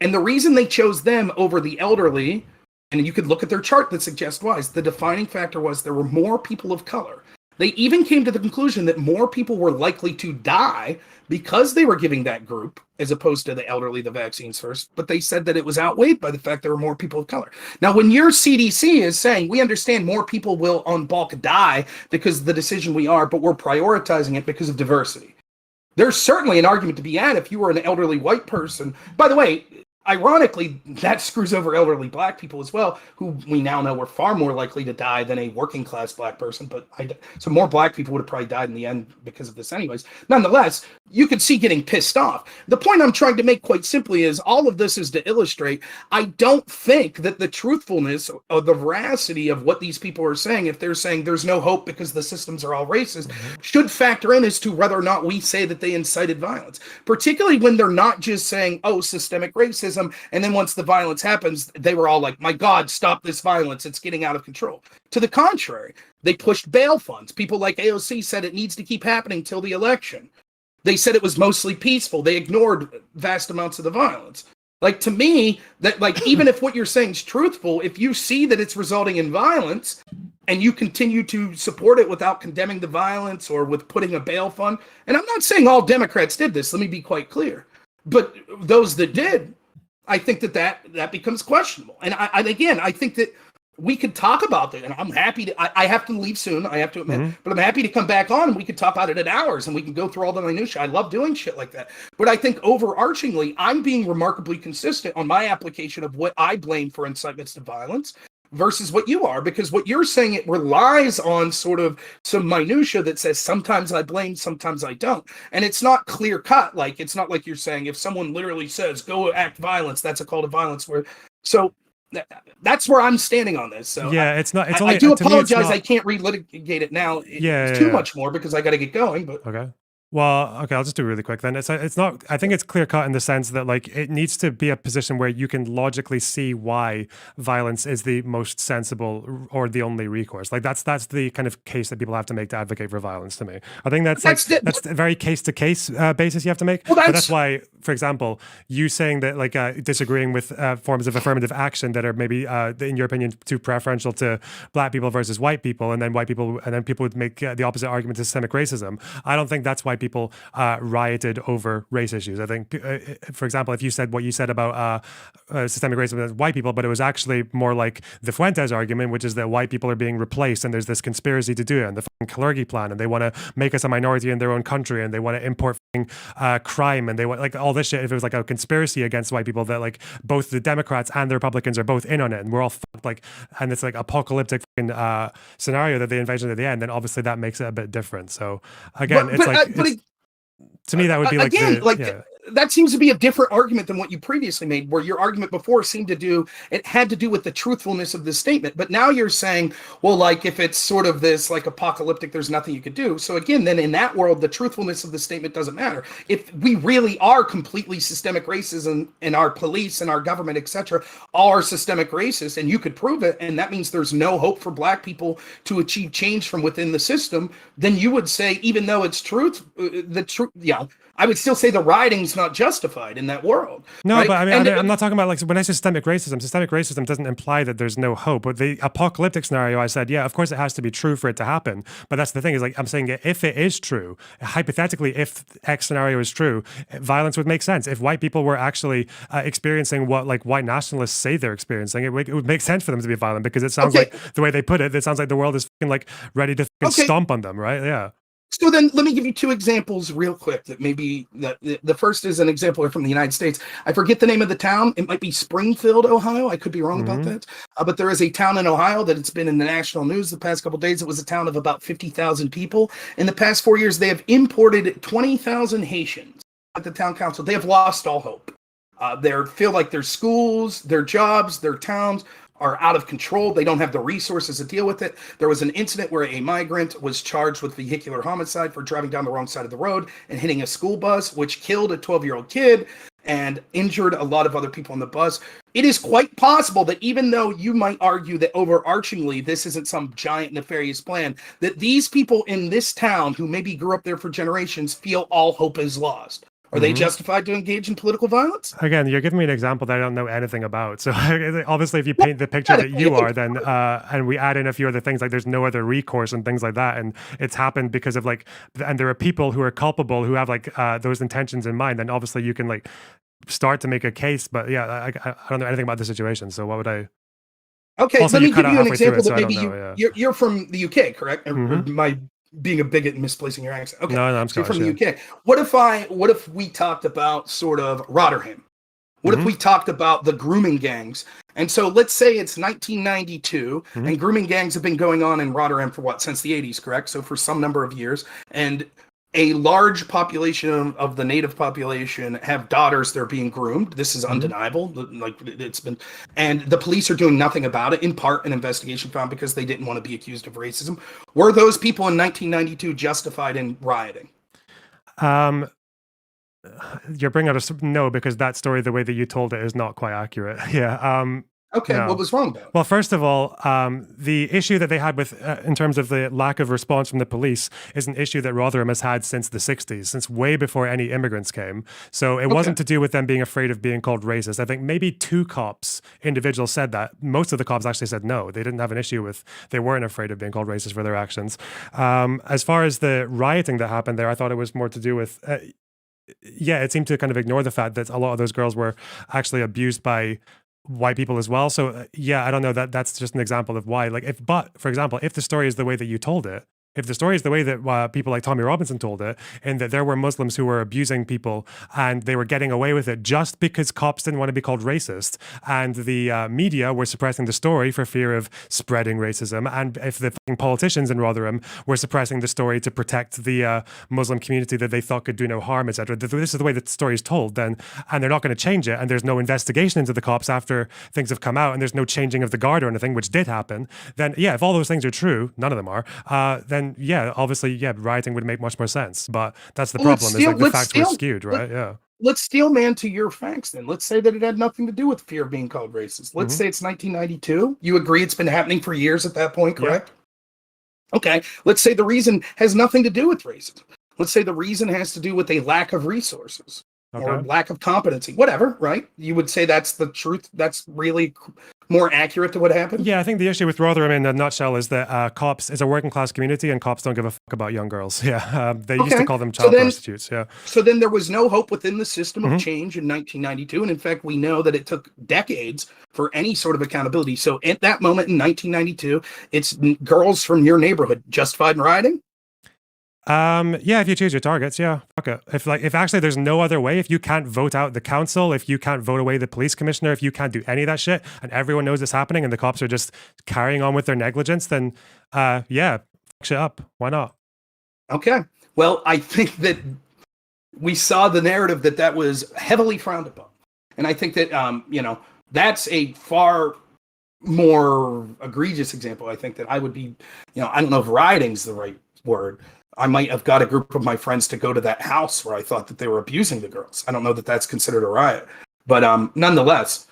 And the reason they chose them over the elderly, and you could look at their chart that suggests why, the defining factor was there were more people of color. They even came to the conclusion that more people were likely to die because they were giving that group, as opposed to the elderly, the vaccines first. But they said that it was outweighed by the fact there were more people of color. Now, when your CDC is saying, we understand more people will on bulk die because of the decision we are, but we're prioritizing it because of diversity. There's certainly an argument to be had if you were an elderly white person. By the way, ironically, that screws over elderly black people as well, who we now know were far more likely to die than a working class black person. So more black people would have probably died in the end because of this anyways. Nonetheless, you could see getting pissed off. The point I'm trying to make quite simply is all of this is to illustrate, I don't think that the truthfulness or the veracity of what these people are saying, if they're saying there's no hope because the systems are all racist, should factor in as to whether or not we say that they incited violence, particularly when they're not just saying, oh, systemic racism, and then once the violence happens, they were all like, my God, stop this violence. It's getting out of control. To the contrary, they pushed bail funds. People like AOC said it needs to keep happening till the election. They said it was mostly peaceful. They ignored vast amounts of the violence. Like, to me, that, like, even if what you're saying is truthful, if you see that it's resulting in violence and you continue to support it without condemning the violence or with putting a bail fund, and I'm not saying all Democrats did this, let me be quite clear, but those that did, I think that becomes questionable. And I think that we could talk about that, and I'm happy to. I have to leave soon, I have to admit, but I'm happy to come back on and we could talk about it in hours and we can go through all the minutiae. I love doing shit like that. But I think overarchingly, I'm being remarkably consistent on my application of what I blame for incitements to violence versus what you are, because what you're saying, it relies on sort of some minutia that says sometimes I blame, sometimes I don't. And it's not clear cut. Like, it's not like you're saying if someone literally says, go act violence, that's a call to violence. That's where I'm standing on this. So yeah, it's not. It's only. I do to me, it's apologize. not- I can't relitigate it now. It's Yeah. too much more because I got to get going. But Okay. Well, okay, I'll just do it really quick then. It's not, I think it's clear cut in the sense that, like, it needs to be a position where you can logically see why violence is the most sensible or the only recourse. Like, that's the kind of case that people have to make to advocate for violence to me. I think that's a very case to case basis you have to make. Well, but that's why, for example, you saying that, like, disagreeing with forms of affirmative action that are maybe, in your opinion, too preferential to black people versus white people, and then people would make the opposite argument to systemic racism. I don't think that's why people rioted over race issues. I think, for example, if you said what you said about systemic racism as white people, but it was actually more like the Fuentes argument, which is that white people are being replaced and there's this conspiracy to do it, and the Kalergi plan, and they want to make us a minority in their own country, and they want to import crime, and they want, like, all this shit. If it was like a conspiracy against white people, that, like, both the Democrats and the Republicans are both in on it, and we're all fucked, like, and it's like apocalyptic scenario that they envision at the end, then obviously that makes it a bit different. So again, to me, that would be like, that seems to be a different argument than what you previously made, where your argument before seemed to do, it had to do with the truthfulness of the statement. But now you're saying, well, like, if it's sort of this, like, apocalyptic, there's nothing you could do. So again, then in that world, the truthfulness of the statement doesn't matter. If we really are completely systemic racism and our police and our government, etc., are systemic racist, and you could prove it, and that means there's no hope for black people to achieve change from within the system, then you would say, even though it's I would still say the rioting's not justified in that world. No, right? but I mean, I'm not talking about, like, when I say systemic racism doesn't imply that there's no hope. But the apocalyptic scenario, I said, yeah, of course it has to be true for it to happen. But that's the thing, is, like, I'm saying, if it is true, hypothetically, if X scenario is true, violence would make sense. If white people were actually experiencing what, like, white nationalists say they're experiencing, it would make sense for them to be violent, because it sounds like, the way they put it sounds like the world is fucking, like, ready to stomp on them, right? Yeah. So then let me give you two examples real quick that maybe the first is an example from the United States. I forget the name of the town. It might be Springfield, Ohio. I could be wrong about that. But there is a town in Ohio that it's been in the national news the past couple of days. It was a town of about 50,000 people. In the past 4 years, they have imported 20,000 Haitians at the town council. They have lost all hope. They feel like their schools, their jobs, their towns are out of control. They don't have the resources to deal with it. There was an incident where a migrant was charged with vehicular homicide for driving down the wrong side of the road and hitting a school bus, which killed a 12-year-old kid and injured a lot of other people on the bus. It is quite possible that, even though you might argue that overarchingly this isn't some giant nefarious plan, that these people in this town who maybe grew up there for generations feel all hope is lost. Are they Hmm. justified to engage in political violence? Again, you're giving me an example that I don't know anything about. So obviously, if you Well, paint the picture that theoretically, you if are, it's then and we add in a few other things like there's no other recourse and things like that, and it's happened because of like, and there are people who are culpable who have like those intentions in mind. Then obviously you can like start to make a case. But yeah, I don't know anything about the situation. So what would I? okay, Also, let you me cut give out you an halfway through example it, that so I don't maybe know. Yeah. you're from the UK, correct? Or Hmm. am I being a bigot and misplacing your accent? Okay, No, no, I'm so you're from Scottish. the Yeah. UK. What if we talked about sort of Rotterdam? What if Hmm. we talked about the grooming gangs? And so let's say it's 1992 Hmm. and grooming gangs have been going on in Rotterdam for what, since the 80s, correct? So for some number of years. And a large population of the native population have daughters they're being groomed. This is Hmm. undeniable. Like it's been, and the police are doing nothing about it. In part, an investigation found because they didn't want to be accused of racism. Were those people in 1992 justified in rioting? Um, you're bringing up no, because that story, the way that you told it, is not quite accurate. Yeah. Okay, what No. was wrong about it? Well, first of all, the issue that they had with, in terms of the lack of response from the police, is an issue that Rotherham has had since the 60s, since way before any immigrants came. So it Okay. wasn't to do with them being afraid of being called racist. I think maybe two cops, individuals, said that. Most of the cops actually said no. They didn't have an issue with, they weren't afraid of being called racist for their actions. As far as the rioting that happened there, I thought it was more to do with, yeah, it seemed to kind of ignore the fact that a lot of those girls were actually abused by white people as well. So yeah, I don't know, that's just an example of why. Like if, but for example, if the story is the way that you told it, if the story is the way that people like Tommy Robinson told it, and that there were Muslims who were abusing people and they were getting away with it just because cops didn't want to be called racist, and the media were suppressing the story for fear of spreading racism, and if the fucking politicians in Rotherham were suppressing the story to protect the Muslim community that they thought could do no harm, etc., this is the way that the story is told, then, and they're not going to change it, and there's no investigation into the cops after things have come out, and there's no changing of the guard or anything, which did happen, then yeah, if all those things are true, none of them are, then yeah, obviously, yeah, rioting would make much more sense. But that's the Well, problem, is like the facts were skewed, let, right? Yeah. let's steel man to your facts then. Let's say that it had nothing to do with fear of being called racist. Let's Hmm. say it's 1992. You agree it's been happening for years at that point, Yeah. correct? Okay. Let's say the reason has nothing to do with racism. Let's say the reason has to do with a lack of resources or Okay. lack of competency, whatever, right? You would say that's the truth. That's really more accurate to what happened. Yeah, I think the issue with Rotherham in a nutshell is that cops is a working class community and cops don't give a fuck about young girls. Yeah. They used to Okay. call them So child then prostitutes. Yeah. there was no hope within the system of Hmm. change in 1992. And in fact, we know that it took decades for any sort of accountability. So at that moment in 1992, it's girls from your neighborhood justified in rioting. Yeah, if you choose your targets, yeah, fuck it. If actually there's no other way, if you can't vote out the council, if you can't vote away the police commissioner, if you can't do any of that shit, and everyone knows it's happening, and the cops are just carrying on with their negligence, then yeah, fuck shit up. Why not? Okay. Well, I think that we saw the narrative that was heavily frowned upon. And I think that, that's a far more egregious example. I think that I would be, I don't know if rioting's the right word. I might have got a group of my friends to go to that house where I thought that they were abusing the girls. I don't know that that's considered a riot, but nonetheless,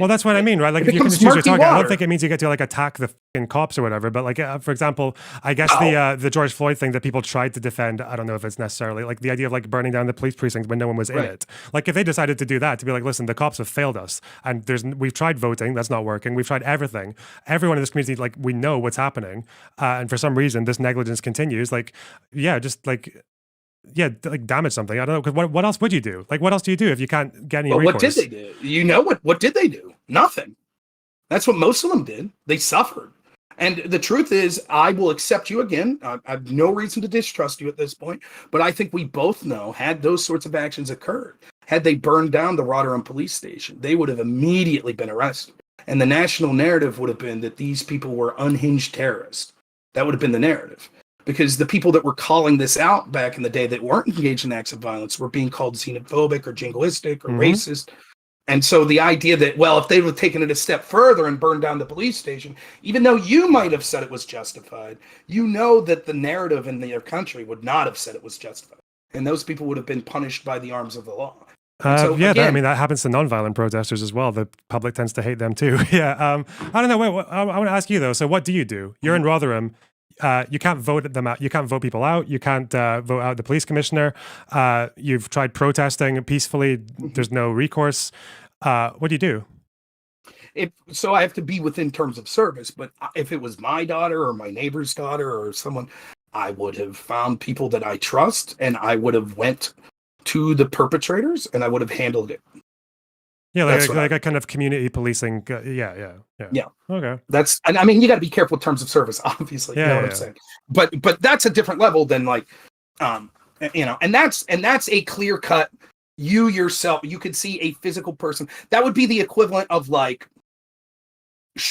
Well, that's what I mean, right? Like, it if you can becomes choose your murky target, I don't water. think it means you get to like attack the fucking cops or whatever. But like, for example, I guess No. the George Floyd thing that people tried to defend, I don't know if it's necessarily like the idea of like burning down the police precinct when no one was in Right. it. Like, if they decided to do that, to be like, listen, the cops have failed us, and we've tried voting, that's not working. We've tried everything. Everyone in this community, like, we know what's happening, and for some reason, this negligence continues. Like, yeah, just like. Yeah, like damage something. I don't know, because what else would you do? Like, what else do you do if you can't get any Well, what did recourse? they do? What did they do? Nothing. That's what most of them did. They suffered. And the truth is, I will accept you again. I have no reason to distrust you at this point, but I think we both know, had those sorts of actions occurred, had they burned down the Rotterdam police station, they would have immediately been arrested. And the national narrative would have been that these people were unhinged terrorists. That would have been the narrative. Because the people that were calling this out back in the day that weren't engaged in acts of violence were being called xenophobic or jingoistic or Hmm. racist. And so the idea that, well, if they would have taken it a step further and burned down the police station, even though you might have said it was justified, you know that the narrative in their country would not have said it was justified. And those people would have been punished by the arms of the law. And so, Yeah, I again, mean, that happens to nonviolent protesters as well. The public tends to hate them too. Yeah. I don't know. Wait, I want to ask you though. So, what do you do? You're in Rotherham. you can't vote them out. You can't vote people out. You can't vote out the police commissioner. You've tried protesting peacefully. There's no recourse. What do you do? So I have to be within terms of service. But if it was my daughter or my neighbor's daughter or someone, I would have found people that I trust, and I would have went to the perpetrators, and I would have handled it. Yeah, like a kind of community policing. Yeah. Okay. And I mean, you got to be careful with terms of service, obviously. You know what I'm saying? But that's a different level than like, and that's a clear cut. You yourself, you could see a physical person. That would be the equivalent of like,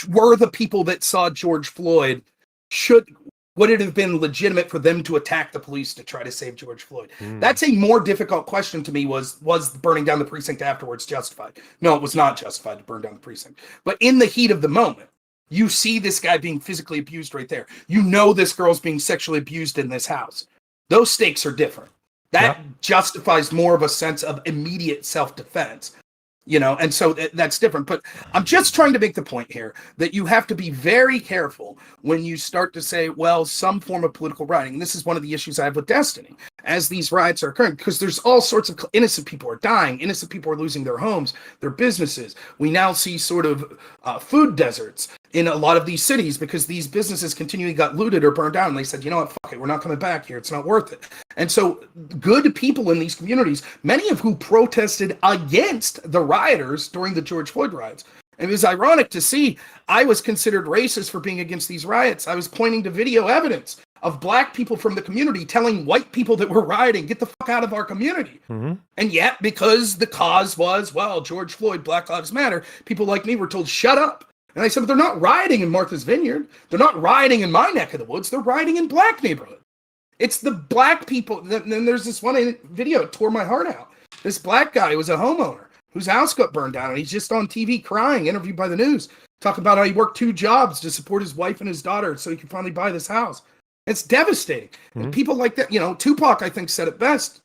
were the people that saw George Floyd would it have been legitimate for them to attack the police to try to save George Floyd? That's a more difficult question to me. Was burning down the precinct afterwards justified? No, it was not justified to burn down the precinct. But in the heat of the moment, you see this guy being physically abused right there. You know this girl's being sexually abused in this house. Those stakes are different. That justifies more of a sense of immediate self-defense. And so that's different. But I'm just trying to make the point here that you have to be very careful when you start to say, well, some form of political rioting. And this is one of the issues I have with Destiny as these riots are occurring, because there's all sorts of innocent people are dying. Innocent people are losing their homes, their businesses. We now see sort of food deserts in a lot of these cities because these businesses continually got looted or burned down. And they said, you know what, fuck it, we're not coming back here. It's not worth it. And so good people in these communities, many of who protested against the rioters during the George Floyd riots. And it was ironic to see I was considered racist for being against these riots. I was pointing to video evidence of black people from the community telling white people that were rioting, get the fuck out of our community. And yet, because the cause was, well, George Floyd, Black Lives Matter, people like me were told, shut up. And I said, but they're not rioting in Martha's Vineyard. They're not rioting in my neck of the woods. They're rioting in black neighborhood. It's the black people. Then there's this one video, it tore my heart out. This black guy was a homeowner whose house got burned down, and he's just on TV crying, interviewed by the news, talking about how he worked 2 jobs to support his wife and his daughter so he could finally buy this house. It's devastating. And people like that, Tupac, I think, said it best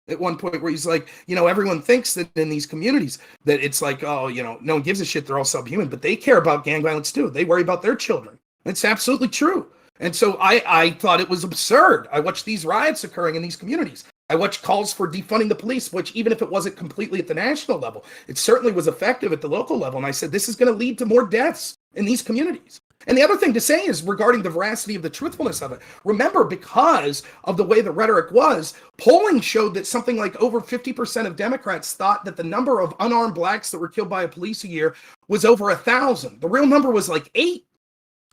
at one point where he's like, everyone thinks that in these communities that it's like, oh, no one gives a shit. They're all subhuman, but they care about gang violence too. They worry about their children. It's absolutely true. And so I thought it was absurd. I watched these riots occurring in these communities. I watched calls for defunding the police, which even if it wasn't completely at the national level, it certainly was effective at the local level. And I said, this is going to lead to more deaths in these communities. And the other thing to say is regarding the veracity of the truthfulness of it. Remember, because of the way the rhetoric was, polling showed that something like over 50% of Democrats thought that the number of unarmed blacks that were killed by a police a year was over 1,000. The real number was like 8.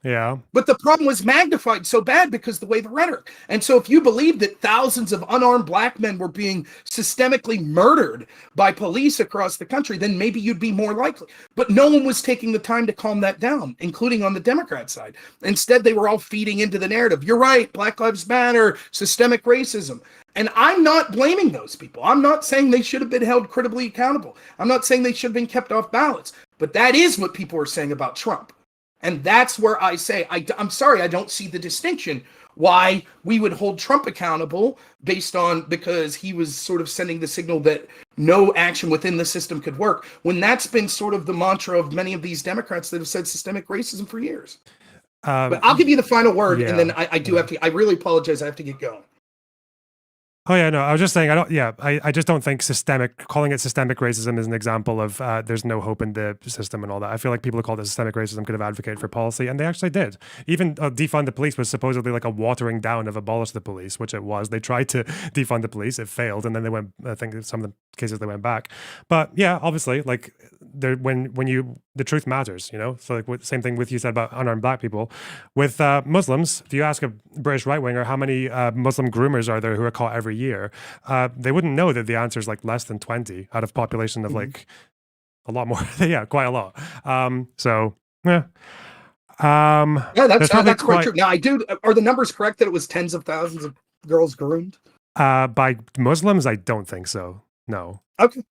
Yeah. But the problem was magnified so bad because the way the rhetoric. And so if you believe that thousands of unarmed black men were being systemically murdered by police across the country, then maybe you'd be more likely. But no one was taking the time to calm that down, including on the Democrat side. Instead, they were all feeding into the narrative. You're right, Black Lives Matter, systemic racism. And I'm not blaming those people. I'm not saying they should have been held critically accountable. I'm not saying they should have been kept off ballots. But that is what people are saying about Trump. And that's where I say, I'm sorry, I don't see the distinction why we would hold Trump accountable because he was sort of sending the signal that no action within the system could work, when that's been sort of the mantra of many of these Democrats that have said systemic racism for years. But I'll give you the final word, and then I really apologize, I have to get going. Oh yeah, no, I was just saying, I just don't think calling it systemic racism is an example of there's no hope in the system and all that. I feel like people who called it systemic racism could have advocated for policy, and they actually did. Even defund the police was supposedly like a watering down of abolish the police, which it was. They tried to defund the police, it failed, and then they went, I think some of the cases they went back. But yeah, obviously, like the truth matters, So like same thing with you said about unarmed black people. With Muslims, if you ask a British right-winger how many Muslim groomers are there who are caught every year, they wouldn't know that the answer is like less than 20 out of a population of like a lot more. Yeah, quite a lot. That's quite true. Now, are the numbers correct that it was tens of thousands of girls groomed? By Muslims, I don't think so. No. Okay.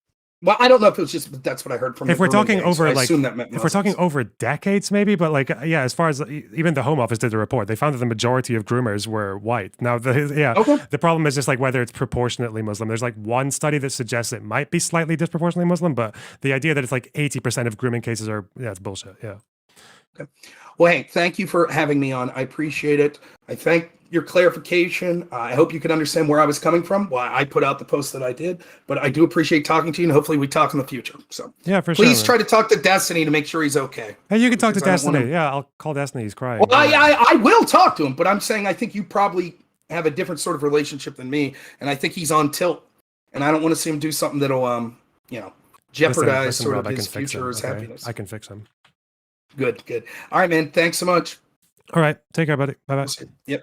Well, I don't know if it was just, but that's what I heard from. If we're talking over I assume that meant if we're talking over decades, maybe, but like, yeah, as far as even the Home Office did the report, they found that the majority of groomers were white. Now, the problem is just like whether it's proportionately Muslim. There's like one study that suggests it might be slightly disproportionately Muslim, but the idea that it's like 80% of grooming cases are, it's bullshit. Yeah. Well, hey, thank you for having me on. I appreciate it. I thank your clarification. I hope you can understand where I was coming from, why I put out the post that I did. But I do appreciate talking to you, and hopefully we talk in the future. So Yeah, for please sure. try to talk to Destiny to make sure he's okay. Hey, you can talk to Because I don't want Destiny. him- Yeah, I'll call Destiny. He's crying. Well, I will talk to him, but I'm saying I think you probably have a different sort of relationship than me, and I think he's on tilt, and I don't want to see him do something that'll, jeopardize Listen, sort Rob, of I can his fix future him. or his Okay? happiness. I can fix him. Good, good. All right, man. Thanks so much. All right. Take care, buddy. Bye bye. Yep.